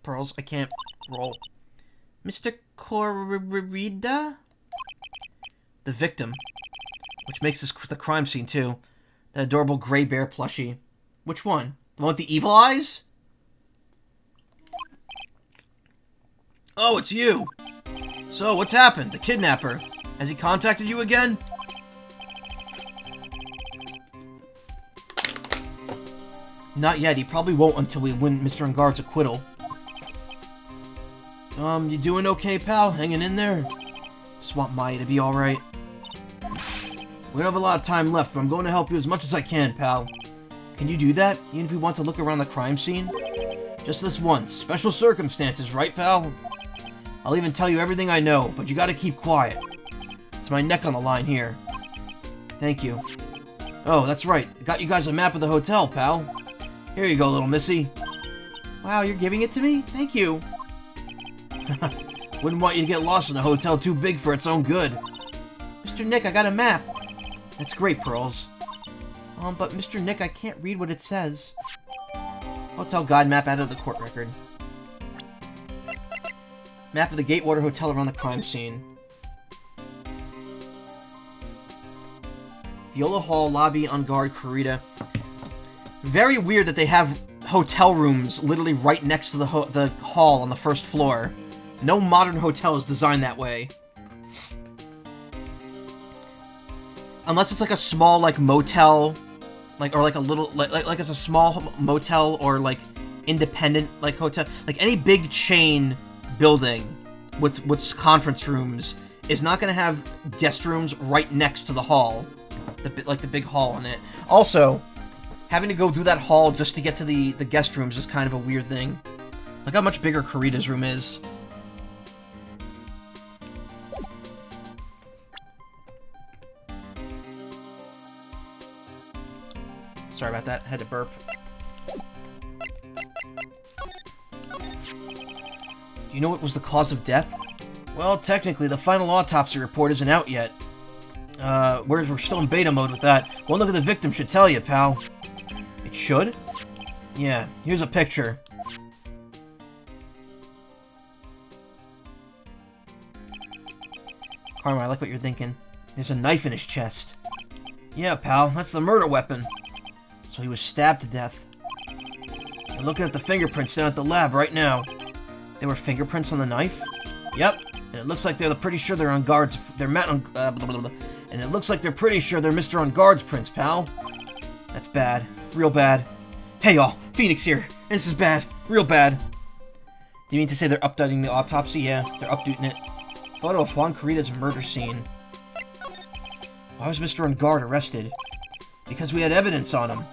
Pearls, I can't roll. Mr. Corrida? The victim. Which makes this the crime scene, too. That adorable gray bear plushie. Which one? The one with the evil eyes? Oh, it's you! So, what's happened? The kidnapper. Has he contacted you again? Not yet. He probably won't until we win Mr. Engard's acquittal. You doing okay, pal? Hanging in there? Just want Maya to be alright. We don't have a lot of time left, but I'm going to help you as much as I can, pal. Can you do that? Even if we want to look around the crime scene? Just this once. Special circumstances, right, pal? I'll even tell you everything I know, but you gotta keep quiet. It's my neck on the line here. Thank you. Oh, that's right. I got you guys a map of the hotel, pal. Here you go, little missy. Wow, you're giving it to me? Thank you. Wouldn't want you to get lost in a hotel too big for its own good. Mr. Nick, I got a map. That's great, Pearls. But Mr. Nick, I can't read what it says. Hotel guide map out of the court record. Map of the Gatewater Hotel around the crime scene. Viola Hall, lobby, on guard, corrida. Very weird that they have hotel rooms literally right next to the hall on the first floor. No modern hotel is designed that way. Unless it's like a small, like, motel, like, or like a little, like it's a small motel or like independent, like, hotel. Like any big chain building with conference rooms is not going to have guest rooms right next to the hall. Like the big hall in it. Also, having to go through that hall just to get to the guest rooms is kind of a weird thing. Look how much bigger Corrida's room is. Sorry about that, had to burp. Do you know what was the cause of death? Well, technically, the final autopsy report isn't out yet. We're still in beta mode with that. One look at the victim should tell you, pal. It should? Yeah, here's a picture. Karma, I like what you're thinking. There's a knife in his chest. Yeah, pal, that's the murder weapon. So he was stabbed to death. We're looking at the fingerprints down at the lab right now. There were fingerprints on the knife? Yep, and it looks like they're pretty sure they're on guards. They're met on, blah, blah, blah. And it looks like they're pretty sure they're Mr. On Guard's prints, pal. That's bad. Real bad. Hey y'all, Phoenix here. And this is bad. Real bad. Do you mean to say they're updating the autopsy? Yeah, they're updating it. Photo of Juan Corrida's murder scene. Why was Mr. On Guard arrested? Because we had evidence on him.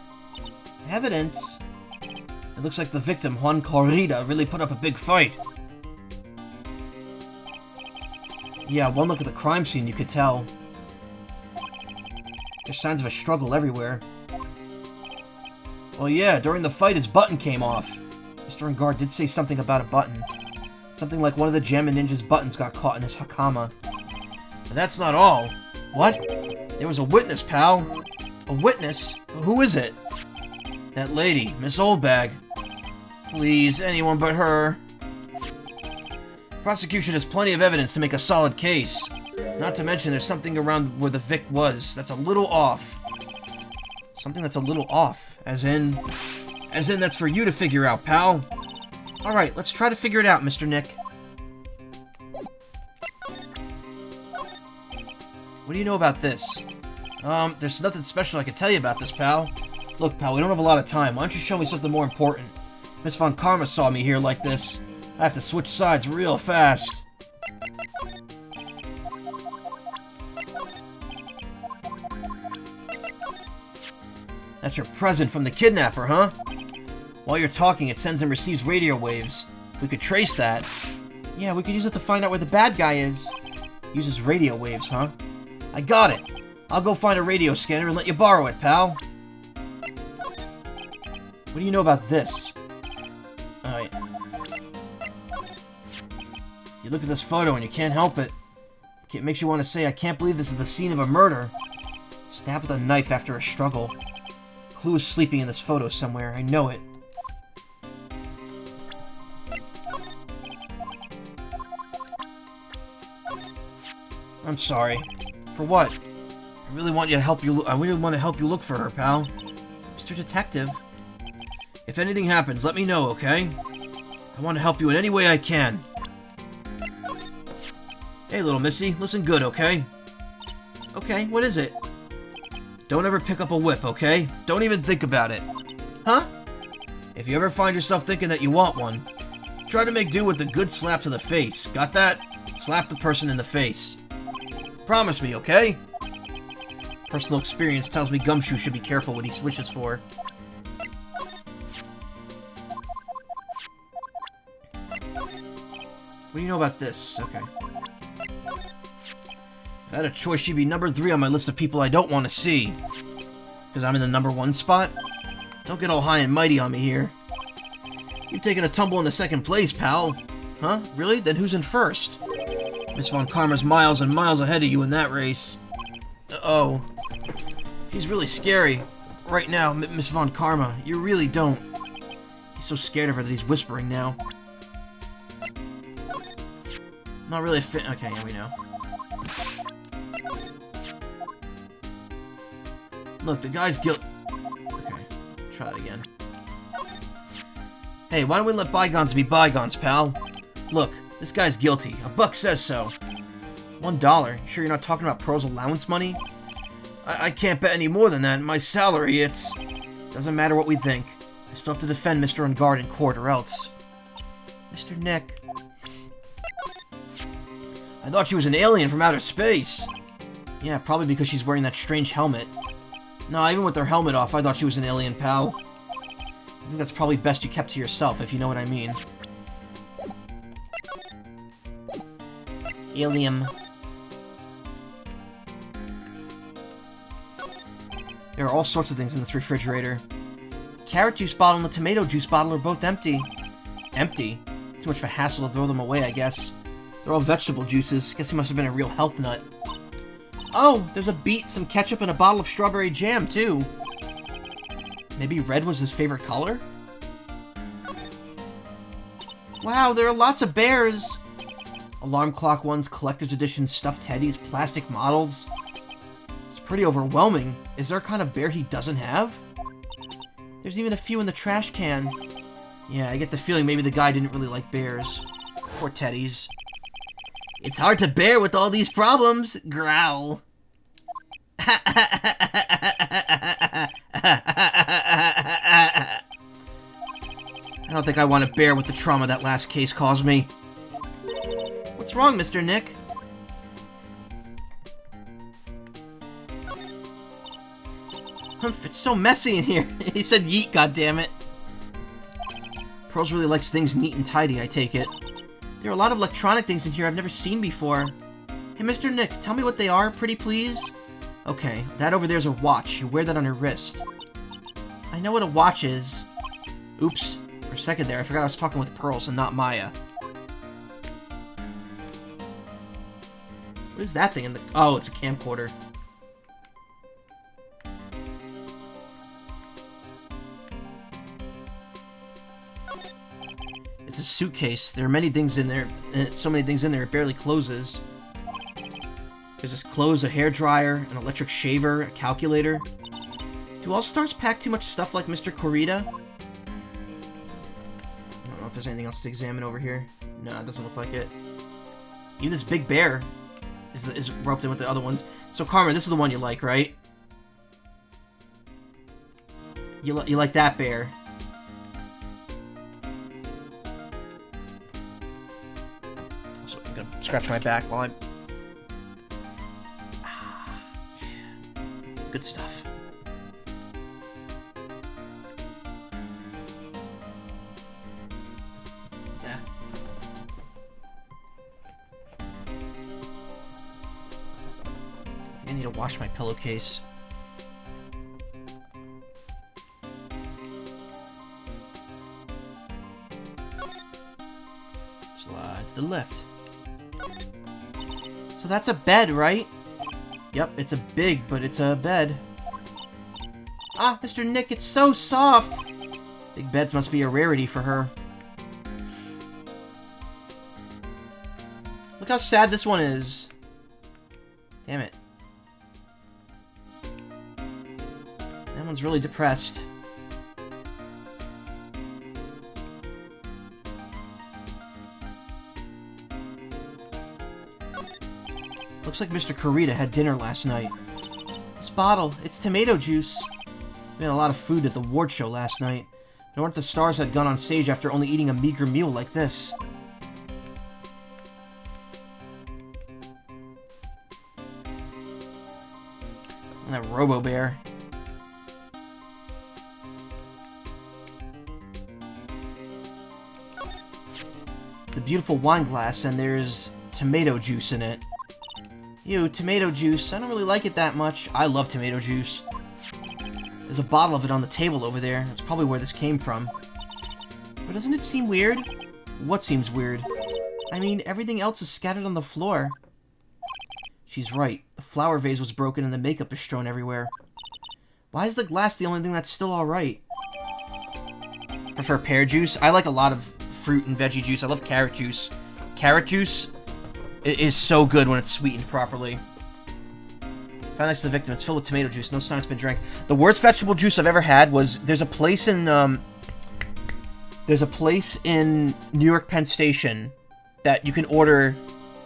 Evidence? It looks like the victim, Juan Corrida, really put up a big fight. Yeah, one look at the crime scene, you could tell. There's signs of a struggle everywhere. Well, yeah, during the fight, his button came off. Mr. Engard did say something about a button. Something like one of the Jammin' Ninja's buttons got caught in his hakama. But that's not all. What? There was a witness, pal. A witness? Who is it? That lady, Miss Oldbag. Please, anyone but her. Prosecution has plenty of evidence to make a solid case. Not to mention there's something around where the Vic was that's a little off. Something that's a little off. As in that's for you to figure out, pal. Alright, let's try to figure it out, Mr. Nick. What do you know about this? There's nothing special I can tell you about this, pal. Look, pal, we don't have a lot of time. Why don't you show me something more important? Miss Von Karma saw me here like this. I have to switch sides real fast. That's your present from the kidnapper, huh? While you're talking, it sends and receives radio waves. If we could trace that. Yeah, we could use it to find out where the bad guy is. Uses radio waves, huh? I got it. I'll go find a radio scanner and let you borrow it, pal. What do you know about this? Alright. You look at this photo and you can't help it. It makes you want to say, I can't believe this is the scene of a murder. Stabbed with a knife after a struggle. Clue is sleeping in this photo somewhere. I know it. I'm sorry. For what? I really want to help you look for her, pal. Mr. Detective. If anything happens, let me know, okay? I want to help you in any way I can. Hey, little missy, listen good, okay? Okay, what is it? Don't ever pick up a whip, okay? Don't even think about it. Huh? If you ever find yourself thinking that you want one, try to make do with a good slap to the face. Got that? Slap the person in the face. Promise me, okay? Personal experience tells me Gumshoe should be careful what he wishes for. What do you know about this? Okay. If I had a choice, she'd be number 3 on my list of people I don't want to see. Because I'm in the number 1 spot? Don't get all high and mighty on me here. You've taken a tumble into 2nd place, pal. Huh? Really? Then who's in 1st? Miss Von Karma's miles and miles ahead of you in that race. Uh-oh. She's really scary. Right now, Miss Von Karma. You really don't. He's so scared of her that he's whispering now. Not really a fit. Okay, yeah, we know. Look, the guy's guilt. Okay, try it again. Hey, why don't we let bygones be bygones, pal? Look, this guy's guilty. A buck says so. $1. Sure you're not talking about Pearl's allowance money? I can't bet any more than that. My salary, it's... Doesn't matter what we think. I still have to defend Mr. Ungard in court, or else. Mr. Nick. I thought she was an alien from outer space. Yeah, probably because she's wearing that strange helmet. No, even with her helmet off, I thought she was an alien, pal. I think that's probably best you kept to yourself, if you know what I mean. Alien. There are all sorts of things in this refrigerator. Carrot juice bottle and the tomato juice bottle are both empty. Empty? Too much of a hassle to throw them away, I guess. They're all vegetable juices. Guess he must have been a real health nut. Oh, there's a beet, some ketchup, and a bottle of strawberry jam, too. Maybe red was his favorite color? Wow, there are lots of bears! Alarm clock ones, collector's edition stuffed teddies, plastic models. It's pretty overwhelming. Is there a kind of bear he doesn't have? There's even a few in the trash can. Yeah, I get the feeling maybe the guy didn't really like bears. Poor teddies. It's hard to bear with all these problems. Growl. I don't think I want to bear with the trauma that last case caused me. What's wrong, Mr. Nick? Humph, it's so messy in here. He said yeet, goddammit. Pearls really likes things neat and tidy, I take it. There are a lot of electronic things in here I've never seen before. Hey, Mr. Nick, tell me what they are, pretty please? Okay, that over there's a watch. You wear that on your wrist. I know what a watch is. Oops. For a second there, I forgot I was talking with Pearls and not Maya. What is that thing in the... Oh, it's a camcorder. It's a suitcase. There are many things in there, and so many things in there it barely closes. There's this clothes, a hairdryer, an electric shaver, a calculator. Do all stars pack too much stuff like Mr. Corrida? I don't know if there's anything else to examine over here. No, it doesn't look like it. Even this big bear is roped in with the other ones. So, Carmen, this is the one you like, right? You like that bear. So I'm gonna scratch my back while I'm... Good stuff. Yeah. need to wash my pillowcase. Slide to the left. So that's a bed, right? Yep, it's a big, but it's a bed. Ah, Mr. Nick, it's so soft! Big beds must be a rarity for her. Look how sad this one is. Damn it. That one's really depressed. Looks like Mr. Kurita had dinner last night. This bottle, it's tomato juice. We had a lot of food at the award show last night. No wonder the stars had gone on stage after only eating a meager meal like this. And that Robo-Bear. It's a beautiful wine glass, and there's tomato juice in it. Ew, tomato juice. I don't really like it that much. I love tomato juice. There's a bottle of it on the table over there. That's probably where this came from. But doesn't it seem weird? What seems weird? I mean, everything else is scattered on the floor. She's right. The flower vase was broken and the makeup is strewn everywhere. Why is the glass the only thing that's still alright? Prefer pear juice? I like a lot of fruit and veggie juice. I love carrot juice. Carrot juice is so good when it's sweetened properly. Found next to the victim. It's filled with tomato juice. No sign it's been drank. The worst vegetable juice I've ever had was... There's a place in New York Penn Station that you can order,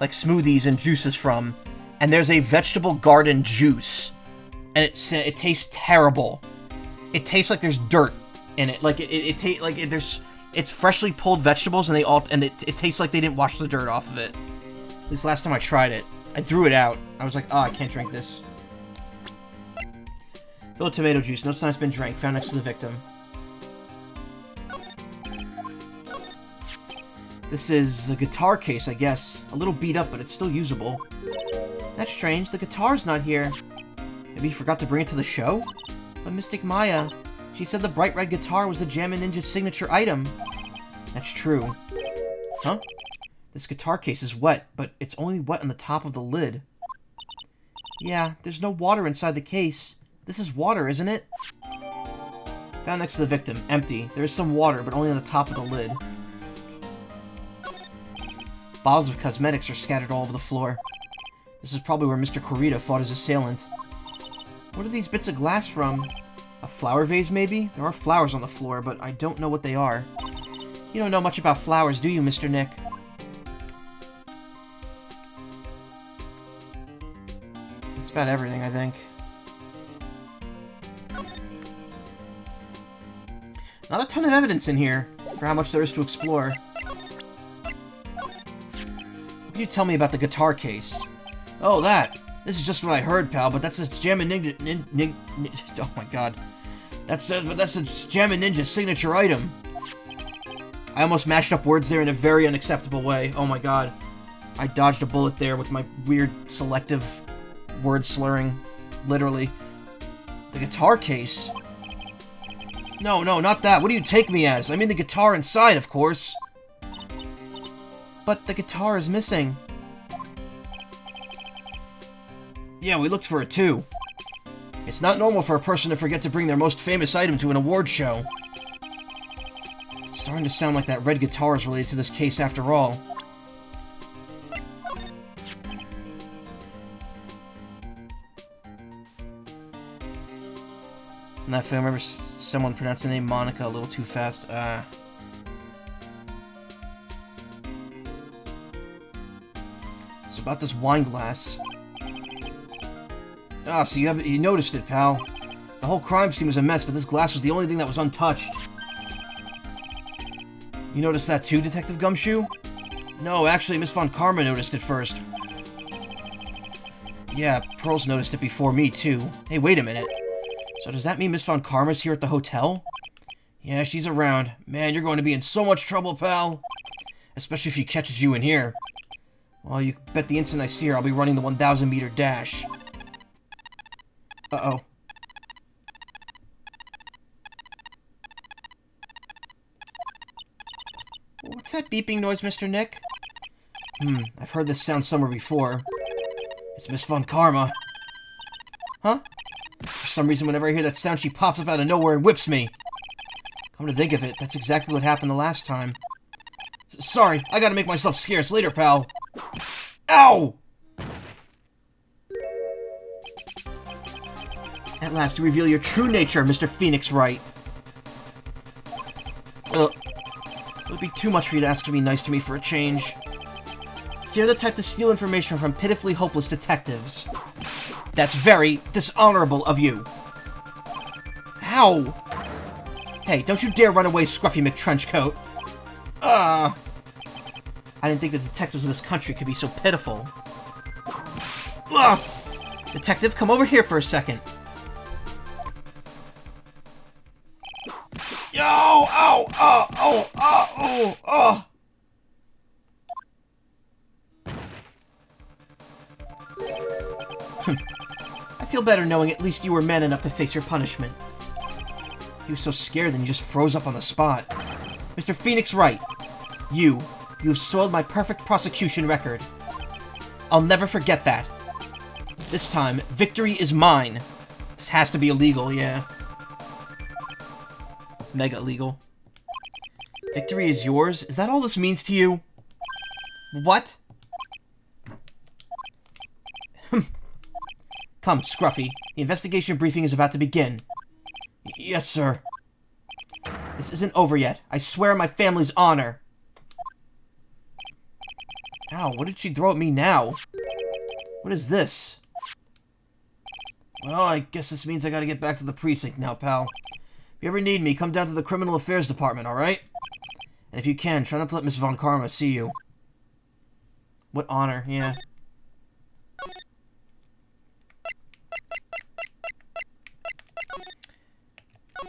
like, smoothies and juices from. And there's a vegetable garden juice. And it tastes terrible. It tastes like there's dirt in it. Like, it's freshly pulled vegetables and it tastes like they didn't wash the dirt off of it. This last time I tried it. I threw it out. I was like, oh, I can't drink this. Little tomato juice. No sign it's been drank. Found next to the victim. This is a guitar case, I guess. A little beat up, but it's still usable. That's strange. The guitar's not here. Maybe he forgot to bring it to the show? But Mystic Maya, she said the bright red guitar was the Jammin' Ninja's signature item. That's true. Huh? This guitar case is wet, but it's only wet on the top of the lid. Yeah, there's no water inside the case. This is water, isn't it? Found next to the victim. Empty. There is some water, but only on the top of the lid. Bottles of cosmetics are scattered all over the floor. This is probably where Mr. Kurita fought his assailant. What are these bits of glass from? A flower vase, maybe? There are flowers on the floor, but I don't know what they are. You don't know much about flowers, do you, Mr. Nick? That's about everything, I think. Not a ton of evidence in here, for how much there is to explore. What can you tell me about the guitar case? Oh, that! This is just what I heard, pal, but that's a Jammin' Ninja... oh my god. That's a Jammin' Ninja's signature item. I almost mashed up words there in a very unacceptable way. Oh my god. I dodged a bullet there with my weird selective word slurring. Literally. The guitar case? No, not that. What do you take me as? I mean the guitar inside, of course. But the guitar is missing. Yeah, we looked for it too. It's not normal for a person to forget to bring their most famous item to an award show. It's starting to sound like that red guitar is related to this case after all. And if I remember someone pronounced the name Monica a little too fast. So about this wine glass. Ah, so you noticed it, pal. The whole crime scene was a mess, but this glass was the only thing that was untouched. You noticed that too, Detective Gumshoe? No, actually, Miss Von Karma noticed it first. Yeah, Pearls noticed it before me, too. Hey, wait a minute. So does that mean Miss Von Karma's here at the hotel? Yeah, she's around. Man, you're going to be in so much trouble, pal. Especially if she catches you in here. Well, you bet the instant I see her, I'll be running the 1,000-meter dash. Uh-oh. What's that beeping noise, Mr. Nick? I've heard this sound somewhere before. It's Miss Von Karma. Huh? For some reason, whenever I hear that sound, she pops up out of nowhere and whips me. Come to think of it, that's exactly what happened the last time. Sorry, I gotta make myself scarce later, pal. Ow! At last, you reveal your true nature, Mr. Phoenix Wright. It would be too much for you to ask to be nice to me for a change. So you're the type to steal information from pitifully hopeless detectives. That's very dishonorable of you. Ow! Hey, don't you dare run away, Scruffy McTrenchcoat. I didn't think the detectives of this country could be so pitiful. Detective, come over here for a second. Yo! Ow! Oh! I feel better knowing at least you were man enough to face your punishment. He was so scared that he just froze up on the spot. Mr. Phoenix Wright, you've soiled my perfect prosecution record. I'll never forget that. This time, victory is mine. This has to be illegal, yeah. Mega illegal. Victory is yours? Is that all this means to you? What? Come, Scruffy. The investigation briefing is about to begin. Yes, sir. This isn't over yet. I swear on my family's honor. Ow, what did she throw at me now? What is this? Well, I guess this means I gotta get back to the precinct now, pal. If you ever need me, come down to the Criminal Affairs Department, alright? And if you can, try not to let Miss Von Karma see you. What honor, yeah.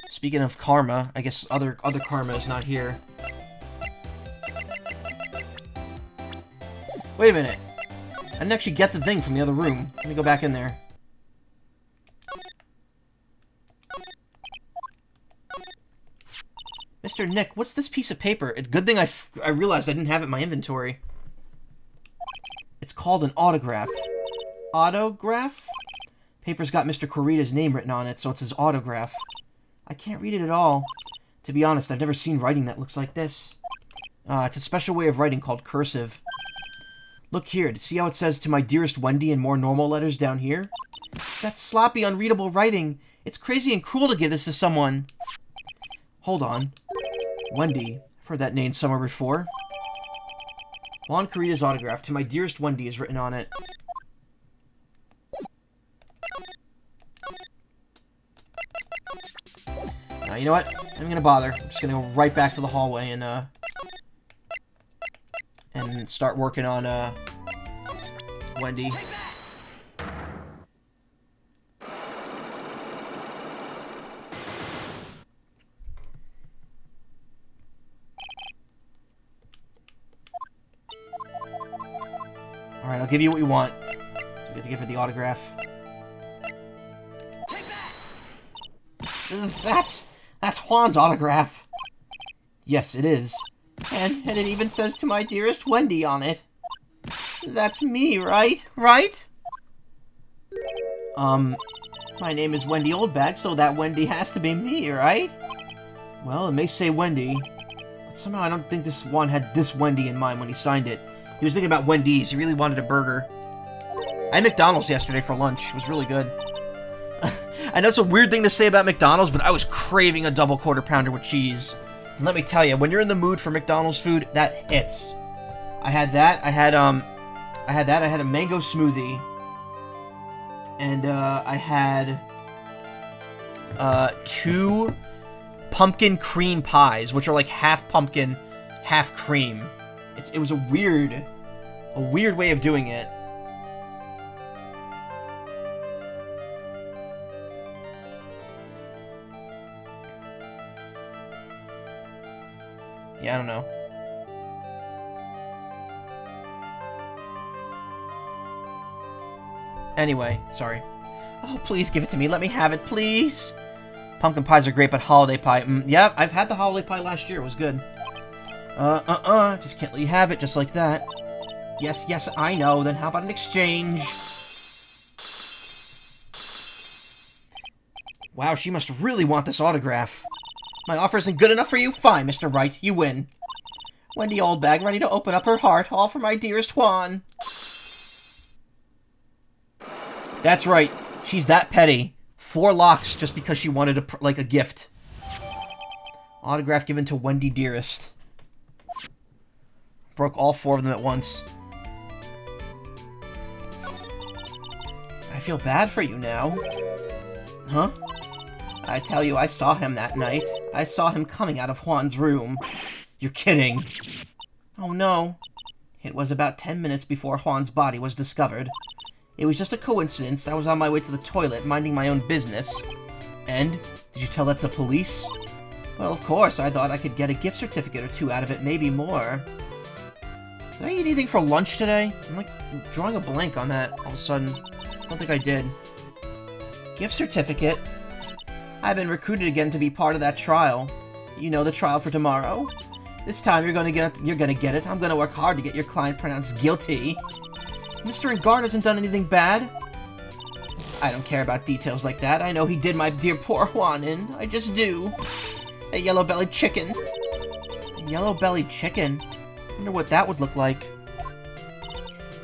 Speaking of karma, I guess other karma is not here. Wait a minute. I didn't actually get the thing from the other room. Let me go back in there. Mr. Nick, what's this piece of paper? It's a good thing I realized I didn't have it in my inventory. It's called an autograph. Autograph? Paper's got Mr. Corita's name written on it, so it's his autograph. I can't read it at all. To be honest, I've never seen writing that looks like this. It's a special way of writing called cursive. Look here, see how it says "To my dearest Wendy" in more normal letters down here? That's sloppy, unreadable writing. It's crazy and cruel to give this to someone. Hold on. Wendy. I've heard that name somewhere before. Juan Corita's autograph, "To my dearest Wendy," is written on it. You know what? I'm gonna bother. I'm just gonna go right back to the hallway and start working on Wendy. Alright, I'll give you what you want. So we get to give her the autograph. That's Juan's autograph. Yes, it is. And it even says "To my dearest Wendy" on it. That's me, right? Right? My name is Wendy Oldbag, so that Wendy has to be me, right? Well, it may say Wendy, but somehow I don't think this Juan had this Wendy in mind when he signed it. He was thinking about Wendy's. He really wanted a burger. I had McDonald's yesterday for lunch. It was really good. I know it's a weird thing to say about McDonald's, but I was craving a double quarter pounder with cheese. And let me tell you, when you're in the mood for McDonald's food, that hits. I had that. I had a mango smoothie. And, I had, 2 pumpkin cream pies, which are like half pumpkin, half cream. It was a weird way of doing it. Yeah, I don't know. Anyway, sorry. Oh, please give it to me. Let me have it, please. Pumpkin pies are great, but holiday pie... yeah, I've had the holiday pie last year. It was good. Just can't let you have it just like that. Yes, I know. Then how about an exchange? Wow, she must really want this autograph. My offer isn't good enough for you? Fine, Mr. Wright, you win. Wendy Oldbag, ready to open up her heart, all for my dearest Juan. That's right, she's that petty. 4 locks just because she wanted a gift. Autograph given to Wendy Dearest. Broke all 4 of them at once. I feel bad for you now. Huh? I tell you, I saw him that night. I saw him coming out of Juan's room. You're kidding. Oh no. It was about 10 minutes before Juan's body was discovered. It was just a coincidence. I was on my way to the toilet, minding my own business. And? Did you tell that to police? Well, of course. I thought I could get a gift certificate or 2 out of it, maybe more. Did I eat anything for lunch today? I'm like drawing a blank on that all of a sudden. I don't think I did. Gift certificate? I've been recruited again to be part of that trial. You know, the trial for tomorrow? This time you're gonna get it. I'm gonna work hard to get your client pronounced guilty. Mr. Engard hasn't done anything bad. I don't care about details like that. I know he did my dear poor Juan in. I just do. A yellow-bellied chicken. A yellow-bellied chicken? I wonder what that would look like.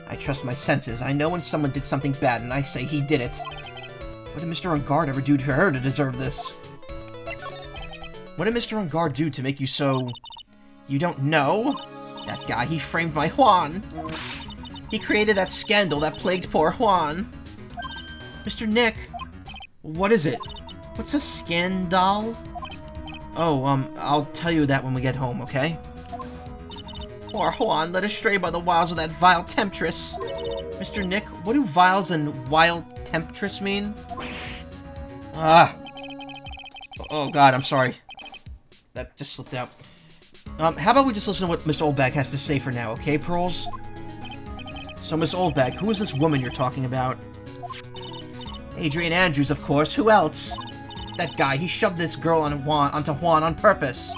I trust my senses. I know when someone did something bad and I say he did it. What did Mr. Engard ever do to her to deserve this? What did Mr. Engard do to make you so... You don't know? That guy, he framed my Juan. He created that scandal that plagued poor Juan. Mr. Nick, what is it? What's a scandal? Oh, I'll tell you that when we get home, okay? Poor Juan led astray by the wiles of that vile temptress. Mr. Nick, what do viles and vile temptress mean? Oh god, I'm sorry. That just slipped out. How about we just listen to what Miss Oldbag has to say for now, okay, Pearls? So, Miss Oldbag, who is this woman you're talking about? Adrian Andrews, of course. Who else? That guy, he shoved this girl onto Juan on purpose.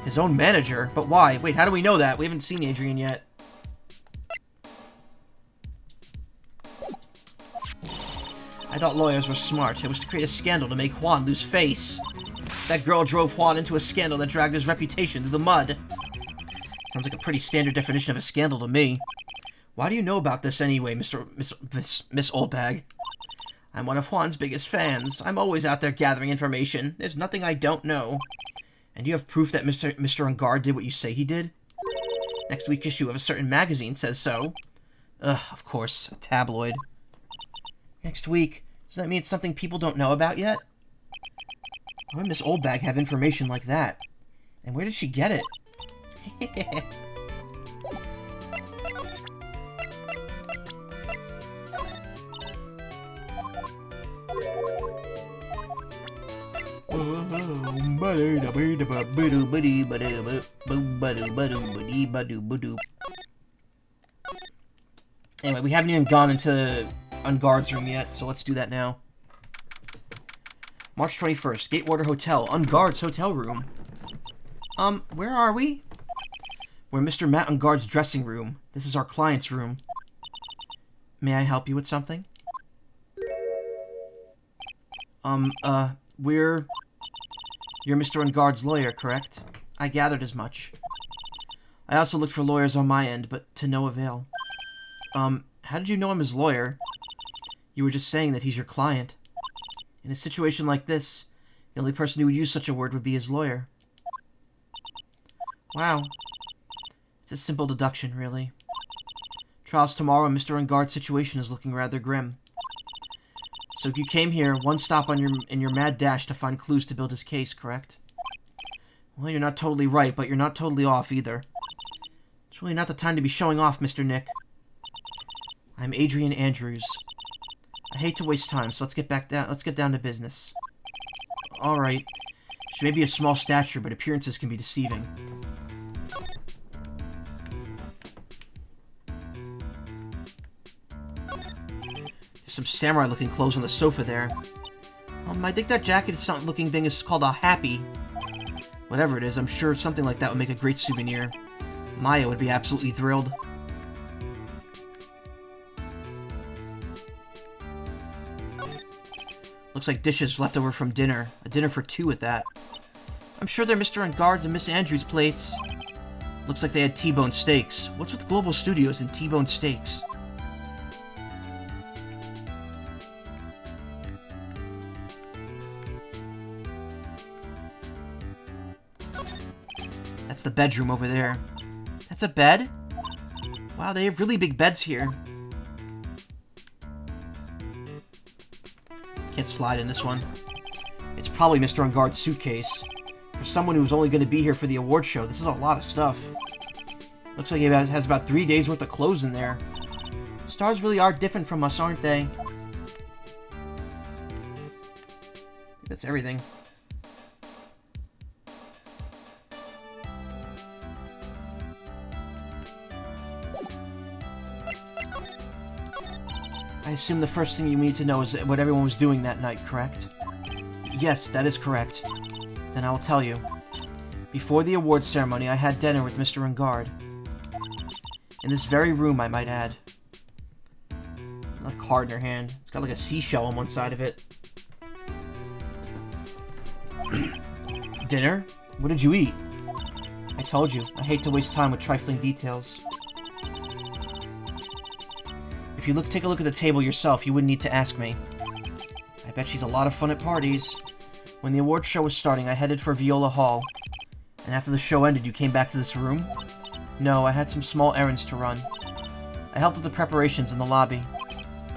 His own manager? But why? Wait, how do we know that? We haven't seen Adrian yet. I thought lawyers were smart. It was to create a scandal to make Juan lose face. That girl drove Juan into a scandal that dragged his reputation through the mud. Sounds like a pretty standard definition of a scandal to me. Why do you know about this anyway, Miss Oldbag? I'm one of Juan's biggest fans. I'm always out there gathering information. There's nothing I don't know. And you have proof that Mr. Engard did what you say he did? Next week's issue of a certain magazine says so. Ugh, of course, a tabloid. Next week? Does that mean it's something people don't know about yet? Why would Miss Oldbag have information like that? And where did she get it? Anyway, we haven't even gone into Engard's room yet, so let's do that now. March 21st, Gatewater Hotel, Engard's hotel room. Where are we? We're Mr. Matt Engard's dressing room. This is our client's room. May I help you with something? You're Mr. Engard's lawyer, correct? I gathered as much. I also looked for lawyers on my end, but to no avail. How did you know I'm his lawyer? You were just saying that he's your client. In a situation like this, the only person who would use such a word would be his lawyer. Wow. It's a simple deduction, really. Trial's tomorrow, and Mr. Engard's situation is looking rather grim. So you came here, one stop in your mad dash to find clues to build his case, correct? Well, you're not totally right, but you're not totally off either. It's really not the time to be showing off, Mr. Nick. I'm Adrian Andrews. I hate to waste time, so let's get down to business. Alright. She may be a small stature, but appearances can be deceiving. Some samurai-looking clothes on the sofa there. I think that jacket-looking thing is called a happy. Whatever it is, I'm sure something like that would make a great souvenir. Maya would be absolutely thrilled. Looks like dishes left over from dinner. A dinner for two at that. I'm sure they're Mr. Ungard's and Miss Andrews' plates. Looks like they had T-bone steaks. What's with Global Studios and T-bone steaks? That's the bedroom over there. That's a bed? Wow, they have really big beds here. Can't slide in this one. It's probably Mr. Ungard's suitcase. For someone who's only going to be here for the award show, this is a lot of stuff. Looks like he has about 3 days worth of clothes in there. Stars really are different from us, aren't they? That's everything. I assume the first thing you need to know is what everyone was doing that night, correct? Yes, that is correct. Then I will tell you. Before the awards ceremony, I had dinner with Mr. Ungard. In this very room, I might add. A card in her hand. It's got like a seashell on one side of it. Dinner? What did you eat? I told you, I hate to waste time with trifling details. If you take a look at the table yourself, you wouldn't need to ask me. I bet she's a lot of fun at parties. When the awards show was starting, I headed for Viola Hall. And after the show ended, you came back to this room? No, I had some small errands to run. I helped with the preparations in the lobby.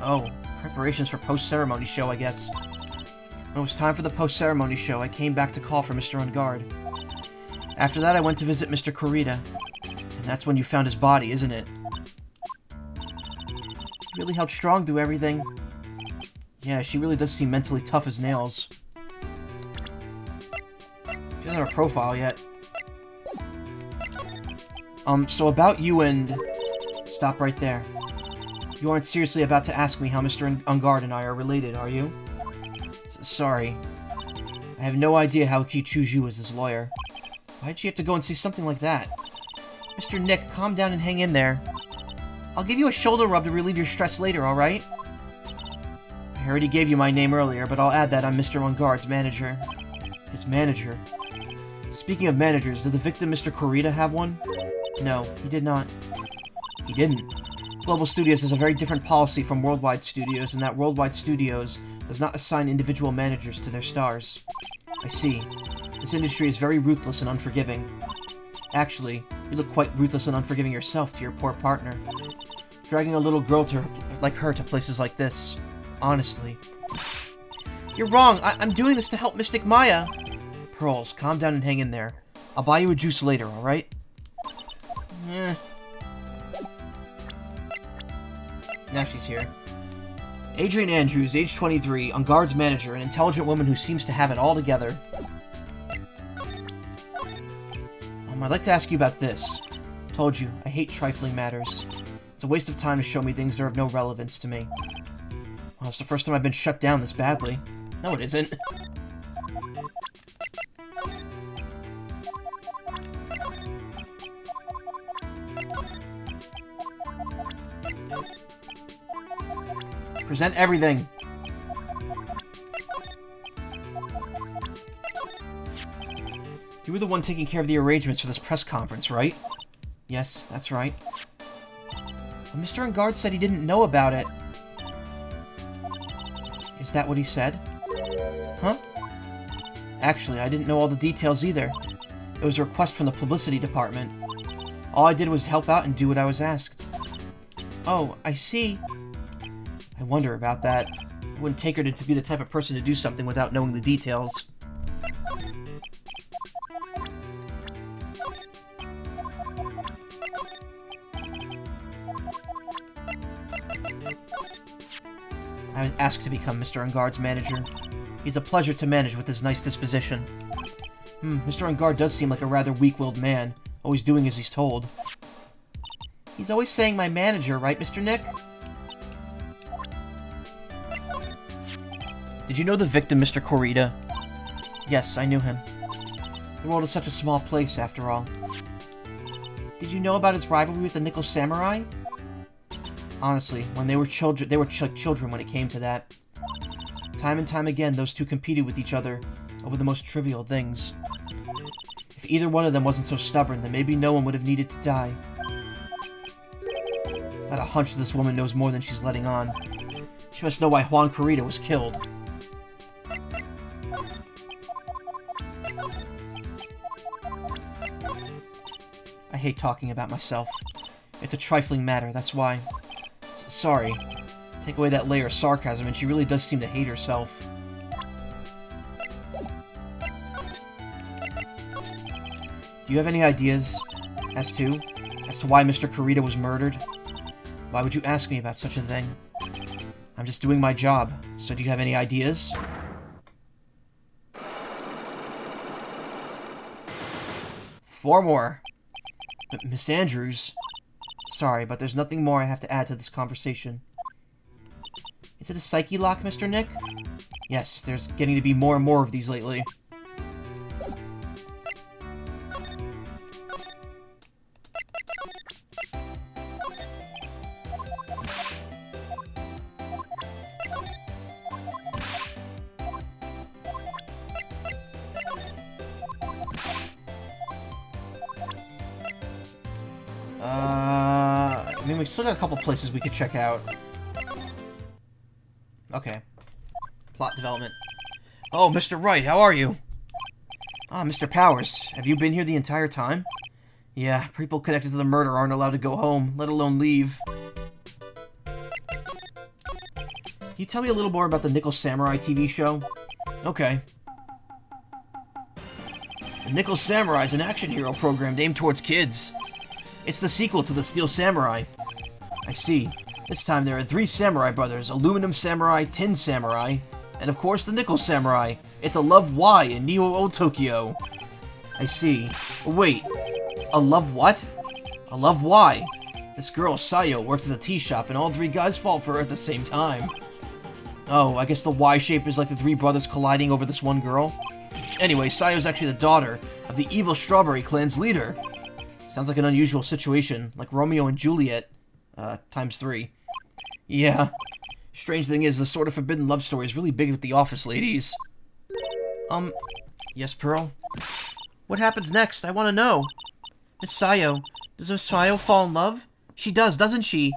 Oh, preparations for post-ceremony show, I guess. When it was time for the post-ceremony show, I came back to call for Mr. Ungard. After that, I went to visit Mr. Kurita. And that's when you found his body, isn't it? He really held strong through everything. Yeah, she really does seem mentally tough as nails. She doesn't have a profile yet. So about you and... Stop right there. You aren't seriously about to ask me how Mr. Ungard and I are related, are you? Sorry. I have no idea how he choose you as his lawyer. Why'd you have to go and say something like that? Mr. Nick, calm down and hang in there. I'll give you a shoulder rub to relieve your stress later, alright? I already gave you my name earlier, but I'll add that I'm Mr. Ungard's manager. His manager? Speaking of managers, did the victim Mr. Kurita have one? No, he did not. He didn't. Global Studios has a very different policy from Worldwide Studios, in that Worldwide Studios does not assign individual managers to their stars. I see. This industry is very ruthless and unforgiving. Actually, you look quite ruthless and unforgiving yourself to your poor partner. Dragging a little girl like her to places like this. Honestly. You're wrong! I'm doing this to help Mystic Maya! Pearls, calm down and hang in there. I'll buy you a juice later, alright? Now she's here. Adrian Andrews, age 23, Ungard's manager, an intelligent woman who seems to have it all together. I'd like to ask you about this. Told you, I hate trifling matters. It's a waste of time to show me things that are of no relevance to me. Well, it's the first time I've been shut down this badly. No, it isn't. Present everything. You were the one taking care of the arrangements for this press conference, right? Yes, that's right. Well, Mr. Ungard said he didn't know about it. Is that what he said? Huh? Actually, I didn't know all the details either. It was a request from the publicity department. All I did was help out and do what I was asked. Oh, I see. I wonder about that. I wouldn't take her to be the type of person to do something without knowing the details. I was asked to become Mr. Ungard's manager. He's a pleasure to manage with his nice disposition. Mr. Ungard does seem like a rather weak-willed man, always doing as he's told. He's always saying my manager, right, Mr. Nick? Did you know the victim, Mr. Korita? Yes, I knew him. The world is such a small place, after all. Did you know about his rivalry with the Nickel Samurai? Honestly, when they were children, like children when it came to that. Time and time again, those two competed with each other over the most trivial things. If either one of them wasn't so stubborn, then maybe no one would have needed to die. I got a hunch this woman knows more than she's letting on. She must know why Juan Corrida was killed. I hate talking about myself. It's a trifling matter, that's why. Sorry. Take away that layer of sarcasm and she really does seem to hate herself. Do you have any ideas as to why Mr. Korita was murdered? Why would you ask me about such a thing? I'm just doing my job, so do you have any ideas? Four more. Miss Andrews. Sorry, but there's nothing more I have to add to this conversation. Is it a psyche lock, Mr. Nick? Yes, there's getting to be more and more of these lately. I mean, we still got a couple places we could check out. Okay. Plot development. Oh, Mr. Wright, how are you? Ah, Mr. Powers, have you been here the entire time? Yeah, people connected to the murder aren't allowed to go home, let alone leave. Can you tell me a little more about the Nickel Samurai TV show? Okay. The Nickel Samurai is an action hero program aimed towards kids. It's the sequel to the Steel Samurai. I see. This time there are 3 samurai brothers, Aluminum Samurai, Tin Samurai, and of course the Nickel Samurai. It's a Love Y in Neo Tokyo. I see. Wait, a Love what? A Love Y. This girl, Sayo, works at the tea shop and all 3 guys fall for her at the same time. Oh, I guess the Y shape is like the 3 brothers colliding over this one girl. Anyway, Sayo's actually the daughter of the evil Strawberry Clan's leader. Sounds like an unusual situation, like Romeo and Juliet, times 3. Yeah. Strange thing is, this sort of forbidden love story is really big with the office ladies. Yes, Pearl? What happens next? I want to know. Miss Sayo, does Miss Sayo fall in love? She does, doesn't she?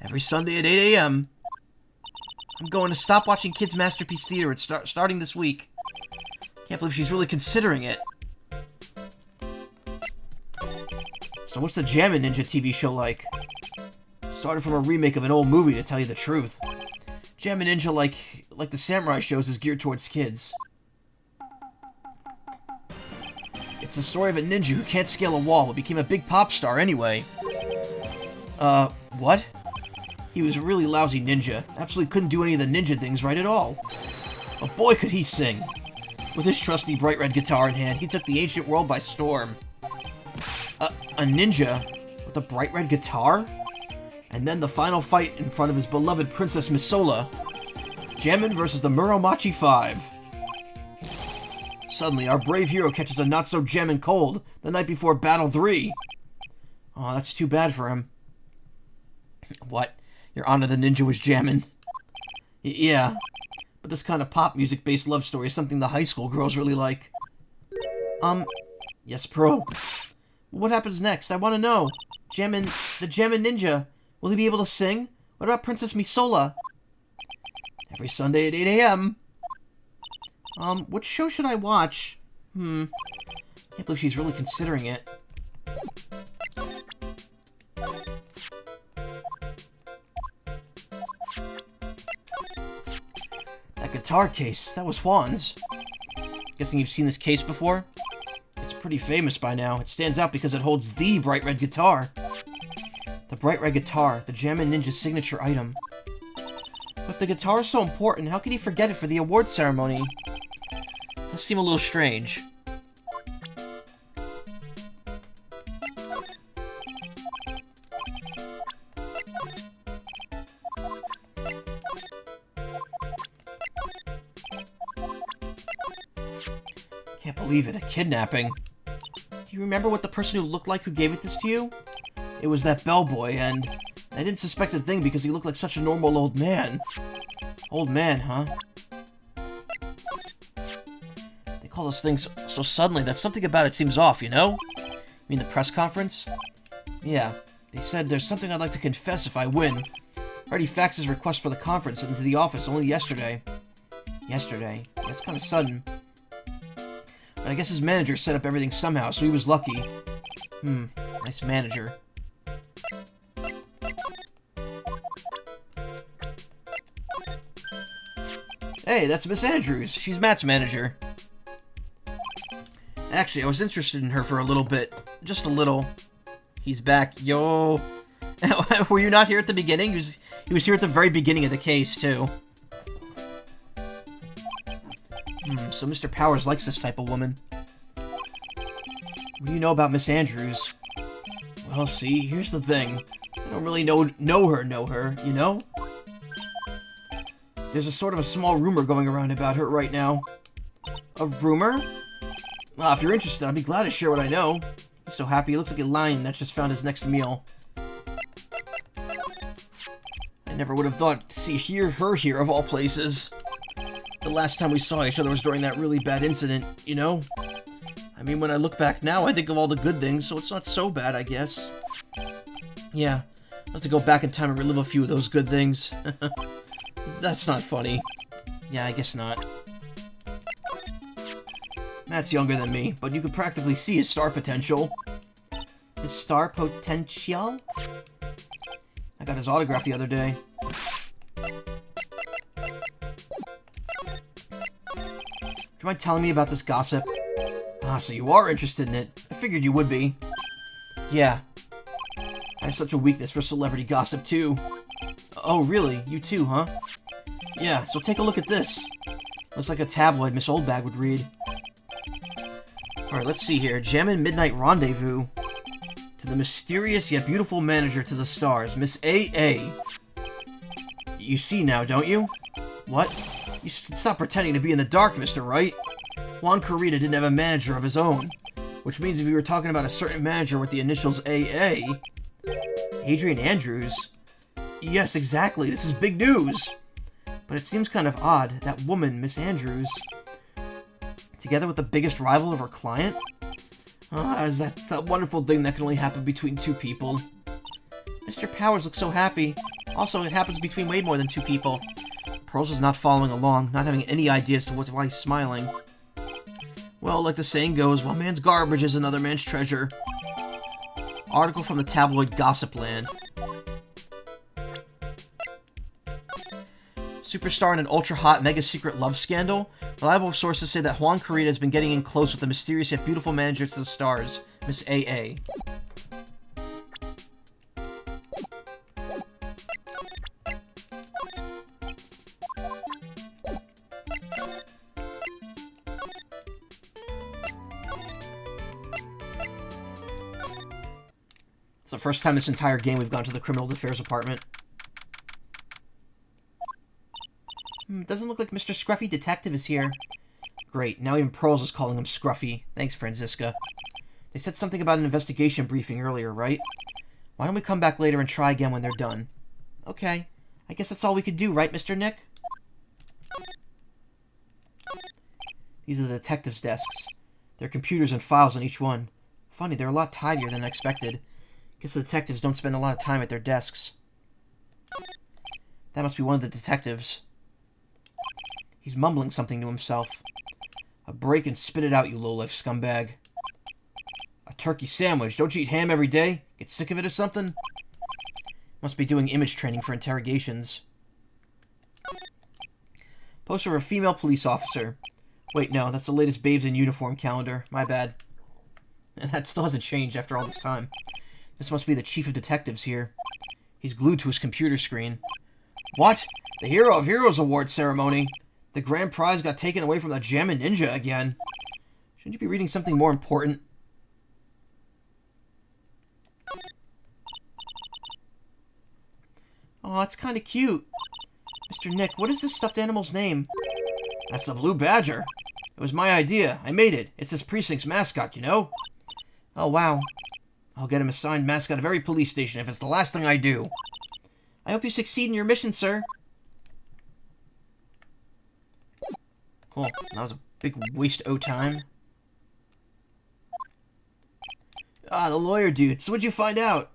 Every Sunday at 8 a.m. I'm going to stop watching Kids Masterpiece Theater. It's starting this week. Can't believe she's really considering it. So what's the Jammin' Ninja TV show like? Started from a remake of an old movie, to tell you the truth. Jammin' Ninja, like the samurai shows, is geared towards kids. It's the story of a ninja who can't scale a wall, but became a big pop star anyway. What? He was a really lousy ninja. Absolutely couldn't do any of the ninja things right at all. But boy, could he sing. With his trusty bright red guitar in hand, he took the ancient world by storm. A ninja with a bright red guitar? And then the final fight in front of his beloved Princess Misola. Jammin' versus the Muromachi 5. Suddenly, our brave hero catches a not-so-jammin' cold the night before Battle 3. Oh, that's too bad for him. What? Your Honor, the ninja was jammin'? Yeah. But this kind of pop music-based love story is something the high school girls really like. Yes, Pro. What happens next? I want to know. The Jammin' Ninja. Will he be able to sing? What about Princess Misola? Every Sunday at 8 a.m. Which show should I watch? Can't believe she's really considering it. That guitar case, that was Juan's. Guessing you've seen this case before? It's pretty famous by now. It stands out because it holds the bright red guitar. The bright red guitar, the Jammin' Ninja signature item. But if the guitar is so important, how could he forget it for the award ceremony? Does seem a little strange. Can't believe it, a kidnapping. Do you remember what the person who looked like who gave this to you? It was that bellboy, and I didn't suspect a thing because he looked like such a normal old man. Old man, huh? They call those things so suddenly that something about it seems off, you know? You mean the press conference? Yeah, they said there's something I'd like to confess if I win. I already faxed his request for the conference into the office only yesterday. Yesterday? That's kind of sudden. But I guess his manager set up everything somehow, so he was lucky. Nice manager. Hey, that's Miss Andrews. She's Matt's manager. Actually, I was interested in her for a little bit. Just a little. He's back. Yo. Were you not here at the beginning? He was here at the very beginning of the case, too. So Mr. Powers likes this type of woman. What do you know about Miss Andrews? Well, see, here's the thing. I don't really know her, you know? There's a sort of a small rumor going around about her right now. A rumor? Well, if you're interested, I'd be glad to share what I know. He's so happy, he looks like a lion that's just found his next meal. I never would have thought to see her here, of all places. The last time we saw each other was during that really bad incident, you know? I mean, when I look back now, I think of all the good things, so it's not so bad, I guess. Yeah, I'll have to go back in time and relive a few of those good things. That's not funny. Yeah, I guess not. Matt's younger than me, but you could practically see his star potential. His star potential? I got his autograph the other day. Do you mind telling me about this gossip? Ah, so you are interested in it. I figured you would be. Yeah. I have such a weakness for celebrity gossip, too. Oh, really? You too, huh? Yeah, so take a look at this. Looks like a tabloid Miss Oldbag would read. Alright, let's see here. Jammin' Midnight Rendezvous. To the mysterious yet beautiful manager to the stars, Miss A.A. You see now, don't you? What? You stop pretending to be in the dark, Mr. Wright. Juan Corrida didn't have a manager of his own. Which means if you were talking about a certain manager with the initials A.A. Adrian Andrews? Yes, exactly. This is big news. But it seems kind of odd. That woman, Miss Andrews, together with the biggest rival of her client? That's that wonderful thing that can only happen between two people. Mr. Powers looks so happy. Also, it happens between way more than two people. Pearls is not following along, not having any idea as to why he's smiling. Well, like the saying goes, one man's garbage is another man's treasure. Article from the tabloid Gossip Land. Superstar in an ultra-hot, mega-secret love scandal? Reliable sources say that Juan Corrida has been getting in close with the mysterious yet beautiful manager to the stars, Miss A.A. It's the first time this entire game we've gone to the Criminal Affairs Department. Doesn't look like Mr. Scruffy Detective is here. Great, now even Pearls is calling him Scruffy. Thanks, Franziska. They said something about an investigation briefing earlier, right? Why don't we come back later and try again when they're done? Okay, I guess that's all we could do, right, Mr. Nick? These are the detectives' desks. There are computers and files on each one. Funny, they're a lot tidier than expected. Guess the detectives don't spend a lot of time at their desks. That must be one of the detectives. He's mumbling something to himself. A break and spit it out, you low-life scumbag. A turkey sandwich. Don't you eat ham every day? Get sick of it or something? Must be doing image training for interrogations. Poster of a female police officer. Wait, no, that's the latest Babes in Uniform calendar. My bad. And that still hasn't changed after all this time. This must be the chief of detectives here. He's glued to his computer screen. What? The Hero of Heroes Award ceremony. The grand prize got taken away from the Jammin' Ninja again. Shouldn't you be reading something more important? Oh, it's kind of cute. Mr. Nick, what is this stuffed animal's name? That's the Blue Badger. It was my idea. I made it. It's this precinct's mascot, you know? Oh, wow. I'll get him a signed mascot of every police station if it's the last thing I do. I hope you succeed in your mission, sir. Cool. That was a big waste of time. Ah, the lawyer dude. So what'd you find out?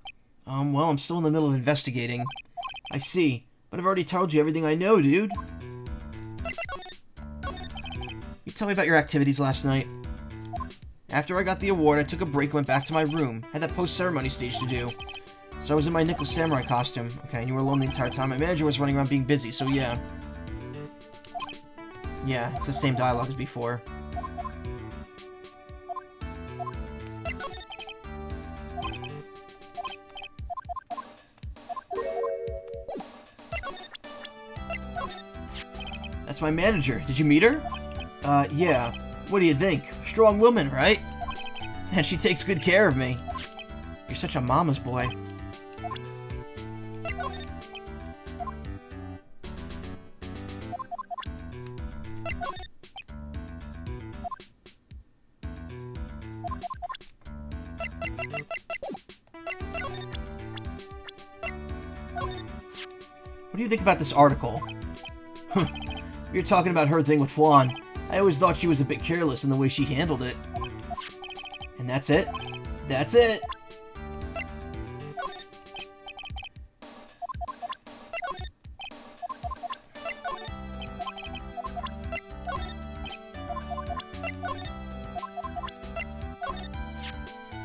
Well, I'm still in the middle of investigating. I see. But I've already told you everything I know, dude. You tell me about your activities last night. After I got the award, I took a break and went back to my room. Had that post-ceremony stage to do. So I was in my nickel samurai costume. Okay, and you were alone the entire time. My manager was running around being busy, so yeah. Yeah, it's the same dialogue as before. That's my manager. Did you meet her? Yeah. What do you think? Strong woman, right? And she takes good care of me. You're such a mama's boy. What do you think about this article? You're talking about her thing with Juan. I always thought she was a bit careless in the way she handled it. And that's it? That's it!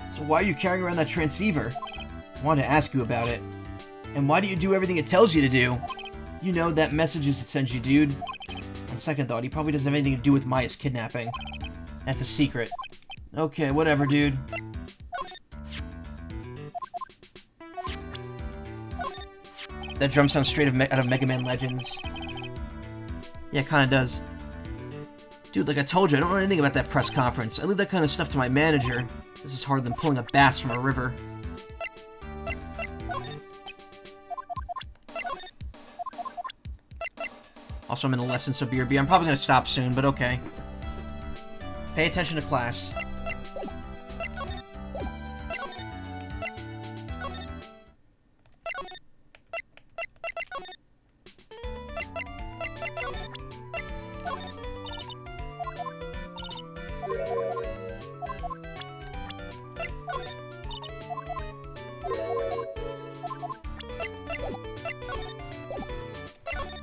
So why are you carrying around that transceiver? I wanted to ask you about it. And why do you do everything it tells you to do? You know, that messages it sends you, dude. On second thought, he probably doesn't have anything to do with Maya's kidnapping. That's a secret. Okay, whatever, dude. That drum sounds straight out of Mega Man Legends. Yeah, it kinda does. Dude, like I told you, I don't know anything about that press conference. I leave that kind of stuff to my manager. This is harder than pulling a bass from a river. Also, I'm in a lesson, so BRB. I'm probably gonna stop soon, but okay. Pay attention to class.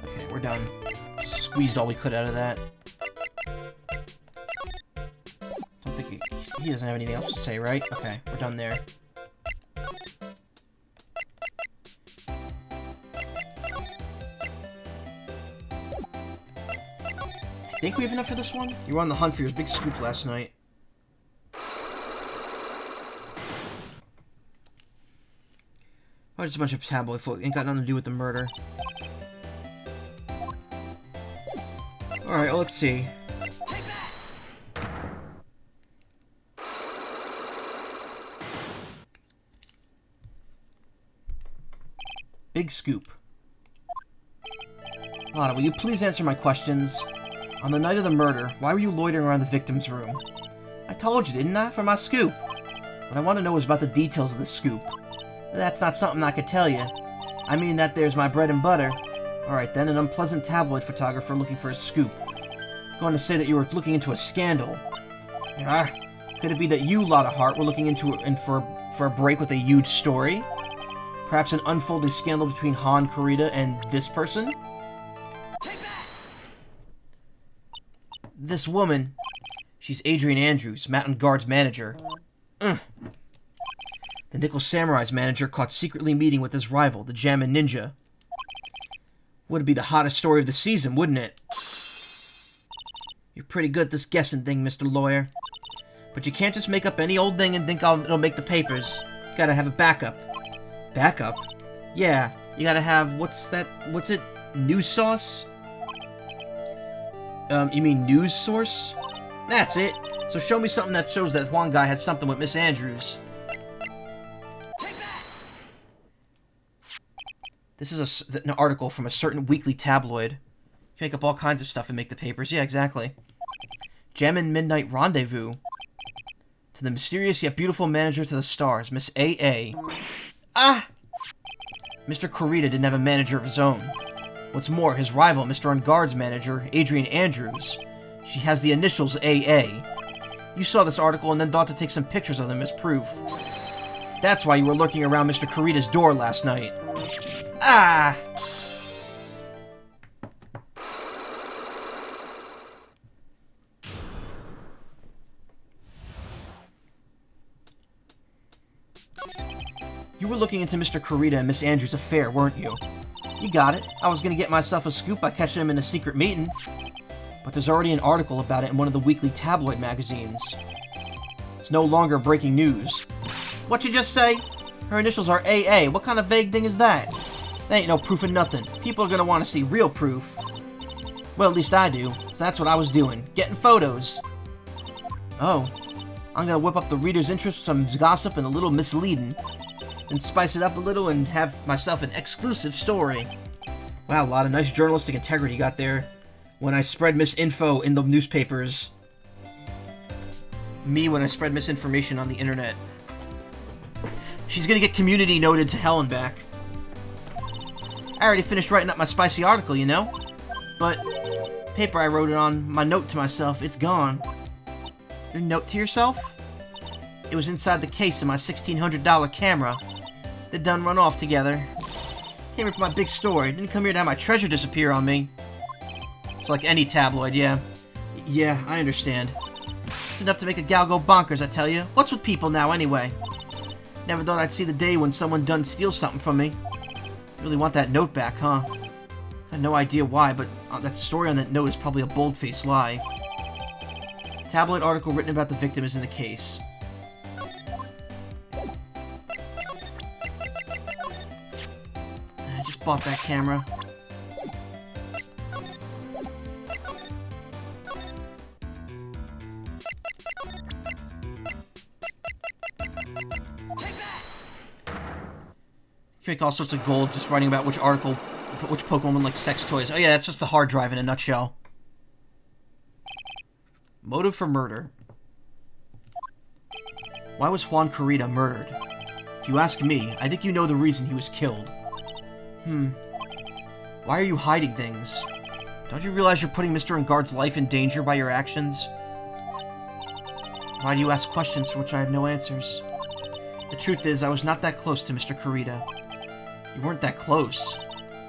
Okay, we're done. Squeezed all we could out of that. Don't think he doesn't have anything else to say, right? Okay, we're done there. I think we have enough for this one? You were on the hunt for your big scoop last night. Oh, just a bunch of tabloid folk. Ain't got nothing to do with the murder. Alright, well, let's see. Big scoop. Lana, will you please answer my questions? On the night of the murder, why were you loitering around the victim's room? I told you, didn't I? For my scoop. What I want to know is about the details of the scoop. That's not something I could tell you. I mean, that there's my bread and butter. Alright then, an unpleasant tabloid photographer looking for a scoop. Going to say that you were looking into a scandal. Ah, could it be that you, Lotta Hart, were looking into for a break with a huge story? Perhaps an unfolding scandal between Han, Kurita, and this person? This woman, she's Adrian Andrews, Mountain Guard's manager. The Nickel Samurai's manager caught secretly meeting with his rival, the Jammin' Ninja. Would be the hottest story of the season, wouldn't it? You're pretty good at this guessing thing, Mr. Lawyer. But you can't just make up any old thing and think it'll make the papers. You gotta have a backup. Backup? Yeah, you gotta have, what's it? News sauce? You mean news source? That's it. So show me something that shows that Juan guy had something with Miss Andrews. This is an article from a certain weekly tabloid. You make up all kinds of stuff and make the papers. Yeah, exactly. Jammin' Midnight Rendezvous. To the mysterious yet beautiful manager to the stars, Miss A.A. Ah! Mr. Kurita didn't have a manager of his own. What's more, his rival, Mr. Ungard's manager, Adrian Andrews, she has the initials A.A. You saw this article and then thought to take some pictures of them as proof. That's why you were lurking around Mr. Kurita's door last night. Ah! You were looking into Mr. Kurita and Miss Andrews' affair, weren't you? You got it. I was gonna get myself a scoop by catching him in a secret meeting. But there's already an article about it in one of the weekly tabloid magazines. It's no longer breaking news. What you just say? Her initials are AA. What kind of vague thing is that? That ain't no proof of nothing. People are gonna want to see real proof. Well, at least I do. So that's what I was doing. Getting photos. Oh. I'm gonna whip up the reader's interest with some gossip and a little misleading. And spice it up a little and have myself an exclusive story. Wow, a lot of nice journalistic integrity you got there. When I spread misinfo in the newspapers. Me when I spread misinformation on the internet. She's gonna get community noted to hell and back. I already finished writing up my spicy article, you know? But, paper I wrote it on, my note to myself, it's gone. Your note to yourself? It was inside the case of my $1,600 camera. They done run off together. Came here for my big story. Didn't come here to have my treasure disappear on me. It's like any tabloid, yeah. Yeah, I understand. It's enough to make a gal go bonkers, I tell you. What's with people now, anyway? Never thought I'd see the day when someone done steal something from me. Really want that note back, huh? I had no idea why, but that story on that note is probably a bold-faced lie. Tabloid article written about the victim is in the case. I just bought that camera. You make all sorts of gold just writing about which article, which Pokemon would like sex toys. Oh yeah, that's just the hard drive in a nutshell. Motive for murder. Why was Juan Kurita murdered? If you ask me, I think you know the reason he was killed. Why are you hiding things? Don't you realize you're putting Mr. Ungard's life in danger by your actions? Why do you ask questions for which I have no answers? The truth is, I was not that close to Mr. Kurita. You weren't that close.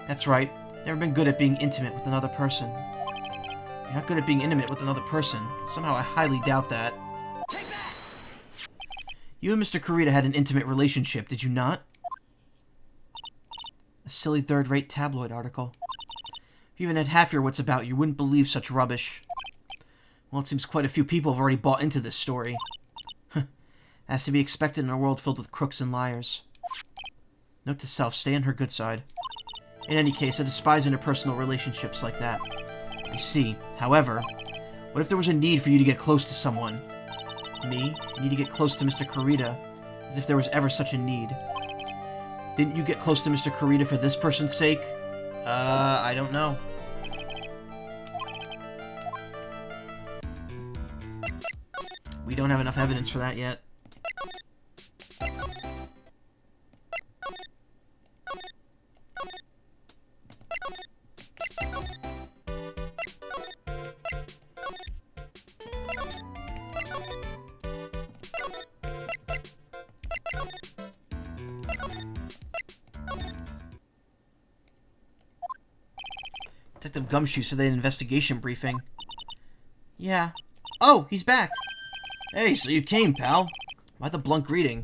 That's right. Never been good at being intimate with another person. You're not good at being intimate with another person. Somehow I highly doubt that. You and Mr. Kurita had an intimate relationship, did you not? A silly third-rate tabloid article. If you even had half your wits about you, wouldn't believe such rubbish. Well, it seems quite a few people have already bought into this story. As to be expected in a world filled with crooks and liars. Note to self, stay on her good side. In any case, I despise interpersonal relationships like that. I see. However, what if there was a need for you to get close to someone? Me? Need to get close to Mr. Kurita? As if there was ever such a need. Didn't you get close to Mr. Kurita for this person's sake? I don't know. We don't have enough evidence for that yet. Detective Gumshoe said they had an investigation briefing. Yeah. Oh, he's back. Hey, so you came, pal. Why the blunt greeting?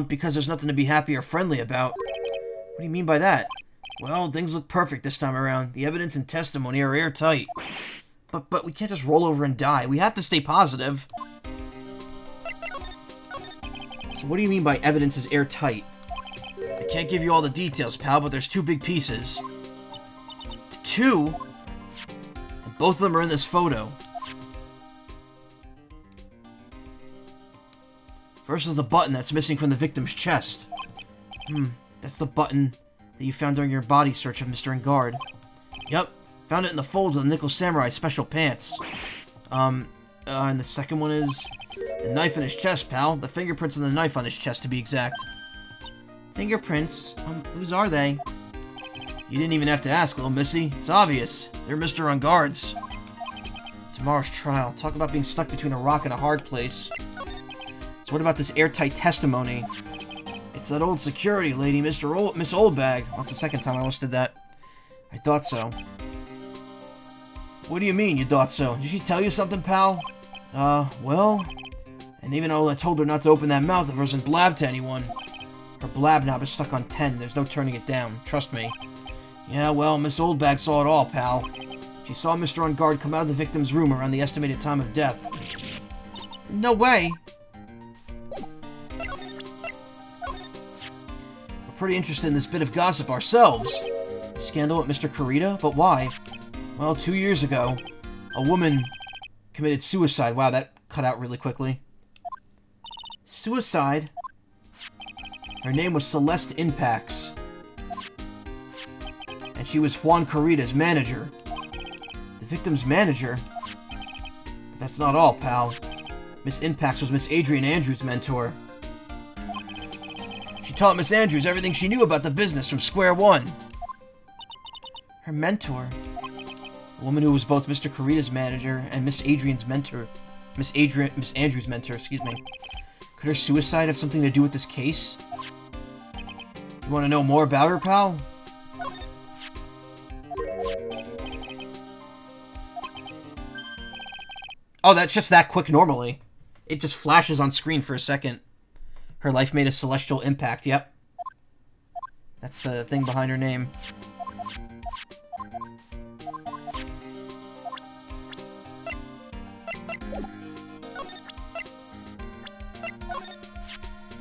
Because there's nothing to be happy or friendly about. What do you mean by that? Well, things look perfect this time around. The evidence and testimony are airtight. But we can't just roll over and die. We have to stay positive. So what do you mean by evidence is airtight? I can't give you all the details, pal, but there's two big pieces. Two? And both of them are in this photo. First is the button that's missing from the victim's chest. That's the button that you found during your body search of Mr. Ungard. Yup, found it in the folds of the Nickel Samurai's special pants. And the second one is... The knife in his chest, pal. The fingerprints on the knife on his chest, to be exact. Fingerprints? Whose are they? You didn't even have to ask, little missy. It's obvious. They're Mr. Ungard's. Tomorrow's trial. Talk about being stuck between a rock and a hard place. So what about this airtight testimony? It's that old security lady, Miss Oldbag. That's the second time I listed that. I thought so. What do you mean, you thought so? Did she tell you something, pal? Well... And even though I told her not to open that mouth, it wasn't blabbed to anyone. Her blab knob is stuck on 10. There's no turning it down. Trust me. Yeah, well, Miss Oldbag saw it all, pal. She saw Mr. Ungard come out of the victim's room around the estimated time of death. No way! We're pretty interested in this bit of gossip ourselves. Scandal at Mr. Kurita? But why? Well, 2 years ago, a woman committed suicide. Wow, that cut out really quickly. Suicide? Her name was Celeste Impax. And she was Juan Kurita's manager. The victim's manager? But that's not all, pal. Miss Impax was Miss Adrian Andrews' mentor. She taught Miss Andrews everything she knew about the business from square one. Her mentor? A woman who was both Mr. Kurita's manager and Miss Adrian's mentor. Miss Andrews' mentor, excuse me. Could her suicide have something to do with this case? You want to know more about her, pal? Oh, that's just that quick normally. It just flashes on screen for a second. Her life made a celestial impact, yep. That's the thing behind her name.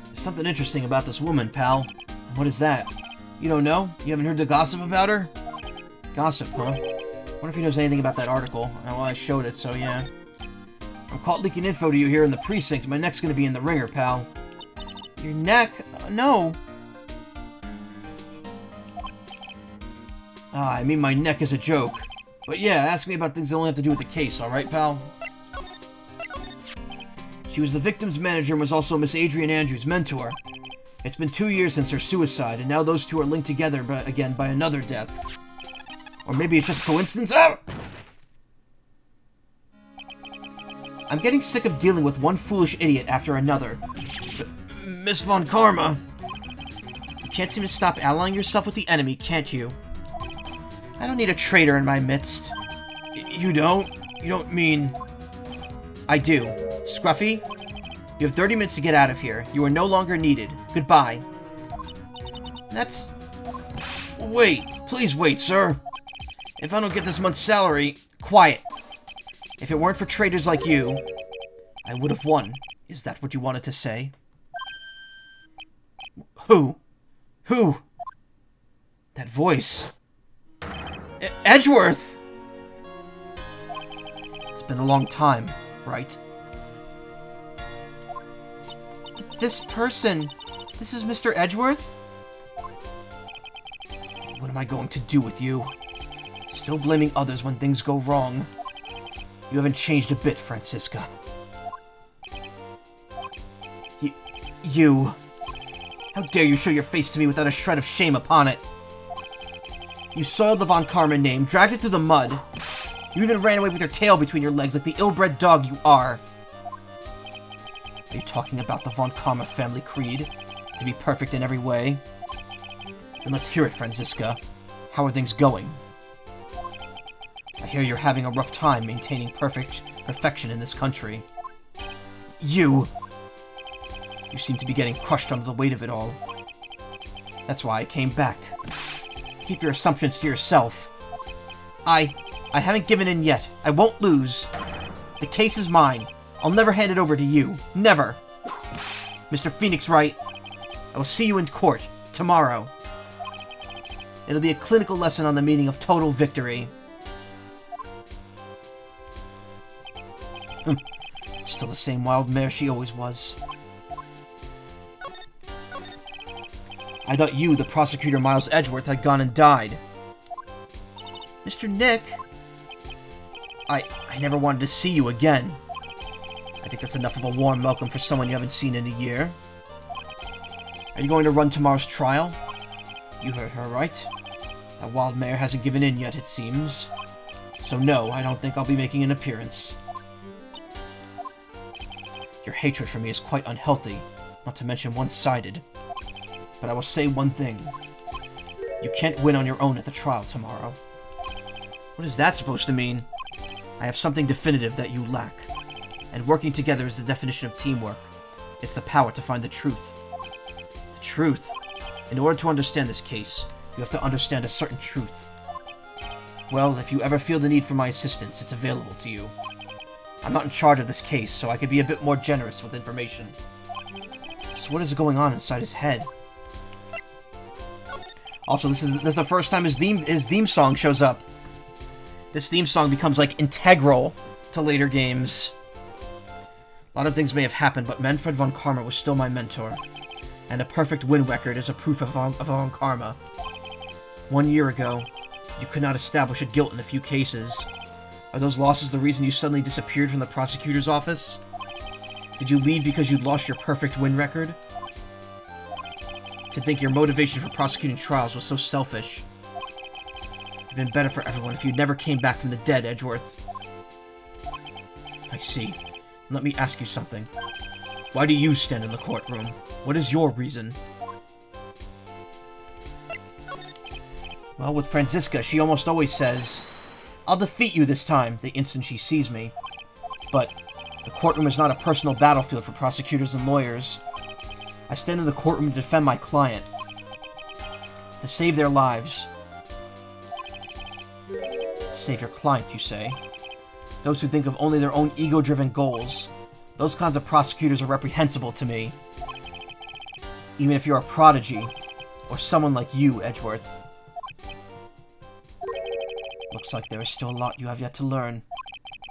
There's something interesting about this woman, pal. What is that? You don't know? You haven't heard the gossip about her? Gossip, huh? Wonder if he knows anything about that article. Well, I showed it, so yeah. I'm caught leaking info to you here in the precinct. My neck's gonna be in the ringer, pal. Your neck? No. I mean my neck is a joke. But yeah, ask me about things that only have to do with the case, alright, pal? She was the victim's manager and was also Miss Adrian Andrews' mentor. It's been 2 years since her suicide, and now those two are linked together, but again, by another death. Or maybe it's just coincidence. Ah! I'm getting sick of dealing with one foolish idiot after another. Miss Von Karma. You can't seem to stop allying yourself with the enemy, can't you? I don't need a traitor in my midst. You don't? You don't mean... I do. Scruffy, you have 30 minutes to get out of here. You are no longer needed. Goodbye. That's... Wait. Please wait, sir. If I don't get this month's salary... Quiet. If it weren't for traitors like you, I would have won. Is that what you wanted to say? Who? Who? That voice. Edgeworth! It's been a long time, right? This person... This is Mr. Edgeworth? What am I going to do with you? Still blaming others when things go wrong. You haven't changed a bit, Francisca. You... How dare you show your face to me without a shred of shame upon it? You soiled the Von Karma name, dragged it through the mud. You even ran away with your tail between your legs like the ill-bred dog you are. Are you talking about the Von Karma family creed? To be perfect in every way? Then let's hear it, Francisca. How are things going? I hear you're having a rough time maintaining perfection in this country. You seem to be getting crushed under the weight of it all. That's why I came back. Keep your assumptions to yourself. I haven't given in yet. I won't lose. The case is mine. I'll never hand it over to you. Never. Mr. Phoenix Wright, I will see you in court tomorrow. It'll be a clinical lesson on the meaning of total victory. Still the same wild mare she always was. I thought you, the prosecutor Miles Edgeworth, had gone and died. Mr. Nick? I never wanted to see you again. I think that's enough of a warm welcome for someone you haven't seen in a year. Are you going to run tomorrow's trial? You heard her, right? That wild mare hasn't given in yet, it seems. So no, I don't think I'll be making an appearance. Your hatred for me is quite unhealthy, not to mention one-sided. But I will say one thing. You can't win on your own at the trial tomorrow. What is that supposed to mean? I have something definitive that you lack. And working together is the definition of teamwork. It's the power to find the truth. The truth? In order to understand this case, you have to understand a certain truth. Well, if you ever feel the need for my assistance, it's available to you. I'm not in charge of this case, so I could be a bit more generous with information. So what is going on inside his head? Also, this is the first time his theme song shows up. This theme song becomes, like, integral to later games. A lot of things may have happened, but Manfred von Karma was still my mentor. And a perfect win record is a proof of von Karma. 1 year ago, you could not establish a guilt in a few cases. Are those losses the reason you suddenly disappeared from the prosecutor's office? Did you leave because you'd lost your perfect win record? To think your motivation for prosecuting trials was so selfish. It'd been better for everyone if you never came back from the dead, Edgeworth. I see. Let me ask you something. Why do you stand in the courtroom? What is your reason? Well, with Franziska, she almost always says, I'll defeat you this time, the instant she sees me. But the courtroom is not a personal battlefield for prosecutors and lawyers. I stand in the courtroom to defend my client. To save their lives. To save your client, you say? Those who think of only their own ego-driven goals. Those kinds of prosecutors are reprehensible to me. Even if you're a prodigy. Or someone like you, Edgeworth. Looks like there is still a lot you have yet to learn.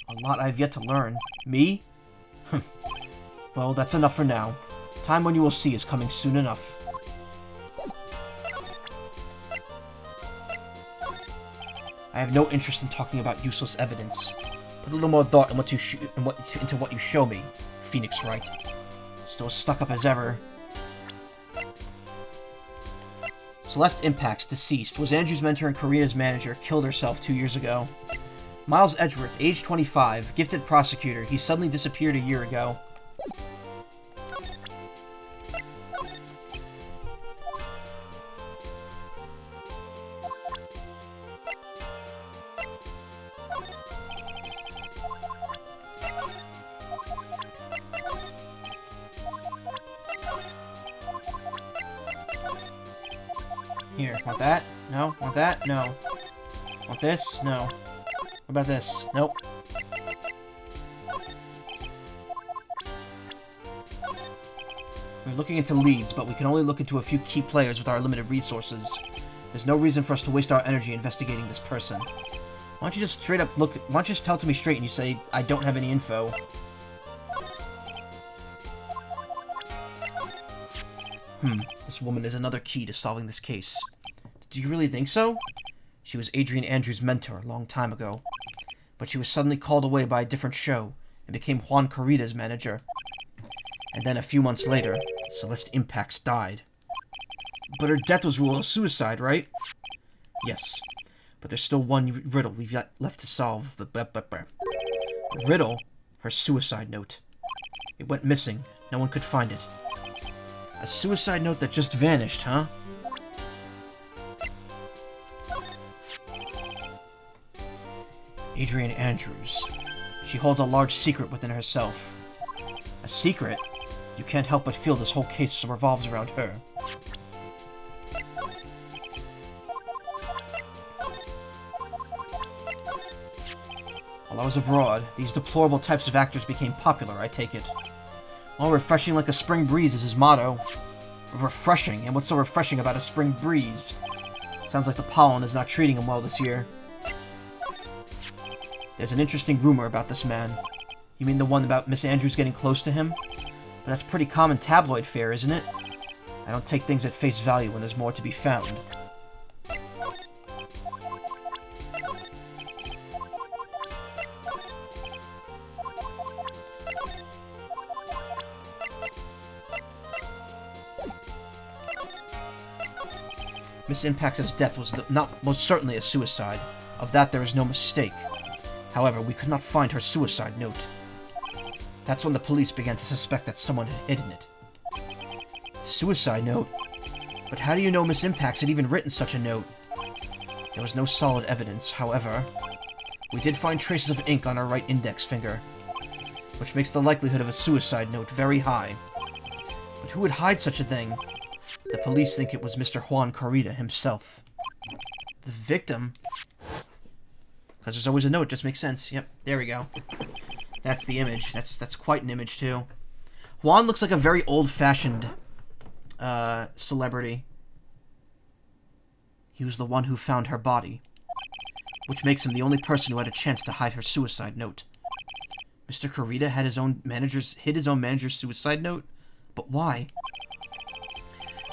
A lot I have yet to learn. Me? Well, that's enough for now. Time when you will see is coming soon enough. I have no interest in talking about useless evidence. Put a little more thought in into what you show me, Phoenix Wright. Still stuck up as ever. Celeste Impacts, deceased, was Andrew's mentor and Karina's manager, killed herself 2 years ago. Miles Edgeworth, age 25, gifted prosecutor. He suddenly disappeared a year ago. Here, want that? No? Want that? No. Want this? No. What about this? Nope. We're looking into leads, but we can only look into a few key players with our limited resources. There's no reason for us to waste our energy investigating this person. Why don't you just straight up look... Why don't you just tell it to me straight and you say, I don't have any info. This woman is another key to solving this case. Do you really think so? She was Adrian Andrews' mentor a long time ago. But she was suddenly called away by a different show and became Juan Corrida's manager. And then a few months later, Celeste Impacts died. But her death was ruled a suicide, right? Yes. But there's still one riddle we've got left to solve. The riddle? Her suicide note. It went missing. No one could find it. A suicide note that just vanished, huh? Adrian Andrews. She holds a large secret within herself. A secret? You can't help but feel this whole case revolves around her. While I was abroad, these deplorable types of actors became popular, I take it. Well, refreshing like a spring breeze is his motto. Refreshing? And what's so refreshing about a spring breeze? Sounds like the pollen is not treating him well this year. There's an interesting rumor about this man. You mean the one about Miss Andrews getting close to him? But that's pretty common tabloid fare, isn't it? I don't take things at face value when there's more to be found. Miss Impax's death was not most certainly a suicide. Of that there is no mistake. However, we could not find her suicide note. That's when the police began to suspect that someone had hidden it. Suicide note? But how do you know Miss Impax had even written such a note? There was no solid evidence, however. We did find traces of ink on her right index finger, which makes the likelihood of a suicide note very high. But who would hide such a thing? The police think it was Mr. Juan Corrida himself. The victim? Because there's always a note, it just makes sense. Yep, there we go. That's the image. That's quite an image, too. Juan looks like a very old-fashioned celebrity. He was the one who found her body, which makes him the only person who had a chance to hide her suicide note. Mr. Corrida hid his own manager's suicide note? But why?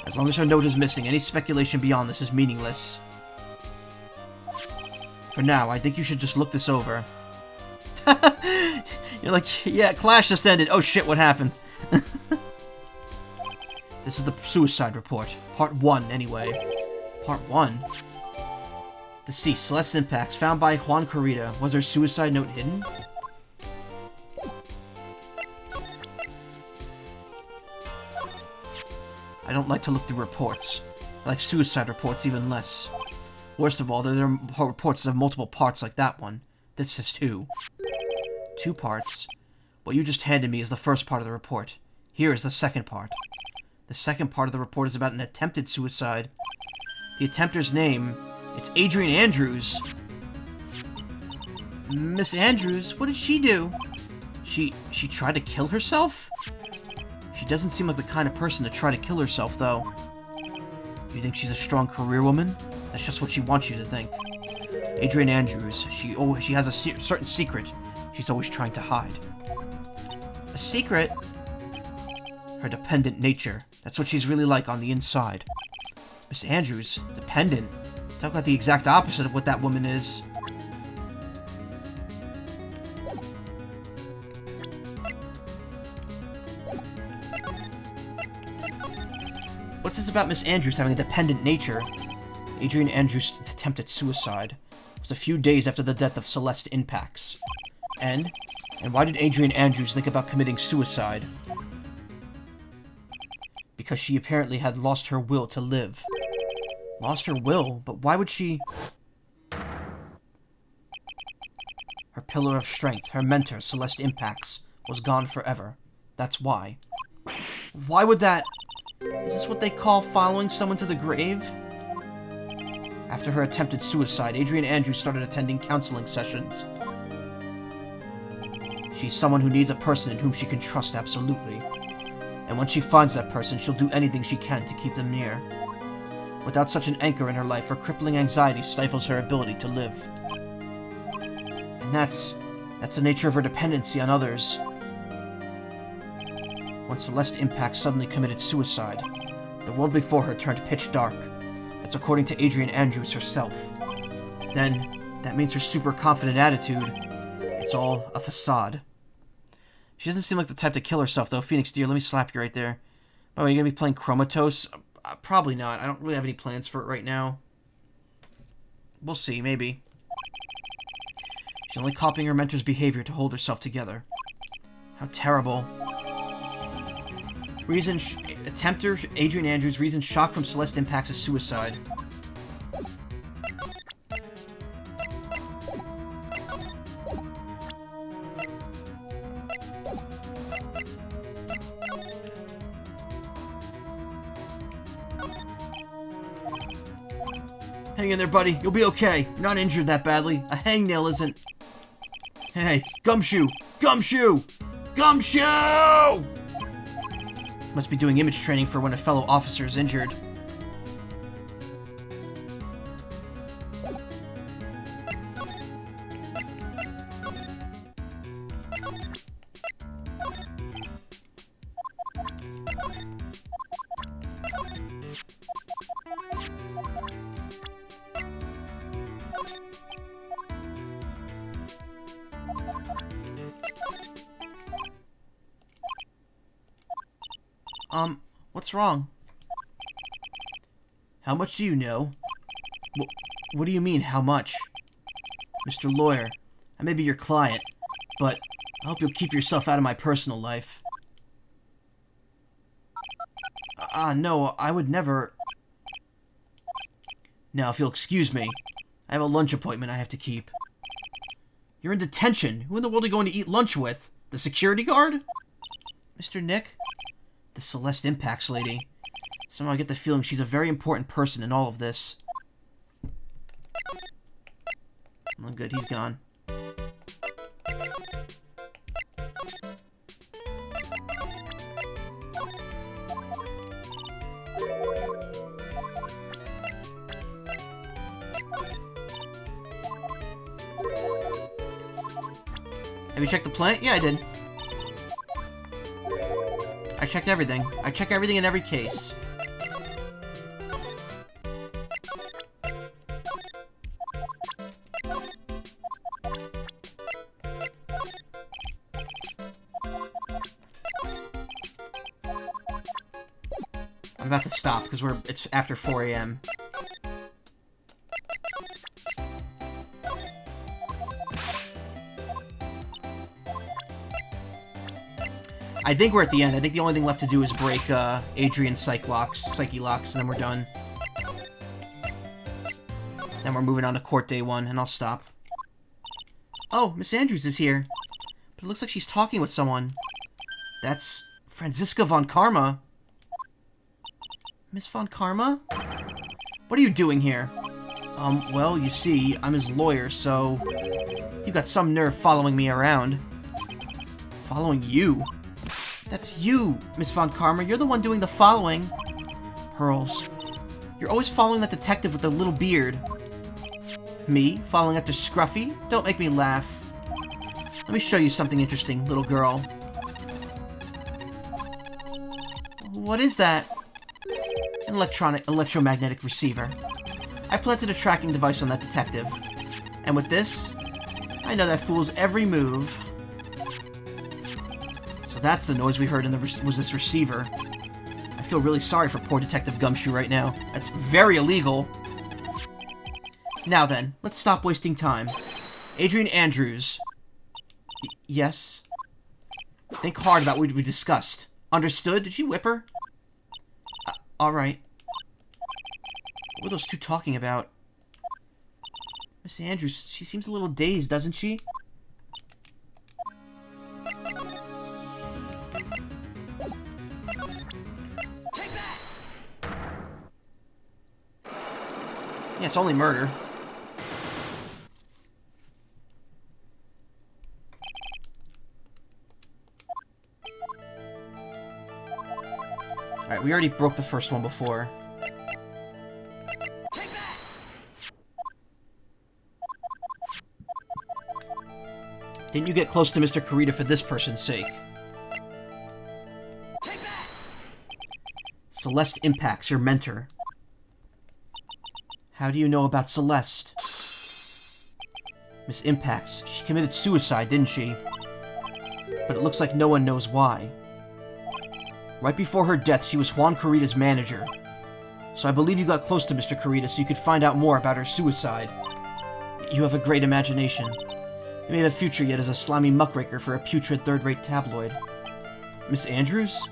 As long as her note is missing, any speculation beyond this is meaningless. For now, I think you should just look this over. You're like, yeah, Clash just ended. Oh shit, what happened? This is the suicide report. Part 1, anyway. Part 1? Deceased, Celeste Impax, found by Juan Corrida. Was her suicide note hidden? I don't like to look through reports. I like suicide reports even less. Worst of all, there are reports that have multiple parts like that one. This has 2. 2 parts. What you just handed me is the first part of the report. Here is the second part. The second part of the report is about an attempted suicide. The attempter's name, it's Adrian Andrews. Miss Andrews? What did she do? She tried to kill herself? She doesn't seem like the kind of person to try to kill herself, though. You think she's a strong career woman? That's just what she wants you to think. Adrian Andrews, she has a certain secret she's always trying to hide. A secret? Her dependent nature. That's what she's really like on the inside. Miss Andrews, dependent? Talk about the exact opposite of what that woman is. What's this about Miss Andrews having a dependent nature? Adrian Andrews' attempted suicide was a few days after the death of Celeste Impax. And why did Adrian Andrews think about committing suicide? Because she apparently had lost her will to live. Lost her will? But why would she... Her pillar of strength, her mentor, Celeste Impax, was gone forever. That's why. Why would that... Is this what they call following someone to the grave? After her attempted suicide, Adrian Andrews started attending counseling sessions. She's someone who needs a person in whom she can trust absolutely. And when she finds that person, she'll do anything she can to keep them near. Without such an anchor in her life, her crippling anxiety stifles her ability to live. And that's the nature of her dependency on others. When Celeste Impax suddenly committed suicide, the world before her turned pitch dark. That's according to Adrian Andrews herself. Then, that means her super confident attitude, it's all a facade. She doesn't seem like the type to kill herself, though. Phoenix Deer, let me slap you right there. Oh, are you going to be playing Chromatos? Probably not. I don't really have any plans for it right now. We'll see, maybe. She's only copying her mentor's behavior to hold herself together. How terrible. Attempter Adrian Andrews, reason shock from Celeste Impax's suicide. Hang in there, buddy. You'll be okay. You're not injured that badly. A hangnail isn't... Hey, Gumshoe! Gumshoe! Gumshoe! Must be doing image training for when a fellow officer is injured. What's wrong? How much do you know? What do you mean, how much? Mr. Lawyer, I may be your client, but I hope you'll keep yourself out of my personal life. No, I would never... Now, if you'll excuse me, I have a lunch appointment I have to keep. You're in detention. Who in the world are you going to eat lunch with? The security guard? Mr. Nick? The Celeste Impacts lady. Somehow I get the feeling she's a very important person in all of this. Well, good, he's gone. Have you checked the plant? Yeah, I did. I checked everything. I check everything in every case. I'm about to stop because it's after 4 a.m. I think we're at the end. I think the only thing left to do is break Adrian's psyche locks, and then we're done. Then we're moving on to court day 1, and I'll stop. Oh, Miss Andrews is here. But it looks like she's talking with someone. That's Franziska von Karma. Miss von Karma? What are you doing here? Well, you see, I'm his lawyer, so... You got some nerve following me around. Following you? That's you, Miss von Karma. You're the one doing the following. Pearls. You're always following that detective with the little beard. Me? Following after Scruffy? Don't make me laugh. Let me show you something interesting, little girl. What is that? An electromagnetic receiver. I planted a tracking device on that detective. And with this, I know that fool's every move. So that's the noise we heard was this receiver. I feel really sorry for poor Detective Gumshoe right now. That's very illegal. Now then, let's stop wasting time. Adrian Andrews. Yes? Think hard about what we discussed. Understood? Did you whip her? Alright. What were those two talking about? Miss Andrews, she seems a little dazed, doesn't she? Take that! Yeah, it's only murder. Alright, we already broke the first one before. Take that! Didn't you get close to Mr. Kurita for this person's sake? Take that! Celeste Impacts, your mentor. How do you know about Celeste? Miss Impacts, she committed suicide, didn't she? But it looks like no one knows why. Right before her death, she was Juan Kurita's manager. So I believe you got close to Mr. Kurita so you could find out more about her suicide. You have a great imagination. You may have a future yet as a slimy muckraker for a putrid third-rate tabloid. Miss Andrews?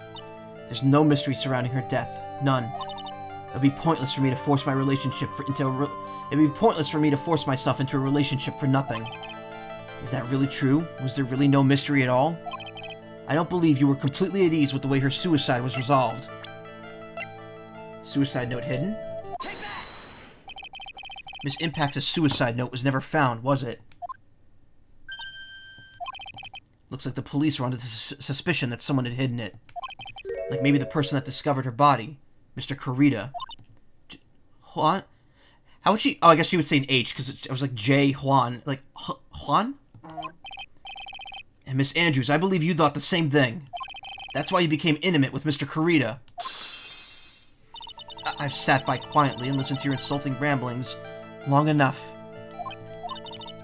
There's no mystery surrounding her death. None. It would be pointless for me to force my relationship It would be pointless for me to force myself into a relationship for nothing. Is that really true? Was there really no mystery at all? I don't believe you were completely at ease with the way her suicide was resolved. Suicide note hidden? Take that! Miss Impact's suicide note was never found, was it? Looks like the police were under the suspicion that someone had hidden it. Like maybe the person that discovered her body. Mr. Kurita. Juan? How would she... Oh, I guess she would say an H, because it was like J. Juan. Like, Juan? And Miss Andrews, I believe you thought the same thing. That's why you became intimate with Mr. Kurita. I've sat by quietly and listened to your insulting ramblings long enough.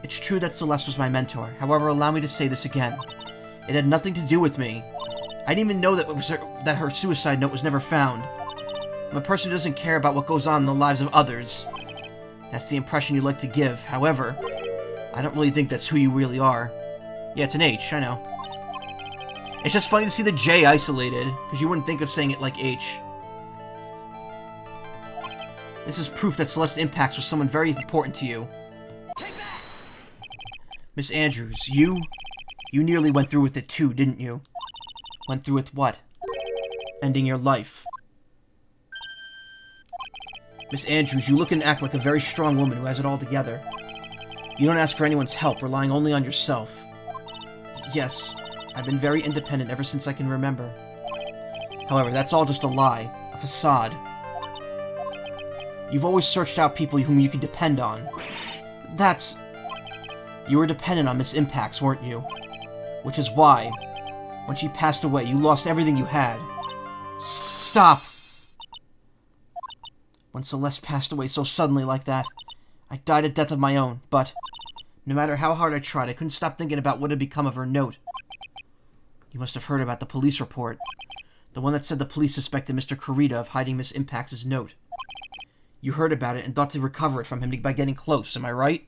It's true that Celeste was my mentor. However, allow me to say this again. It had nothing to do with me. I didn't even know that her suicide note was never found. I'm a person who doesn't care about what goes on in the lives of others. That's the impression you like to give. However, I don't really think that's who you really are. Yeah, it's an H, I know. It's just funny to see the J isolated, because you wouldn't think of saying it like H. This is proof that Celeste Impacts was someone very important to you. Miss Andrews, you nearly went through with it too, didn't you? Went through with what? Ending your life. Miss Andrews, you look and act like a very strong woman who has it all together. You don't ask for anyone's help, relying only on yourself. Yes, I've been very independent ever since I can remember. However, that's all just a lie, a facade. You've always searched out people whom you can depend on. That's... You were dependent on Miss Impacts, weren't you? Which is why, when she passed away, you lost everything you had. Stop! When Celeste passed away so suddenly like that, I died a death of my own, but no matter how hard I tried, I couldn't stop thinking about what had become of her note. You must have heard about the police report. The one that said the police suspected Mr. Kurita of hiding Miss Impacts' note. You heard about it and thought to recover it from him by getting close, am I right?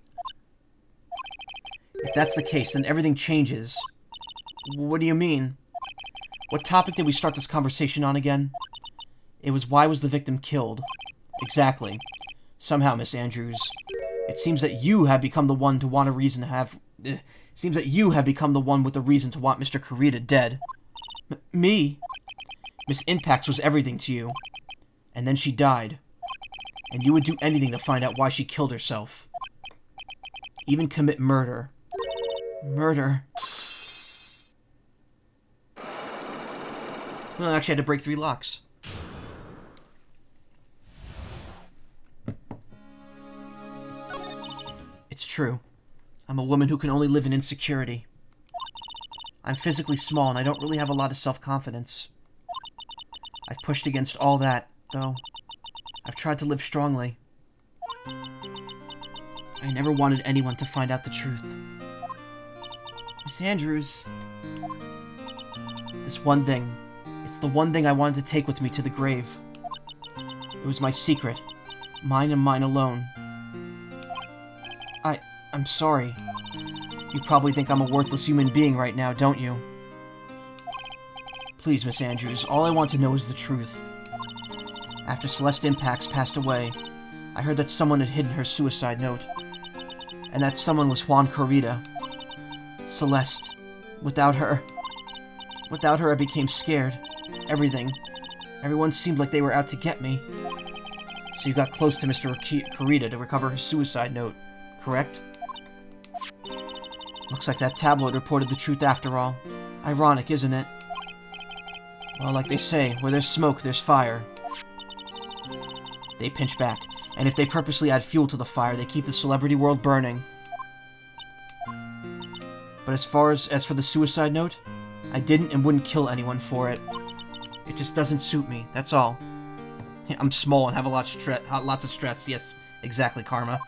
If that's the case, then everything changes. What do you mean? What topic did we start this conversation on again? It was why was the victim killed? Exactly. Somehow, Miss Andrews, it seems that you have become the one to want a reason to have... seems that you have become the one with the reason to want Mr. Kurita dead. Me? Miss Impacts was everything to you. And then she died. And you would do anything to find out why she killed herself. Even commit murder. Murder. Well, I actually had to break 3 locks. It's true. I'm a woman who can only live in insecurity. I'm physically small and I don't really have a lot of self-confidence. I've pushed against all that, though. I've tried to live strongly. I never wanted anyone to find out the truth. Miss Andrews. This one thing. It's the one thing I wanted to take with me to the grave. It was my secret. Mine and mine alone. I'm sorry. You probably think I'm a worthless human being right now, don't you? Please, Miss Andrews, all I want to know is the truth. After Celeste Impacts passed away, I heard that someone had hidden her suicide note. And that someone was Juan Kurita. Celeste. Without her, I became scared. Everyone seemed like they were out to get me. So you got close to Mr. Kurita to recover her suicide note, correct? Looks like that tabloid reported the truth after all. Ironic, isn't it? Well, like they say, where there's smoke, there's fire. They pinch back, and if they purposely add fuel to the fire, they keep the celebrity world burning. But as for the suicide note, I didn't and wouldn't kill anyone for it. It just doesn't suit me, that's all. I'm small and have lots of stress, yes, exactly, Karma.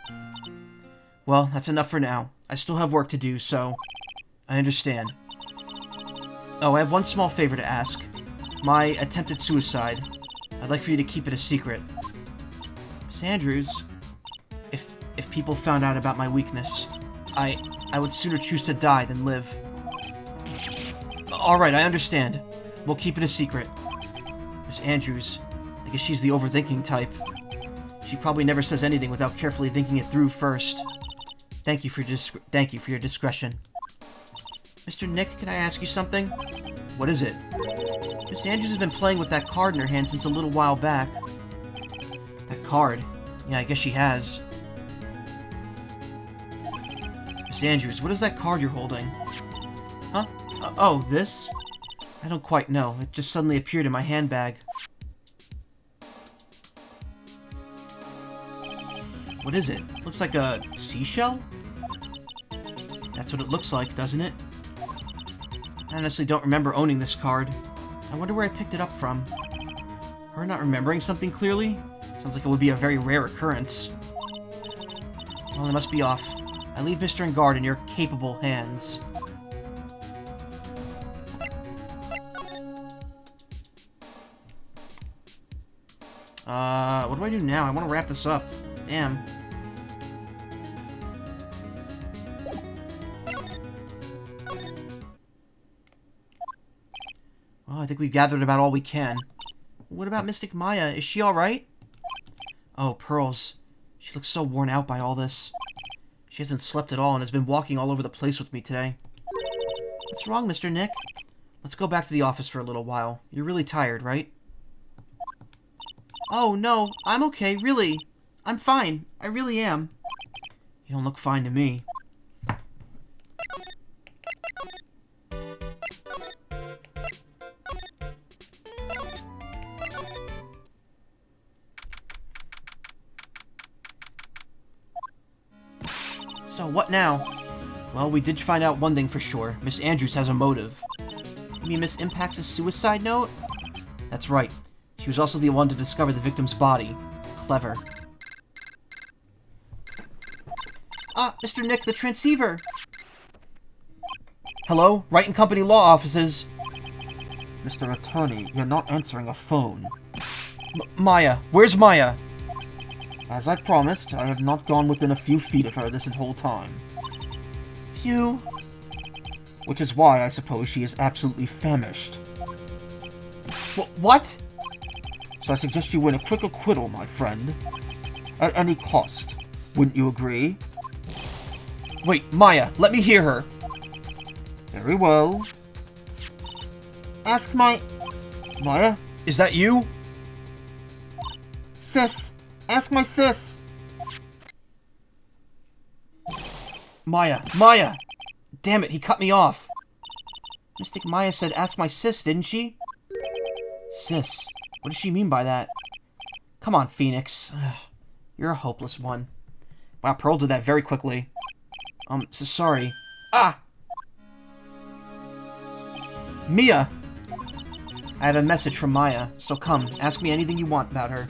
Well, that's enough for now. I still have work to do, so... I understand. Oh, I have one small favor to ask. My attempted suicide. I'd like for you to keep it a secret. Miss Andrews, if people found out about my weakness, I would sooner choose to die than live. Alright, I understand. We'll keep it a secret. Miss Andrews, I guess she's the overthinking type. She probably never says anything without carefully thinking it through first. Thank you for your discretion. Mr. Nick, can I ask you something? What is it? Miss Andrews has been playing with that card in her hand since a little while back. That card? Yeah, I guess she has. Miss Andrews, what is that card you're holding? Huh? Oh, this? I don't quite know. It just suddenly appeared in my handbag. What is it? Looks like a seashell? That's what it looks like, doesn't it? I honestly don't remember owning this card. I wonder where I picked it up from. Her not remembering something clearly? Sounds like it would be a very rare occurrence. Well, I must be off. I leave Mr. Engard in your capable hands. What do I do now? I want to wrap this up. Damn. Well, I think we've gathered about all we can. What about Mystic Maya? Is she alright? Oh, Pearls. She looks so worn out by all this. She hasn't slept at all and has been walking all over the place with me today. What's wrong, Mr. Nick? Let's go back to the office for a little while. You're really tired, right? Oh, no. I'm okay, really. I'm fine. I really am. You don't look fine to me. So, what now? Well, we did find out one thing for sure. Miss Andrews has a motive. You mean Miss Impact's suicide note? That's right. She was also the one to discover the victim's body. Clever. Ah, Mr. Nick, the transceiver! Hello? Wright and Company Law Offices. Mr. Attorney, you're not answering a phone. Maya. Where's Maya? As I promised, I have not gone within a few feet of her this whole time. Phew. Which is why I suppose she is absolutely famished. What? So I suggest you win a quick acquittal, my friend. At any cost. Wouldn't you agree? Wait, Maya, let me hear her. Very well. Ask my... Maya? Is that you? Sis. Ask my sis. Maya. Maya! Damn it, he cut me off. Mystic Maya said ask my sis, didn't she? Sis. What does she mean by that? Come on, Phoenix. You're a hopeless one. Wow, Pearl did that very quickly. So sorry. Ah! Mia! I have a message from Maya, so come, ask me anything you want about her.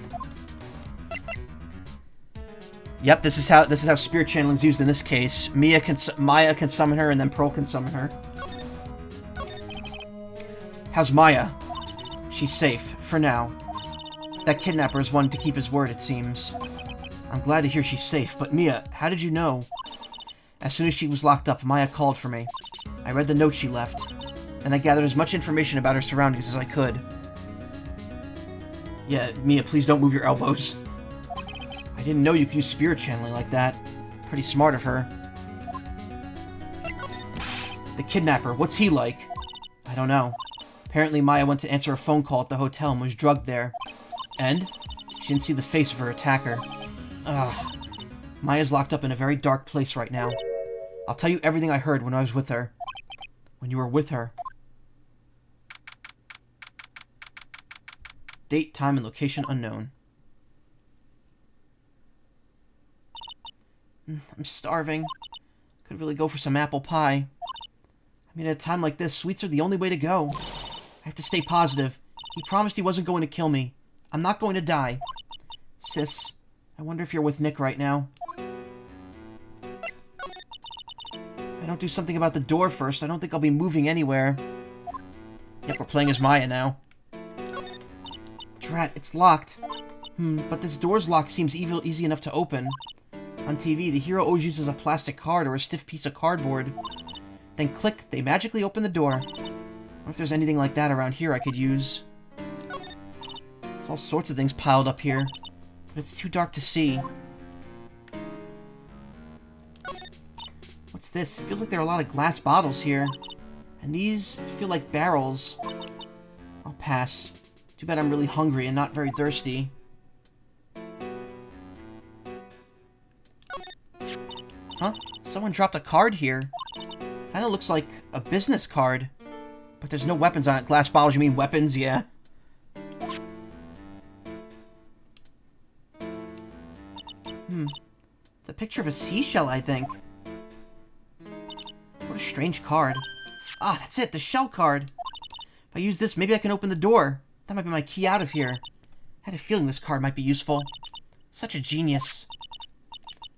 Yep, this is how spirit channeling is used in this case. Maya can summon her, and then Pearl can summon her. How's Maya? She's safe, for now. That kidnapper is wanting to keep his word, it seems. I'm glad to hear she's safe, but Mia, how did you know? As soon as she was locked up, Maya called for me. I read the note she left, and I gathered as much information about her surroundings as I could. Yeah, Mia, please don't move your elbows. I didn't know you could use spirit channeling like that. Pretty smart of her. The kidnapper, what's he like? I don't know. Apparently Maya went to answer a phone call at the hotel and was drugged there. And? She didn't see the face of her attacker. Ugh. Maya's locked up in a very dark place right now. I'll tell you everything I heard when I was with her. When you were with her. Date, time, and location unknown. I'm starving. Could really go for some apple pie. I mean, at a time like this, sweets are the only way to go. I have to stay positive. He promised he wasn't going to kill me. I'm not going to die. Sis, I wonder if you're with Nick right now. If I don't do something about the door first, I don't think I'll be moving anywhere. Yep, we're playing as Maya now. Drat, it's locked. But this door's lock seems easy enough to open. On TV, the hero always uses a plastic card or a stiff piece of cardboard. Then click, they magically open the door. I wonder if there's anything like that around here I could use. There's all sorts of things piled up here, but it's too dark to see. What's this? It feels like there are a lot of glass bottles here. And these feel like barrels. I'll pass. Too bad I'm really hungry and not very thirsty. Huh? Someone dropped a card here. Kinda looks like a business card. But there's no weapons on it. Glass bottles, you mean weapons? Yeah. It's a picture of a seashell, I think. What a strange card. Ah, that's it, the shell card. If I use this, maybe I can open the door. That might be my key out of here. I had a feeling this card might be useful. Such a genius.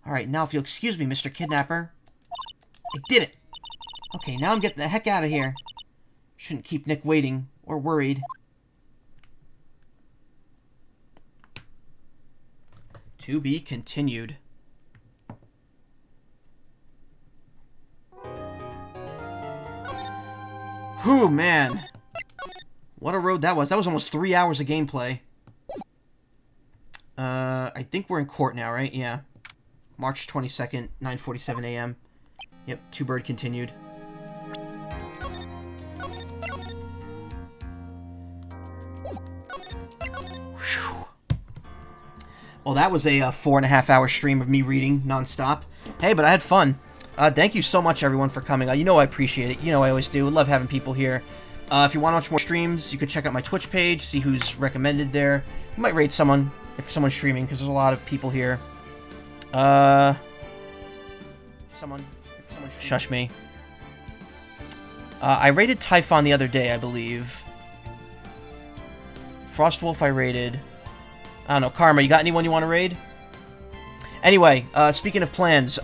Alright, now if you'll excuse me, Mr. Kidnapper. I did it! Okay, now I'm getting the heck out of here. Shouldn't keep Nick waiting, or worried. To be continued. Whew, man. What a road that was. That was almost 3 hours of gameplay. I think we're in court now, right? Yeah. March 22nd, 9:47 a.m. Yep, Two Bird continued. Whew. Well, that was a 4.5 hour stream of me reading nonstop. Hey, but I had fun. Thank you so much, everyone, for coming. You know I appreciate it. You know I always do. Love having people here. If you want to watch more streams, you can check out my Twitch page, see who's recommended there. You might raid someone if someone's streaming, because there's a lot of people here. Shush me. I raided Typhon the other day, I believe. Frostwolf I raided. I don't know. Karma, you got anyone you want to raid? Anyway, speaking of plans,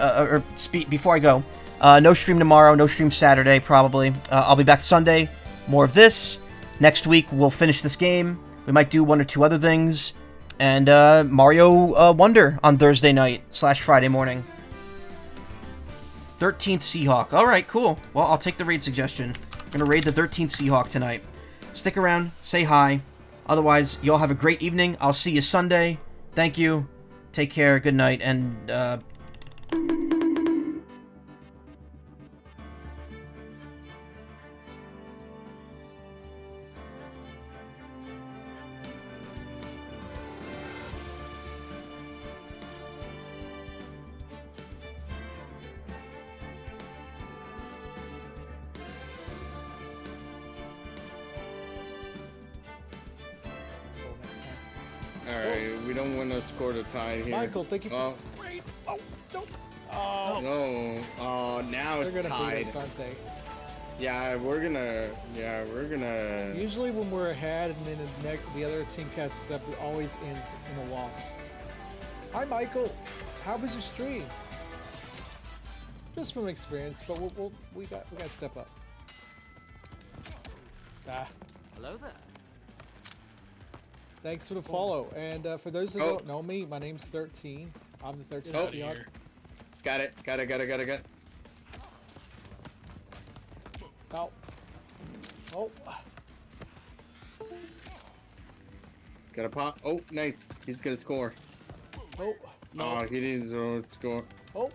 before I go, no stream tomorrow, no stream Saturday, probably. I'll be back Sunday. More of this. Next week, we'll finish this game. We might do one or two other things. And Mario Wonder on Thursday night / Friday morning. 13th Seahawk. Alright, cool. Well, I'll take the raid suggestion. I'm going to raid the 13th Seahawk tonight. Stick around. Say hi. Otherwise, y'all have a great evening. I'll see you Sunday. Thank you. Take care. Good night. And, Alright, we don't want to score the tie here. Michael, thank you for... Wait! Oh, don't... Oh. No. Oh, now it's tied. They're gonna beat us, aren't they? Yeah, we're gonna... Usually when we're ahead and then the other team catches up, it always ends in a loss. Hi, Michael. How was your stream? Just from experience, but we got to step up. Hello there. Thanks for the follow. And for those that don't know me, my name's 13. I'm the 13th Seahawk. Got it. Oh. Oh. Got a pop. Oh, nice. He's gonna score. Oh. No. Oh, he didn't score. Oh.